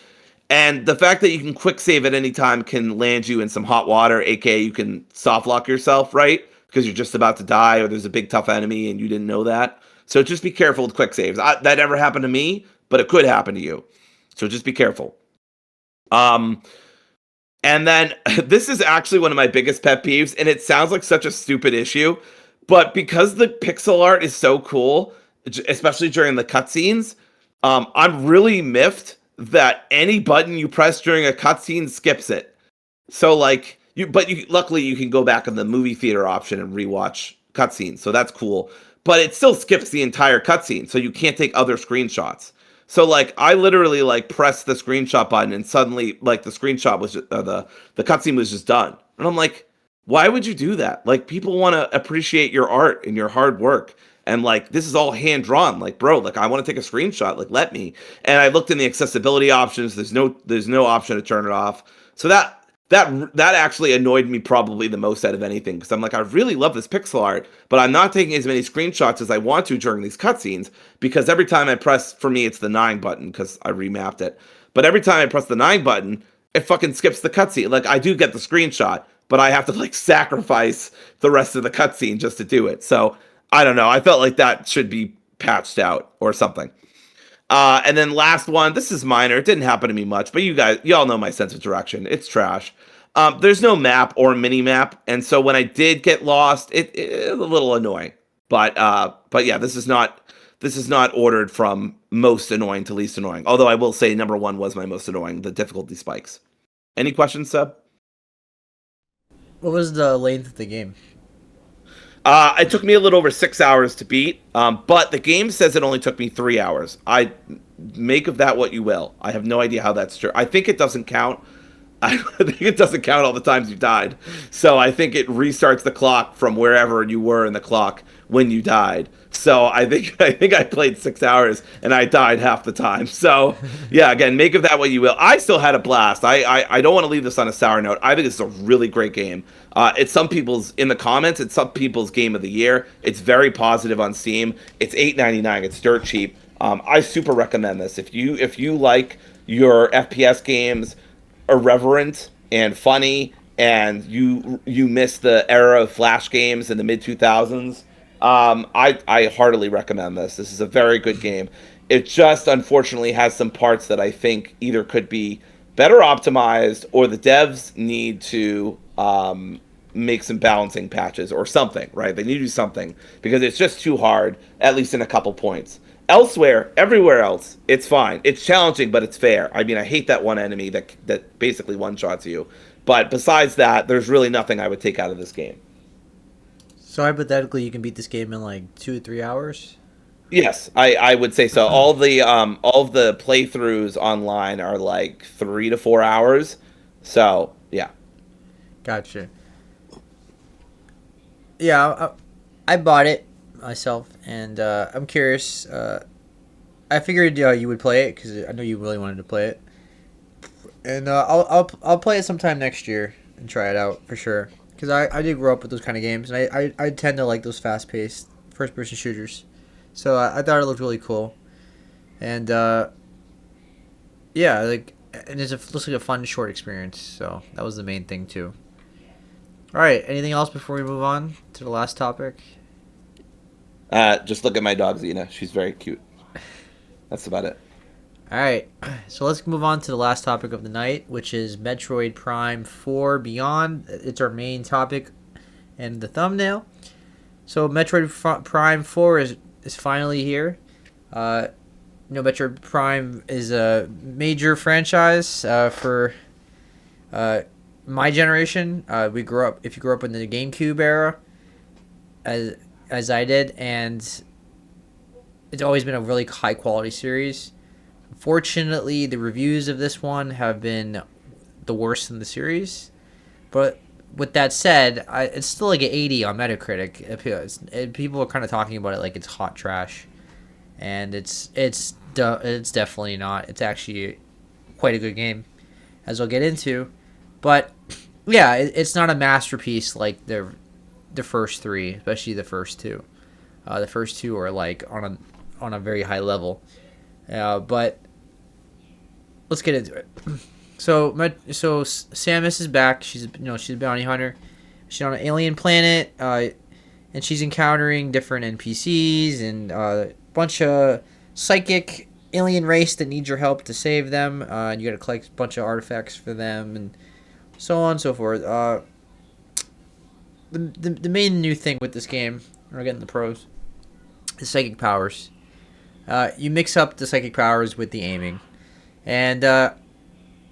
And the fact that you can quick save at any time can land you in some hot water, aka you can soft lock yourself, right? Because you're just about to die or there's a big tough enemy and you didn't know that. So just be careful with quick saves. That never happened to me, but it could happen to you. So just be careful. Um, and then this is actually one of my biggest pet peeves, and it sounds like such a stupid issue, but because the pixel art is so cool, especially during the cutscenes, I'm really miffed that any button you press during a cutscene skips it. So like luckily you can go back in the movie theater option and rewatch cutscenes, so that's cool. But it still skips the entire cutscene, so you can't take other screenshots. So like I literally like pressed the screenshot button and suddenly like the screenshot was just, the cutscene was just done. And I'm like, why would you do that? Like people want to appreciate your art and your hard work. And like this is all hand drawn. Like bro, like I want to take a screenshot. Like let me. And I looked in the accessibility options. There's no option to turn it off. So that actually annoyed me probably the most out of anything because I'm like I really love this pixel art, but I'm not taking as many screenshots as I want to during these cutscenes because every time I press, for me it's the 9 button because I remapped it. But every time I press the 9 button, it fucking skips the cutscene. Like I do get the screenshot, but I have to like sacrifice the rest of the cutscene just to do it. So I don't know. I felt like that should be patched out or something. And then last one, this is minor. It didn't happen to me much, but y'all know my sense of direction. It's trash. There's no map or mini map, and so when I did get lost, it's a little annoying. But yeah, this is not ordered from most annoying to least annoying. Although I will say number one was my most annoying, the difficulty spikes. Any questions, Seb?
What was the length of the game?
It took me a little over 6 hours to beat, but the game says it only took me 3 hours. I make of that what you will. I have no idea how that's true. I think it doesn't count. I think it doesn't count all the times you died. So I think it restarts the clock from wherever you were in the clock when you died. So I think I played 6 hours and I died half the time. So yeah, again, make of that what you will. I still had a blast. I don't want to leave this on a sour note. I think it's a really great game. It's some people's in the comments. It's some people's game of the year. It's very positive on Steam. It's $8.99. It's dirt cheap. I super recommend this if you like your FPS games irreverent and funny, and you miss the era of Flash games in the mid 2000s. I heartily recommend this. This is a very good game. It just unfortunately has some parts that I think either could be better optimized or the devs need to make some balancing patches or something, right? They need to do something because it's just too hard, at least in a couple points. Elsewhere, everywhere else, it's fine. It's challenging, but it's fair. I mean, I hate that one enemy that basically one-shots you. But besides that, there's really nothing I would take out of this game.
So hypothetically, you can beat this game in like 2 to 3 hours.
Yes, I would say so. All of the playthroughs online are like 3 to 4 hours. So yeah.
Gotcha. Yeah, I bought it myself, and I'm curious. I figured you would play it because I know you really wanted to play it. And I'll play it sometime next year and try it out for sure. Because I did grow up with those kind of games, and I tend to like those fast paced first person shooters. So I thought it looked really cool, and yeah, like and looks like a fun short experience. So that was the main thing too. All right, anything else before we move on to the last topic?
Just look at my dog Xena. She's very cute. That's about it.
All right, so let's move on to the last topic of the night, which is Metroid Prime 4 Beyond. It's our main topic and the thumbnail. So Metroid Prime 4 is finally here. Metroid Prime is a major franchise for my generation. We grew up. If you grew up in the GameCube era, as I did, and it's always been a really high quality series. Unfortunately, the reviews of this one have been the worst in the series. But with that said, it's still like an 80 on Metacritic. People are kind of talking about it like it's hot trash, and it's definitely not. It's actually quite a good game, as I'll get into. But yeah, it's not a masterpiece like the first three, especially the first two. The first two are like on a very high level. But let's get into it. So Samus is back. She's a bounty hunter. She's on an alien planet, and she's encountering different NPCs and a bunch of psychic alien race that needs your help to save them. And you got to collect a bunch of artifacts for them, and so on and so forth. The main new thing with this game, we're getting the pros, is psychic powers. You mix up the psychic powers with the aiming, and I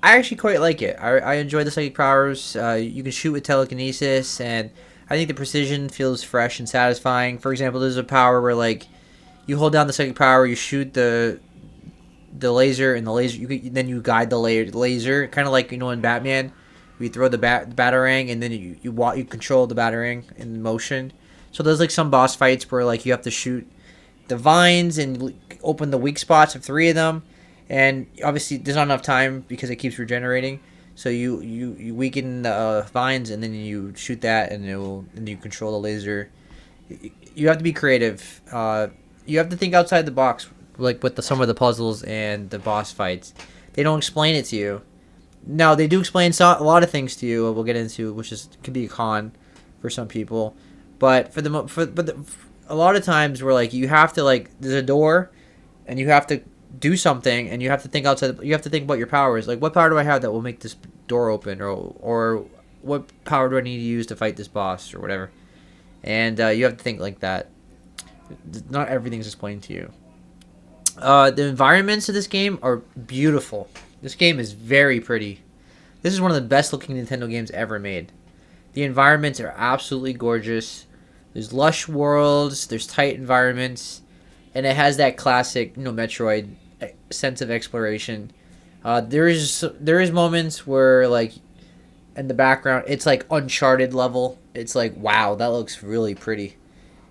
actually quite like it. I enjoy the psychic powers. You can shoot with telekinesis, and I think the precision feels fresh and satisfying. For example, there's a power where like you hold down the psychic power, you shoot the laser, and the laser then you guide the laser, kind of like in Batman, you throw the batarang, and then you control the batarang in motion. So there's like some boss fights where like you have to shoot the vines and open the weak spots of 3 of them, and obviously there's not enough time because it keeps regenerating. So you weaken the vines, and then you shoot that, and you control the laser. You have to be creative. You have to think outside the box, like with some of the puzzles and the boss fights. They don't explain it to you. Now they do explain a lot of things to you. We'll get into, which could be a con for some people, but a lot of times we're like you have to there's a door, and you have to do something, and you have to think outside. You have to think about your powers. Like, what power do I have that will make this door open, or what power do I need to use to fight this boss, or whatever. And you have to think like that. Not everything's explained to you. The environments of this game are beautiful. This game is very pretty. This is one of the best looking Nintendo games ever made. The environments are absolutely gorgeous. There's lush worlds, there's tight environments, and it has that classic, Metroid sense of exploration. There is moments where like in the background it's like Uncharted level. It's like, wow, that looks really pretty.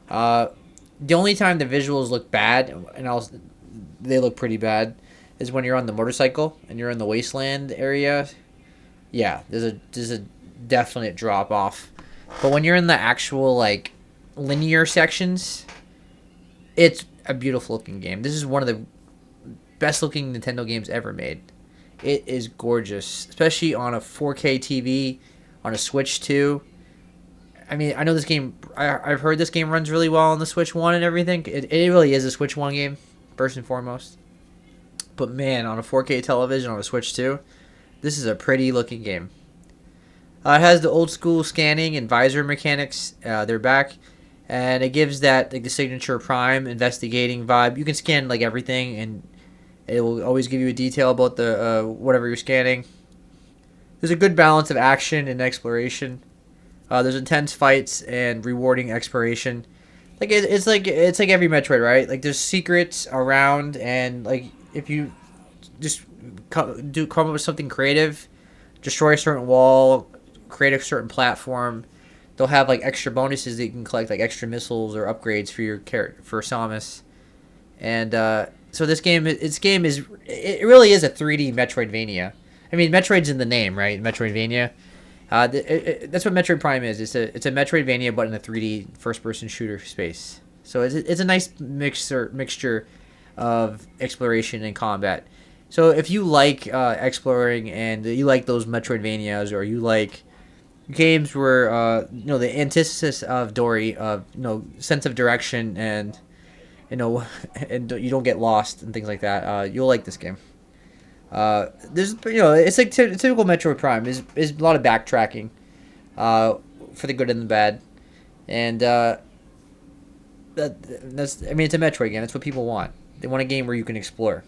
The only time the visuals look bad, and they look pretty bad, is when you're on the motorcycle and you're in the wasteland area. Yeah, there's a definite drop off. But when you're in the actual like linear sections, it's a beautiful looking game. This is one of the best looking Nintendo games ever made. It is gorgeous, especially on a 4K TV, on a Switch 2. I mean, I know this game. I've heard this game runs really well on the Switch 1 and everything. It really is a Switch 1 game, first and foremost. But man, on a 4K television on a Switch 2, this is a pretty looking game. It has the old school scanning and visor mechanics. They're back, and it gives that like the signature Prime investigating vibe. You can scan like everything, and it will always give you a detail about the whatever you're scanning. There's a good balance of action and exploration. There's intense fights and rewarding exploration. Like it's like every Metroid, right? Like there's secrets around, and like if you just come up with something creative, destroy a certain wall, create a certain platform, they'll have like extra bonuses that you can collect, like extra missiles or upgrades for your character, for Samus. And so it really is a 3D Metroidvania. I mean, Metroid's in the name, right? Metroidvania. That's what Metroid Prime is. It's a Metroidvania, but in a 3D first person shooter space. So it's a nice mixture of exploration and combat. So if you like exploring and you like those Metroidvanias, or you like games where the antithesis of Dory, of sense of direction, and and you don't get lost and things like that, you'll like this game. There's it's like typical Metroid Prime is a lot of backtracking, for the good and the bad, and that's I mean, it's a Metroid game. That's what people want. They want a game where you can explore.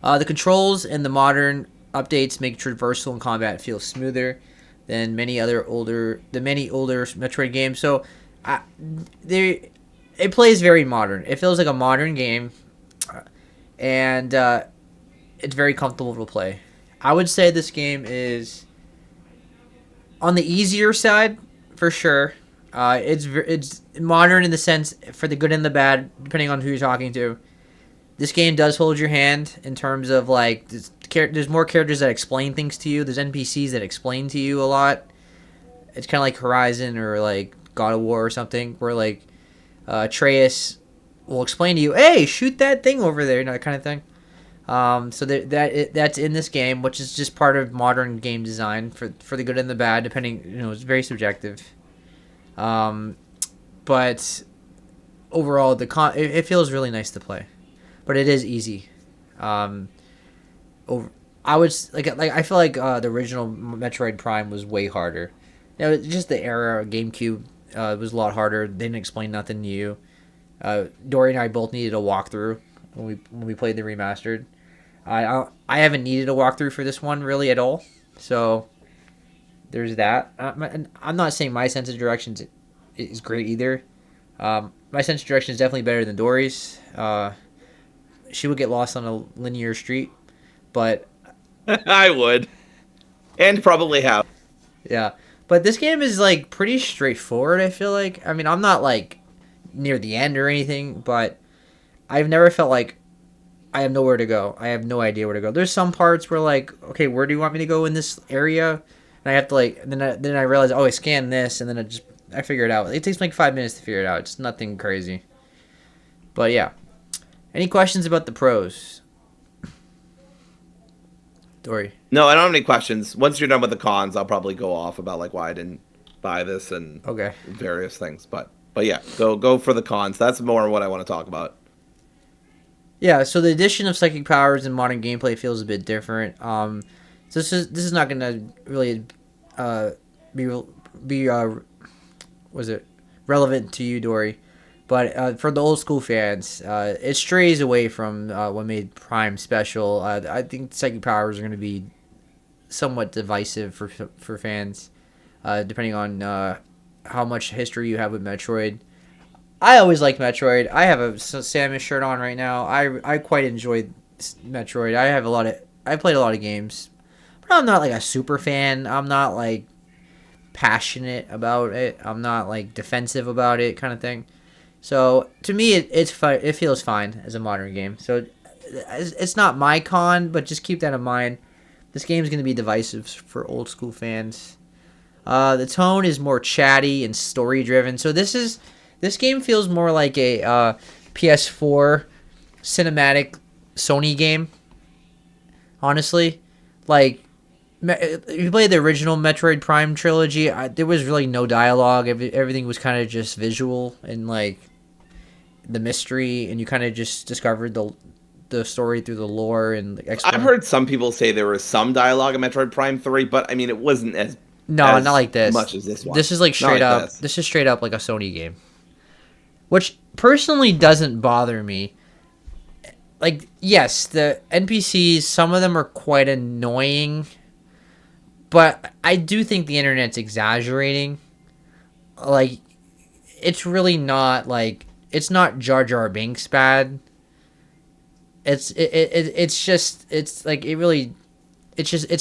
The controls and the modern updates make traversal and combat feel smoother than many older Metroid games. So, it plays very modern. It feels like a modern game, and it's very comfortable to play. I would say this game is on the easier side for sure. It's modern in the sense, for the good and the bad, depending on who you're talking to. This game does hold your hand in terms of like there's more characters that explain things to you. There's NPCs that explain to you a lot. It's kind of like Horizon or like God of War or something, where like Atreus will explain to you, "Hey, shoot that thing over there," that kind of thing. So that's in this game, which is just part of modern game design for the good and the bad, depending. It's very subjective. But overall, it feels really nice to play, but it is easy. I was I feel like the original Metroid Prime was way harder. Just the era of GameCube was a lot harder. They didn't explain nothing to you. Dory and I both needed a walkthrough when we played the remastered. I haven't needed a walkthrough for this one really at all. So there's that. I'm not saying my sense of direction is great either. My sense of direction is definitely better than Dory's. She would get lost on a linear street, but
I would, and probably have.
yeah. But this game is like pretty straightforward, I feel like. I mean, I'm not like near the end or anything, but I've never felt like I have nowhere to go. I have no idea where to go. There's some parts where like, okay, where do you want me to go in this area? And I have to like, then I realize, oh, I scan this, and then I figure it out. It takes me like 5 minutes to figure it out. It's nothing crazy. But yeah. Any questions about the pros? Dory.
No, I don't have any questions. Once you're done with the cons, I'll probably go off about like why I didn't buy this and
Okay.
various things. But yeah, go for the cons. That's more what I want to talk about.
Yeah, so the addition of psychic powers in modern gameplay feels a bit different. So this is not gonna really be was it relevant to you, Dory? But for the old school fans, it strays away from what made Prime special. I think psychic powers are going to be somewhat divisive for fans, depending on how much history you have with Metroid. I always liked Metroid. I have a Samus shirt on right now. I quite enjoyed Metroid. I played a lot of games, but I'm not like a super fan. I'm not like passionate about it. I'm not like defensive about it, kind of thing. So to me, it's fine. It feels fine as a modern game. So it's not my con, but just keep that in mind. This game is going to be divisive for old school fans. The tone is more chatty and story driven. So this game feels more like a PS4 cinematic Sony game. Honestly, like if you play the original Metroid Prime trilogy, there was really no dialogue. Everything was kind of just visual and like the mystery, and you kind of just discovered the story through the lore and
I've heard some people say there was some dialogue in Metroid Prime 3, but I mean it wasn't as
not like this
much as this one.
This is like straight up. This is straight up like a Sony game, which personally doesn't bother me. Like, yes, the NPCs, some of them are quite annoying, but I do think the internet's exaggerating. Like, it's really not like, it's not Jar Jar Binks bad. It's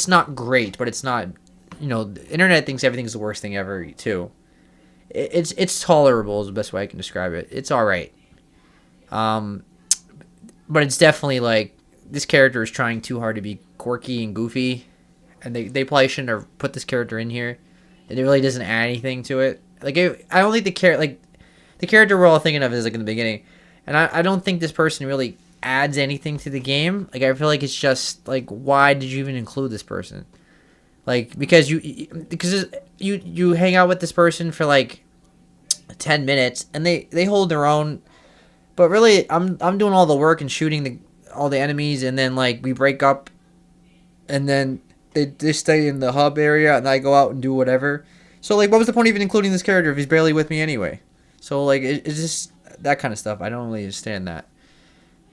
not great, but it's not, the internet thinks everything's the worst thing ever too. It's tolerable is the best way I can describe it. It's all right. But it's definitely like this character is trying too hard to be quirky and goofy, and they probably shouldn't have put this character in here. It really doesn't add anything to it. Like I don't think the character we're all thinking of is like in the beginning, and I don't think this person really adds anything to the game. Like I feel like it's just like, why did you even include this person? Like because you hang out with this person for like 10 minutes and they hold their own, but really I'm doing all the work and shooting all the enemies, and then like we break up, and then they stay in the hub area and I go out and do whatever. So like what was the point of even including this character if he's barely with me anyway? So like it's just that kind of stuff. I don't really understand that.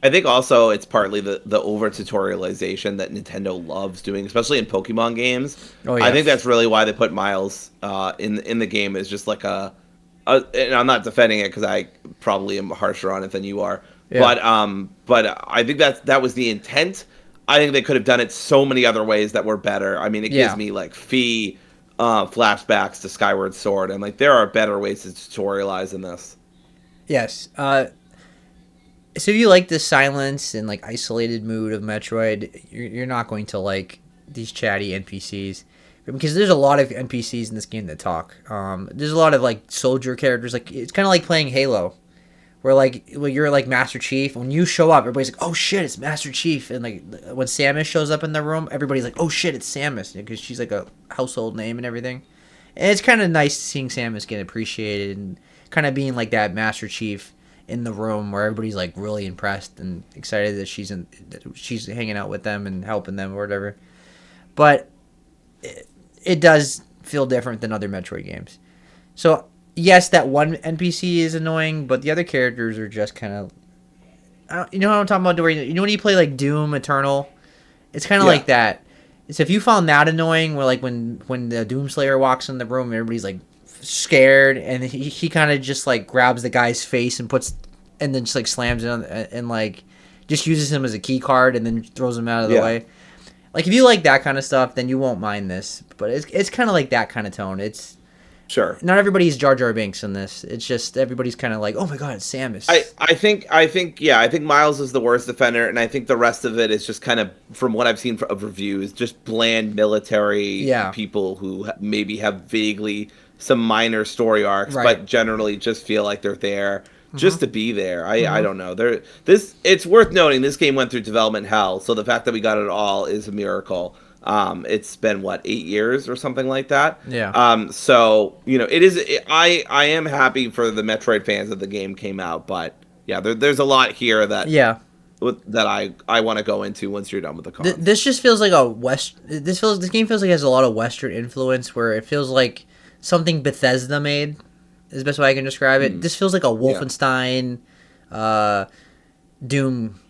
I think also it's partly the over tutorialization that Nintendo loves doing, especially in Pokemon games.
Oh yeah.
I think that's really why they put Miles in the game, is just like and I'm not defending it because I probably am harsher on it than you are.
Yeah.
But I think that was the intent. I think they could have done it so many other ways that were better. I mean, it gives me like flashbacks to Skyward Sword, and like there are better ways to tutorialize in this.
Yes. So if you like the silence and like isolated mood of Metroid, you're not going to like these chatty NPCs, because there's a lot of NPCs in this game that talk. There's a lot of like soldier characters. Like it's kind of like playing Halo, where like when you're like Master Chief, when you show up, everybody's like, "Oh shit, it's Master Chief!" And like when Samus shows up in the room, everybody's like, "Oh shit, it's Samus," because she's like a household name and everything. And it's kind of nice seeing Samus get appreciated and kind of being like that Master Chief in the room where everybody's like really impressed and excited that she's hanging out with them and helping them or whatever. But it does feel different than other Metroid games. So yes, that one NPC is annoying, but the other characters are just kind of, you know what I'm talking about, Dory? You know when you play like Doom Eternal, it's kind of like that. So if you found that annoying, where like when the Doomslayer walks in the room, everybody's like scared, and he kind of just like grabs the guy's face and then just like slams it on, and like just uses him as a key card and then throws him out of the way. Like if you like that kind of stuff, then you won't mind this. But it's kind of like that kind of tone. It's
sure
not everybody's Jar Jar Binks in this. It's just everybody's kind of like, oh my god, it's Samus.
I think Miles is the worst defender, and I think the rest of it is just kind of, from what I've seen of reviews, just bland military people who maybe have vaguely some minor story arcs, but generally just feel like they're there just to be there. I don't know. It's worth noting this game went through development hell, so the fact that we got it all is a miracle. It's been 8 years or something like that.
Yeah.
So it is. I am happy for the Metroid fans that the game came out, but yeah, there's a lot here that that I want to go into once you're done with the cons.
This just feels like this game feels like it has a lot of Western influence, where it feels like something Bethesda made, is the best way I can describe it. This feels like a Wolfenstein, Doom,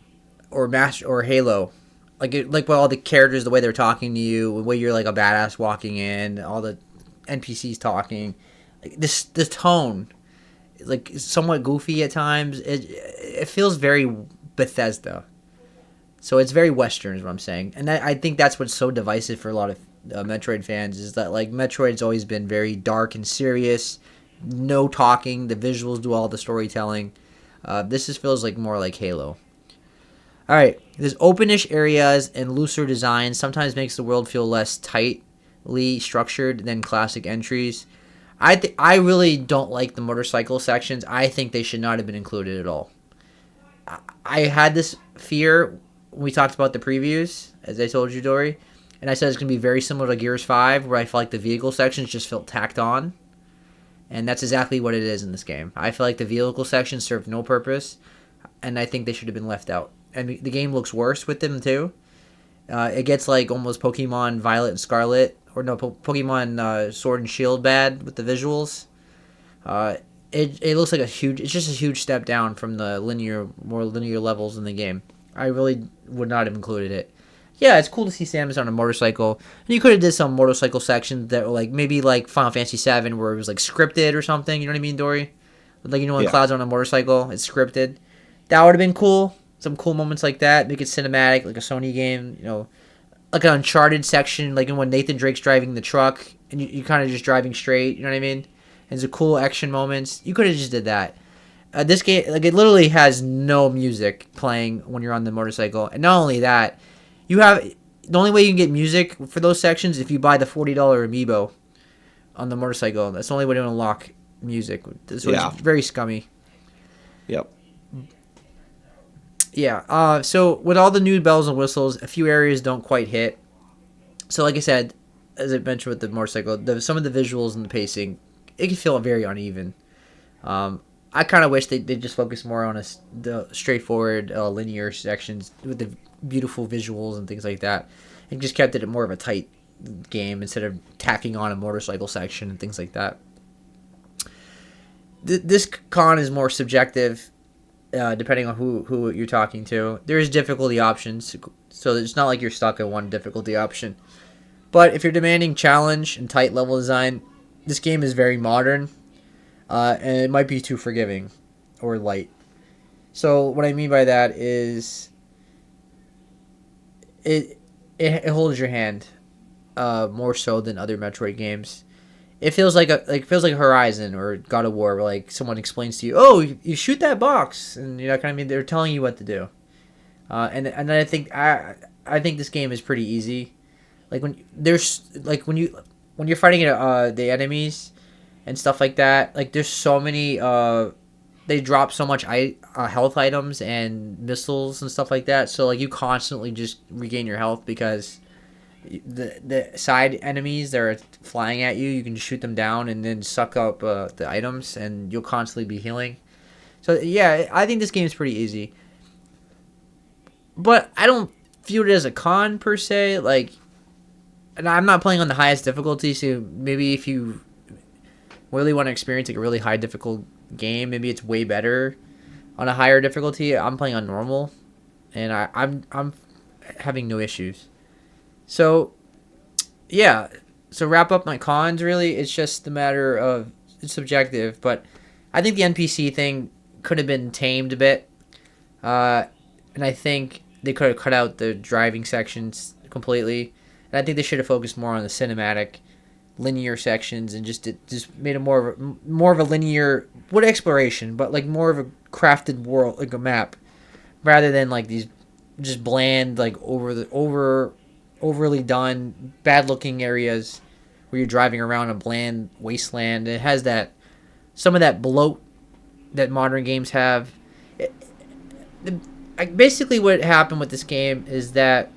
or Halo. Like all the characters, the way they're talking to you, the way you're like a badass walking in, all the NPCs talking, like this tone, like somewhat goofy at times. It feels very Bethesda, so it's very Western, is what I'm saying, and I think that's what's so divisive for a lot of Metroid fans, is that like Metroid's always been very dark and serious, no talking. The visuals do all the storytelling. This just feels like more like Halo. All right, there's openish areas and looser design sometimes makes the world feel less tightly structured than classic entries. I really don't like the motorcycle sections. I think they should not have been included at all. I had this fear when we talked about the previews, as I told you, Dory, and I said it's going to be very similar to Gears 5, where I feel like the vehicle sections just felt tacked on, and that's exactly what it is in this game. I feel like the vehicle sections served no purpose, and I think they should have been left out. And the game looks worse with them too. It gets like almost Pokemon Violet and Scarlet, or no, Pokemon Sword and Shield bad with the visuals. It looks like it's just a huge step down from the more linear levels in the game. I really would not have included it. Yeah, it's cool to see Samus on a motorcycle, and you could have did some motorcycle sections that were like maybe like Final Fantasy VII, where it was like scripted or something. You know what I mean, Dory? Like when Cloud's on a motorcycle, it's scripted. That would have been cool. Some cool moments like that, make it cinematic, like a Sony game, like an Uncharted section, like when Nathan Drake's driving the truck, and you kind of just driving straight, you know what I mean? And some cool action moments. You could have just did that. This game, like, it literally has no music playing when you're on the motorcycle, and not only that, you have the only way you can get music for those sections if you buy the $40 amiibo on the motorcycle. That's the only way to unlock music. So it's
Yeah.
very scummy.
Yep.
Yeah. So with all the new bells and whistles, a few areas don't quite hit. So like I said, as I mentioned with the motorcycle, some of the visuals and the pacing, it can feel very uneven. I kind of wish they just focus more on the straightforward linear sections with the beautiful visuals and things like that, and just kept it more of a tight game instead of tacking on a motorcycle section and things like that. This con is more subjective, depending on who you're talking to. There's difficulty options, so it's not like you're stuck in one difficulty option. But if you're demanding challenge and tight level design, this game is very modern, and it might be too forgiving or light. So what I mean by that is it holds your hand more so than other Metroid games. It feels like Horizon or God of War, where like someone explains to you, "Oh, you shoot that box," and you know, kind of mean they're telling you what to do. And I think this game is pretty easy. Like when you're fighting the enemies and stuff like that. Like there's so many they drop so much health items and missiles and stuff like that. So like you constantly just regain your health because the side enemies that are flying at you, you can shoot them down and then suck up the items, and you'll constantly be healing. So yeah, I think this game is pretty easy, but I don't view it as a con per se. Like, and I'm not playing on the highest difficulty, so maybe if you really want to experience like a really high difficult game, maybe it's way better on a higher difficulty. I'm playing on normal, and I'm having no issues. So, yeah. So wrap up my cons. Really, it's just a matter of it's subjective, but I think the NPC thing could have been tamed a bit, and I think they could have cut out the driving sections completely. And I think they should have focused more on the cinematic, linear sections and just made it more of a linear exploration, but like more of a crafted world, like a map, rather than like these just bland like overly done, bad looking areas where you're driving around a bland wasteland. It has some of that bloat that modern games have. Basically, what happened with this game is that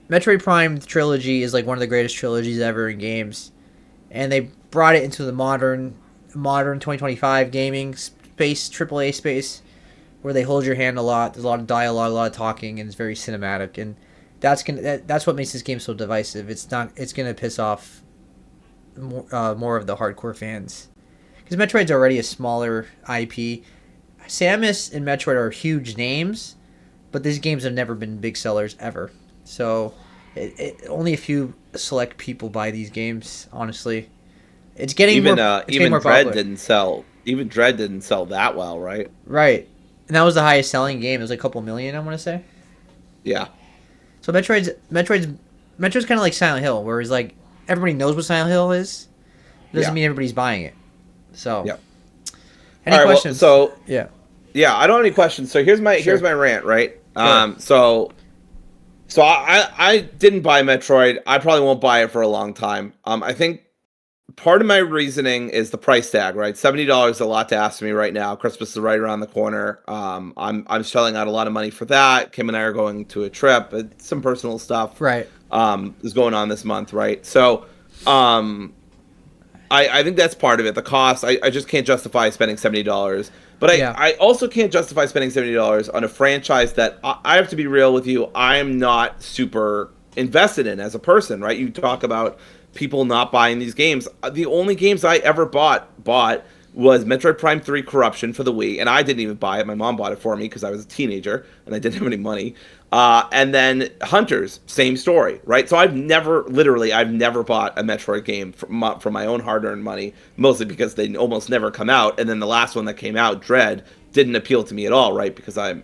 Metroid Prime trilogy is like one of the greatest trilogies ever in games, and they brought it into the modern 2025 gaming space, AAA space, where they hold your hand a lot. There's a lot of dialogue, a lot of talking, and it's very cinematic. And that's what makes this game so divisive. It's gonna piss off more of the hardcore fans, because Metroid's already a smaller IP. Samus and Metroid are huge names, but these games have never been big sellers ever. So, only a few select people buy these games. Honestly, it's getting
Even
more. It's
even
getting more
Dread
popular.
didn't sell. Even Dread didn't sell that well, right?
Right, and that was the highest selling game. It was like a couple million, I want to say.
Yeah.
So Metroid's kind of like Silent Hill, where it's like everybody knows what Silent Hill is. It doesn't mean everybody's buying it. So,
Yep.
any
All right,
questions?
well, so
Yeah.
yeah, I don't have any questions. So here's my rant, right?
Sure.
So I didn't buy Metroid. I probably won't buy it for a long time. I think part of my reasoning is the price tag, right? $70 is a lot to ask me right now. Christmas is right around the corner. I'm shelling out a lot of money for that. Kim and I are going to a trip. Some personal stuff
Right.
is going on this month, right? So I think that's part of it. The cost, I just can't justify spending $70. But
Yeah.
I also can't justify spending $70 on a franchise that I have to be real with you, I'm not super invested in as a person, right? You talk about people not buying these games. The only games I ever bought was Metroid Prime 3 Corruption for the Wii, and I didn't even buy it. My mom bought it for me because I was a teenager and I didn't have any money. And then Hunters, same story, right? So I've never bought a Metroid game for my own hard-earned money, mostly because they almost never come out. And then the last one that came out, Dread, didn't appeal to me at all, right? Because I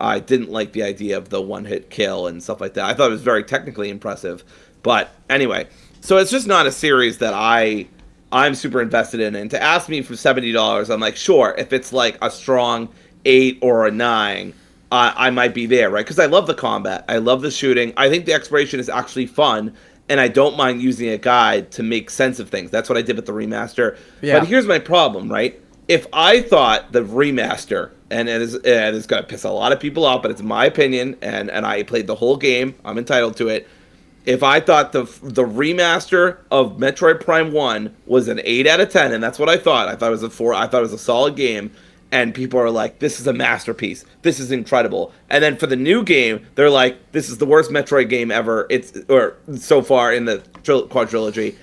didn't like the idea of the one-hit kill and stuff like that. I thought it was very technically impressive. But anyway, so it's just not a series that I I'm super invested in it. And to ask me for $70, I'm like, sure, if it's like a strong 8 or a 9, I might be there, right? Because I love the combat, I love the shooting. I think the exploration is actually fun, and I don't mind using a guide to make sense of things. That's what I did with the remaster. But
Yeah.
here's my problem, right? If I thought the remaster, and it is going to piss a lot of people off, but it's my opinion, and I played the whole game, I'm entitled to it. If I thought the remaster of Metroid Prime 1 was an 8 out of 10, and that's what I thought. I thought it was a 4. I thought it was a solid game, and people are like, this is a masterpiece. This is incredible. And then for the new game, they're like, this is the worst Metroid game ever. It's or so far in the quadrilogy.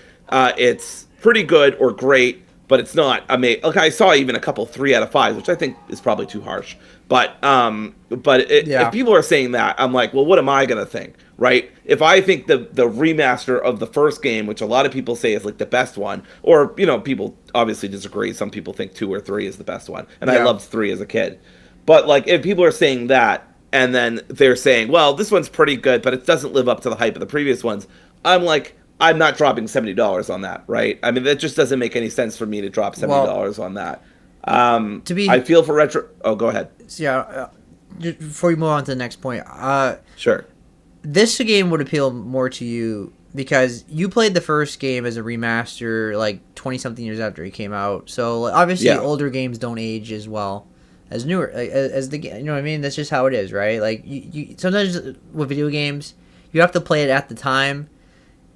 It's pretty good or great, but it's not amazing. Like, I saw even a couple 3 out of 5s, which I think is probably too harsh. If
Yeah.
people are saying that, I'm like, well, what am I gonna think, right? If I think the remaster of the first game, which a lot of people say is like the best one, or people obviously disagree. Some people think 2 or 3 is the best one, and I
Yeah.
loved 3 as a kid. But like, if people are saying that, and then they're saying, well, this one's pretty good, but it doesn't live up to the hype of the previous ones, I'm like, I'm not dropping $70 on that, right? I mean, that just doesn't make any sense for me to drop $70 on that.
To be
I feel for retro. Oh, go ahead.
Yeah, before we move on to the next point,
Sure.
this game would appeal more to you because you played the first game as a remaster like 20 something years after it came out. So like, obviously
Yeah.
older games don't age as well as newer as the game. You know what I mean? That's just how it is, right? Like you sometimes with video games, you have to play it at the time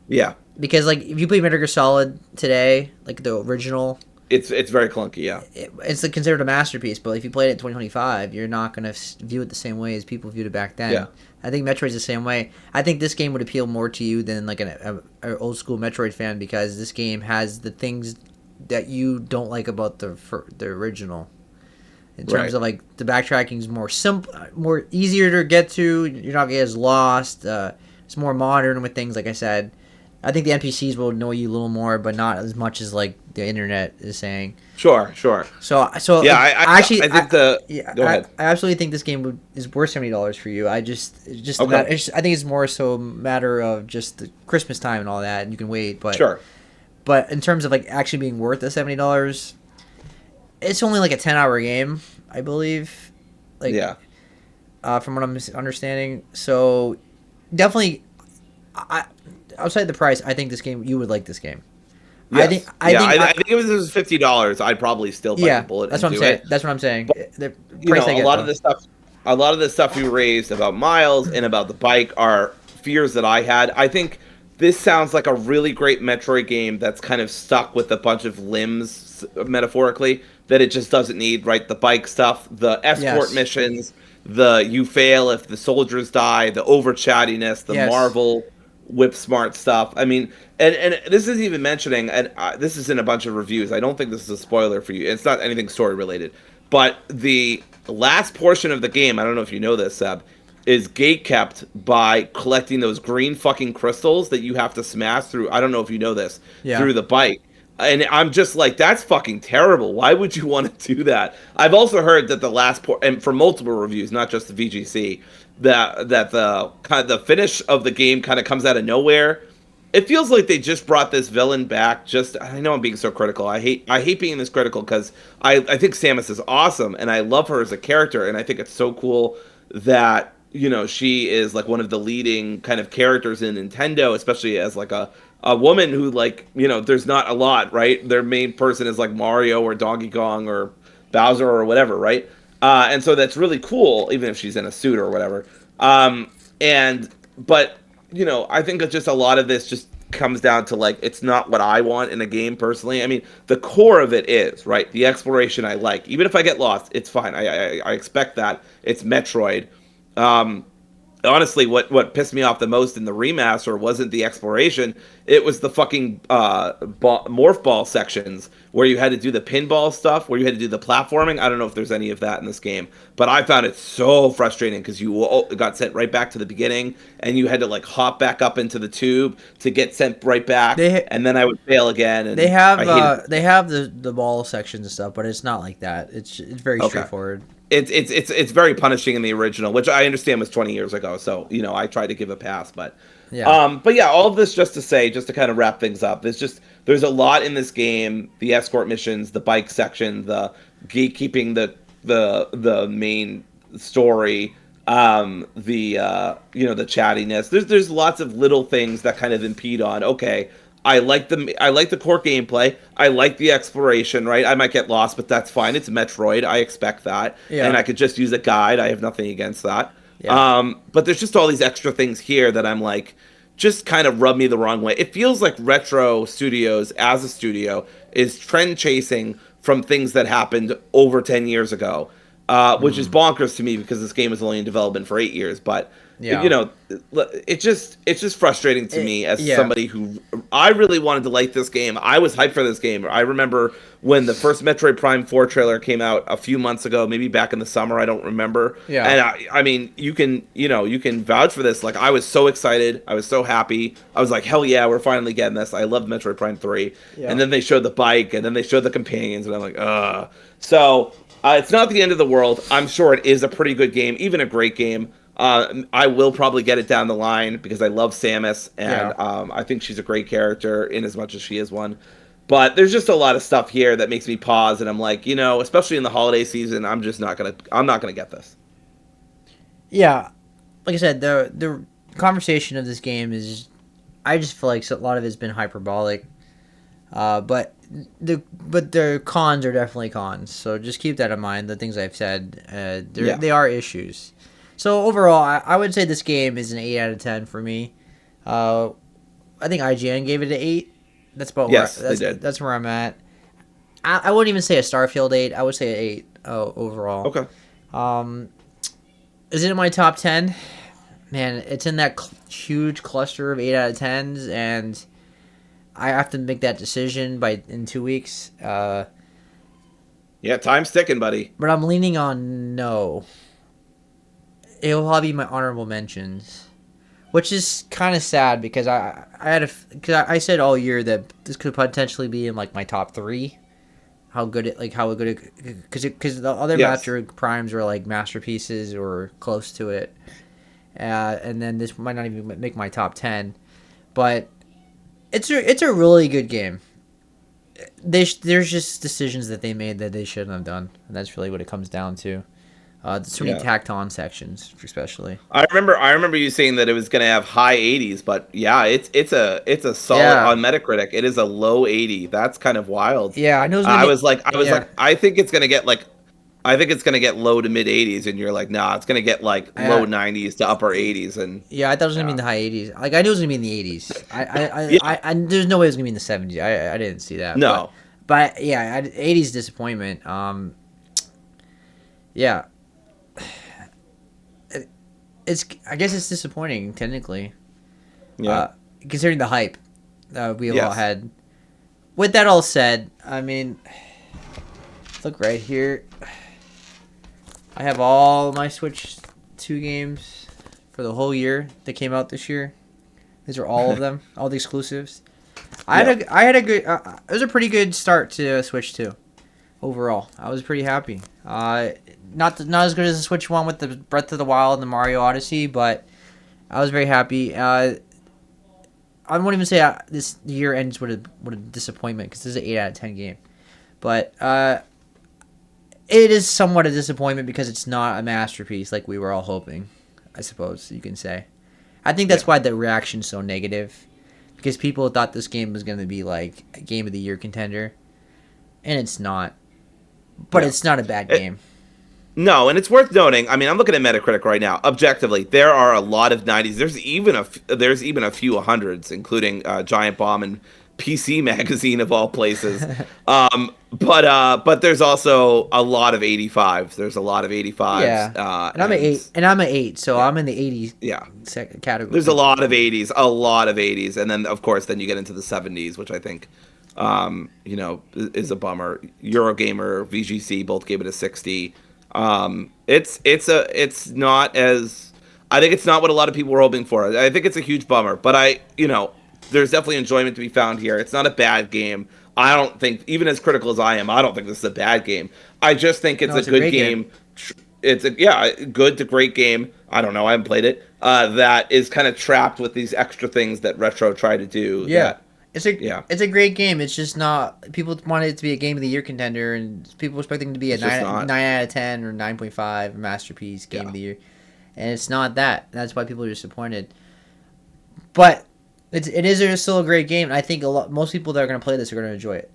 Yeah.
because like if you play Metal Gear Solid today, like the original,
It's very clunky. Yeah.
it's like considered a masterpiece, but if you played it in 2025, you're not going to view it the same way as people viewed it back then.
Yeah.
I think Metroid's the same way. I think this game would appeal more to you than like an old school Metroid fan because this game has the things that you don't like about the original. In terms
Right.
of like the backtracking is more simple, more easier to get to. You're not getting as lost. It's more modern with things like I said. I think the NPCs will annoy you a little more, but not as much as like the internet is saying.
Sure.
So
Yeah.
actually,
I think the.
yeah,
Go ahead.
I absolutely think this game is worth $70 for you. It's just a
Okay.
I think it's more so a matter of just the Christmas time and all that, and you can wait. But
Sure.
but in terms of like actually being worth the $70, it's only like a 10-hour game, I believe. Like
Yeah.
from what I'm understanding. So definitely, outside the price, I think this game you would like this game.
Yes.
I think
I think if it was $50, I'd probably still bite
yeah,
the bullet.
that's what I'm
and do
saying.
it.
That's what I'm saying.
But,
The
you
price
know,
I get, though.
a lot of the stuff you raised about Miles and about the bike are fears that I had. I think this sounds like a really great Metroid game that's kind of stuck with a bunch of limbs, metaphorically, that it just doesn't need, right? The bike stuff, the escort
Yes.
missions, the you fail if the soldiers die, the over chattiness, the
Yes.
Marvel whip smart stuff. I mean, and this isn't even mentioning, and this is in a bunch of reviews. I don't think this is a spoiler for you. It's not anything story related, but the last portion of the game, I don't know if you know this, Seb, is gate kept by collecting those green fucking crystals that you have to smash through. I don't know if you know this,
Yeah.
through the bike. And I'm just like, that's fucking terrible. Why would you want to do that? I've also heard that the last and for multiple reviews, not just the VGC, that the kind of the finish of the game kind of comes out of nowhere. It feels like they just brought this villain back. Just I know I'm being so critical. I hate being this critical because I think Samus is awesome and I love her as a character and I think it's so cool that she is like one of the leading kind of characters in Nintendo, especially as like a woman who like there's not a lot, right? Their main person is like Mario or Donkey Kong or Bowser or whatever, right? And so that's really cool, even if she's in a suit or whatever. But I think that just a lot of this just comes down to like it's not what I want in a game personally. I mean, the core of it is right. The exploration I like, even if I get lost, it's fine. I expect that. It's Metroid. Honestly, what pissed me off the most in the remaster wasn't the exploration. It was the fucking morph ball sections where you had to do the pinball stuff, where you had to do the platforming. I don't know if there's any of that in this game, but I found it so frustrating because you got sent right back to the beginning, and you had to like hop back up into the tube to get sent right back, and then I would fail again. And
they have
I hated
the ball sections and stuff, but it's not like that. It's very straightforward.
It's very punishing in the original, which I understand was 20 years ago. So I tried to give a pass, but
Yeah.
but yeah, all of this just to say, just to kind of wrap things up, is just there's a lot in this game: the escort missions, the bike section, the gatekeeping, the main story, the the chattiness. There's lots of little things that kind of impede on. Okay, I like the core gameplay. I like the exploration. Right, I might get lost, but that's fine. It's Metroid. I expect that, and
Yeah.
I could just use a guide. I have nothing against that.
Yeah.
But there's just all these extra things here that I'm like, just kind of rub me the wrong way. It feels like Retro Studios, as a studio, is trend chasing from things that happened over 10 years ago, which is bonkers to me because this game was only in development for 8 years. But you
Yeah.
know, it's just frustrating to me as
Yeah.
somebody who I really wanted to like this game. I was hyped for this game. I remember when the first Metroid Prime 4 trailer came out a few months ago, maybe back in the summer. I don't remember.
Yeah.
And I mean, you can vouch for this. Like, I was so excited. I was so happy. I was like, hell yeah, we're finally getting this. I love Metroid Prime 3.
Yeah.
And then they showed the bike, and then they showed the companions, and I'm like, ugh. So it's not the end of the world. I'm sure it is a pretty good game, even a great game. I will probably get it down the line because I love Samus, and
Yeah.
I think she's a great character in as much as she is one. But there's just a lot of stuff here that makes me pause, and I'm like, especially in the holiday season, I'm not gonna get this.
Yeah. Like I said, the conversation of this game is, I just feel like a lot of it's been hyperbolic. But the cons are definitely cons. So just keep that in mind. The things I've said,
Yeah.
they are issues. So overall, I would say this game is an 8 out of 10 for me. I think IGN gave it an 8. That's about
Yes,
where,
they did.
that's where I'm at. I wouldn't even say a Starfield 8. I would say an 8 overall.
Okay.
Um, is it in my top 10? Man, it's in that huge cluster of 8 out of 10s, and I have to make that decision in 2 weeks.
Yeah, time's ticking, buddy.
But I'm leaning on no. It'll probably be my honorable mentions, which is kind of sad because I said all year that this could potentially be in like my top 3. How good it because the other
Yes.
Metroid Primes were like masterpieces or close to it, and then this might not even make my top 10, but it's a really good game. There's just decisions that they made that they shouldn't have done, and that's really what it comes down to. There's so many
Yeah.
tacked on sections, especially.
I remember you saying that it was gonna have high 80s, but yeah, it's a solid
Yeah,
on Metacritic. It is a low 80. That's kind of wild.
yeah. I know it's gonna
I was
yeah,
like, I think it's gonna get low to mid 80s, and you're like, nah, it's gonna get like low
yeah.
90s to upper 80s, and
Yeah, I thought it was gonna be in
yeah,
the high 80s. Like I knew it was gonna be in the 80s.
yeah,
There's no way it was gonna be in the 70s. I didn't see that,
no,
but yeah, 80s disappointment. Yeah, it's I guess it's disappointing technically,
yeah,
considering the hype we all
yes,
had. With that all said, I mean, look right here. I have all my Switch 2 games for the whole year that came out this year. These are all of them, all the exclusives.
yeah,
I had a good. It was a pretty good start to Switch 2 overall. I was pretty happy. Not as good as the Switch one with the Breath of the Wild and the Mario Odyssey, but I was very happy. I won't even say this year ends with a disappointment because this is an 8 out of 10 game, but it is somewhat a disappointment because it's not a masterpiece like we were all hoping. I suppose you can say. I think that's
yeah,
why the reaction's so negative, because people thought this game was going to be like a Game of the Year contender, and it's not. But
yeah.
it's not a bad game.
No, and it's worth noting. I mean, I'm looking at Metacritic right now. Objectively, there are a lot of 90s. There's even a few hundreds, including Giant Bomb and PC Magazine of all places. But there's also a lot of 85s. There's a lot of 85s.
Yeah, and I'm an 8, so
yeah,
I'm in the 80s
yeah.
category.
There's a lot of 80s, a lot of 80s, and then of course then you get into the 70s, which I think, is a bummer. Eurogamer, VGC both gave it a 60. It's not as I think it's not what a lot of people were hoping for. I think it's a huge bummer, but there's definitely enjoyment to be found here. It's not a bad game. I don't think, even as critical as I am, I don't think this is a bad game. I just think it's
No,
a
it's a
good
great
game.
game.
It's a good to great game. I don't know. I haven't played it. That is kind of trapped with these extra things that Retro try to do.
Yeah,
Yeah,
it's a great game. It's just not, people wanted it to be a game of the year contender, and people expecting it to be a
it's just
9
not.
9 out of 10 or 9.5 masterpiece game
Yeah,
of the year, and it's not that. That's why people are disappointed. But it is still a great game, and I think most people that are going to play this are going to enjoy it.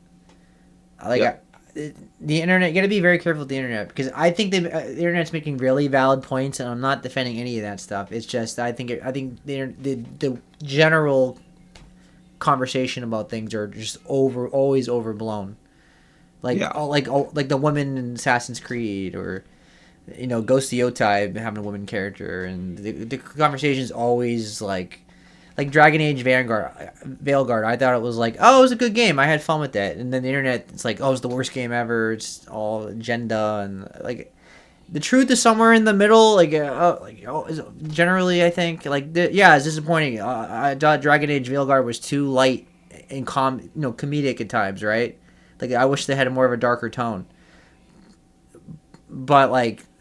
Like
yep,
the internet, you got to be very careful with the internet, because I think the internet's making really valid points, and I'm not defending any of that stuff. It's just I think the general conversation about things are just always overblown. Like
yeah,
like the woman in Assassin's Creed, or Ghost of Yotai having a woman character, and the conversation is always like Dragon Age Veilguard. I thought it was like, oh, it was a good game. I had fun with that. And then the internet, it's like, oh, it's the worst game ever. It's all agenda, and like the truth is somewhere in the middle. Generally, I think it's disappointing. I thought Dragon Age Veilguard was too light and comedic at times, right? Like I wish they had more of a darker tone. But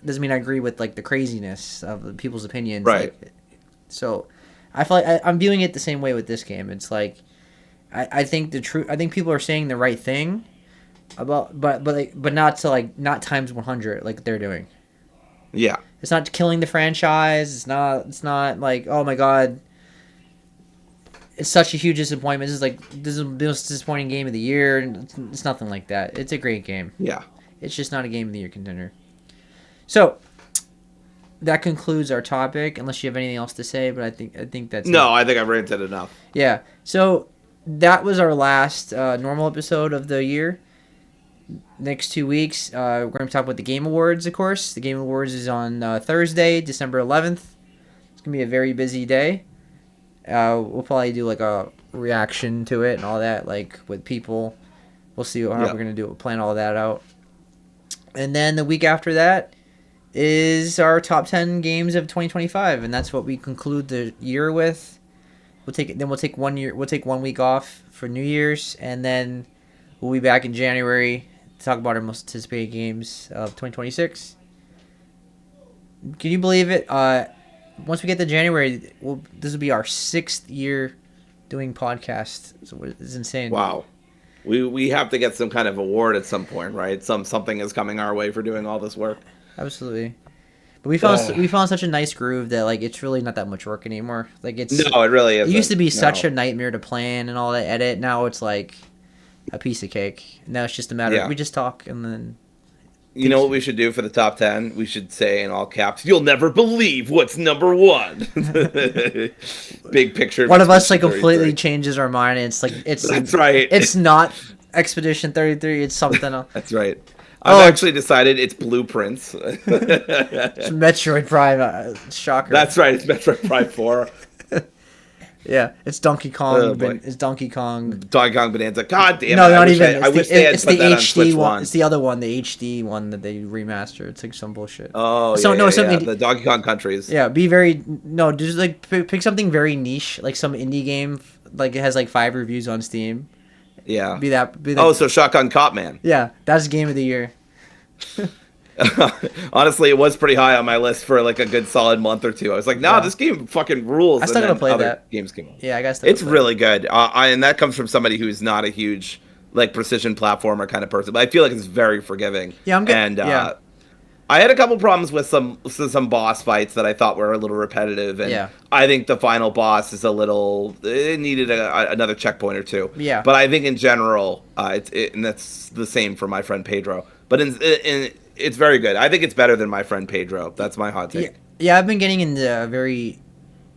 doesn't mean I agree with the craziness of people's opinions.
right.
So I feel like I'm viewing it the same way with this game. It's like I think I think people are saying the right thing about, but not times 100 like they're doing.
Yeah,
It's not killing the franchise. It's not like, oh my god, it's such a huge disappointment. This is the most disappointing game of the year. It's nothing like that. It's a great game.
yeah.
It's just not a game of the year contender. So that concludes our topic. Unless you have anything else to say, but I think that's
No,
it.
I think I've ranted enough.
Yeah. So that was our last normal episode of the year. Next 2 weeks, we're going to talk about the Game Awards, of course. The Game Awards is on Thursday, December 11th. It's going to be a very busy day. We'll probably do a reaction to it and all that, with people. We'll see how we're going to do it. We'll plan all that out. And then the week after that is our top 10 games of 2025, and that's what we conclude the year with. We'll take 1 week off for New Year's, and then we'll be back in January to talk about our most anticipated games of 2026. Can you believe it? Once we get to January, this will be our 6th year doing podcasts. So it's insane.
Wow. We have to get some kind of award at some point, right? Something is coming our way for doing all this work.
Absolutely. But we found such a nice groove that it's really not that much work anymore.
No, it really is.
It used to be such a nightmare to plan and all that edit. Now it's like a piece of cake. Now it's just a matter of we just talk and then.
You know what we should do for the top 10? We should say in all caps, "You'll never believe what's number one." Big picture.
One of us completely changes our mind, and it's
That's right.
It's not Expedition 33. It's something else.
That's right. I've actually decided it's Blueprints.
It's Metroid Prime. Shocker.
That's right. It's Metroid Prime 4.
Yeah, it's Donkey Kong.
Oh, boy.
It's Donkey Kong.
Donkey Kong Bonanza. God damn it.
No, not even.
I wish they had
It's
put
the
that on
HD
Switch
one.
1.
It's the other one, the HD one that they remastered. It's like some bullshit.
Oh, the Donkey Kong Countries.
Yeah, just pick something very niche, like some indie game, it has 5 reviews on Steam.
Yeah.
Be that.
So Shotgun Cop Man.
Yeah, that's game of the year.
Honestly, it was pretty high on my list for a good solid month or two. I was like, this game fucking rules.
I still gotta play that.
Games came out.
Yeah, I guess
it's really good. And that comes from somebody who's not a huge precision platformer kind of person, but I feel like it's very forgiving.
Yeah, I'm good.
And I had a couple problems with some boss fights that I thought were a little repetitive, and I think the final boss is it needed another checkpoint or two.
Yeah,
but I think in general, and that's the same for my friend Pedro. But it's very good. I think it's better than my friend Pedro. That's my hot take.
Yeah, I've been getting into a very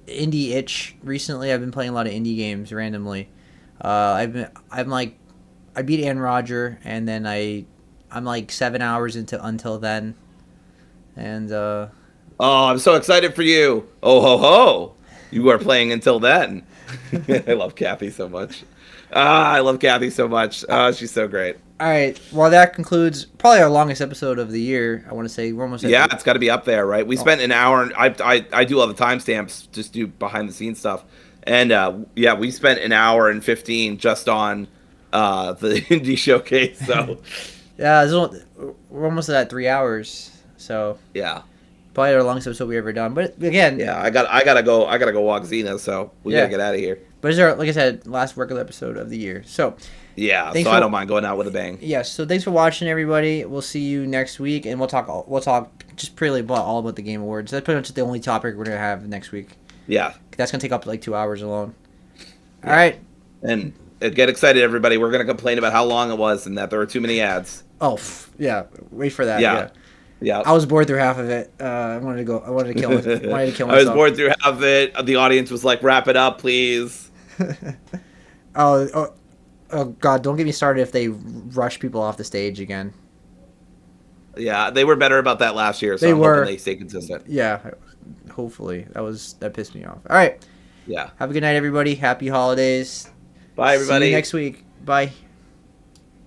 indie itch recently. I've been playing a lot of indie games randomly. I beat Ann Roger, and then I'm 7 hours into Until Then, and
I'm so excited for you. Oh ho ho! You are playing Until Then. I love Kathy so much. I love Kathy so much. She's so great.
All right. Well, that concludes probably our longest episode of the year. I want to say we're almost.
It's got to be up there, right? We spent an hour. And I do all the timestamps, just do behind the scenes stuff, and we spent an hour and 15 just on the indie showcase. So
we're almost at 3 hours. So
yeah,
probably our longest episode we ever done. But again,
I gotta go walk Xena, so we gotta get out of here.
But it's our, like I said, last regular episode of the year. So
Yeah,
thanks
so
for,
I don't mind going out with a bang.
yeah. So thanks for watching, everybody. We'll see you next week, and we'll talk just pretty about all about the Game Awards. That's pretty much the only topic we're gonna have next week.
Yeah,
That's gonna take up like 2 hours alone.
yeah.
All right.
And get excited, everybody. We're gonna complain about how long it was and that there were too many ads.
Oh, yeah. Wait for that.
Yeah.
Yeah.
Yeah.
I was bored through half of it. I wanted to go. I wanted to kill. Wanted to kill myself.
I was bored through half of it. The audience was like, "Wrap it up, please."
Oh God! Don't get me started if they rush people off the stage again.
Yeah, they were better about that last year, so
They
I'm
were.
hoping they stay consistent.
Yeah, hopefully that pissed me off. All right.
Yeah.
Have a good night, everybody. Happy holidays.
Bye, everybody.
See you next week. Bye.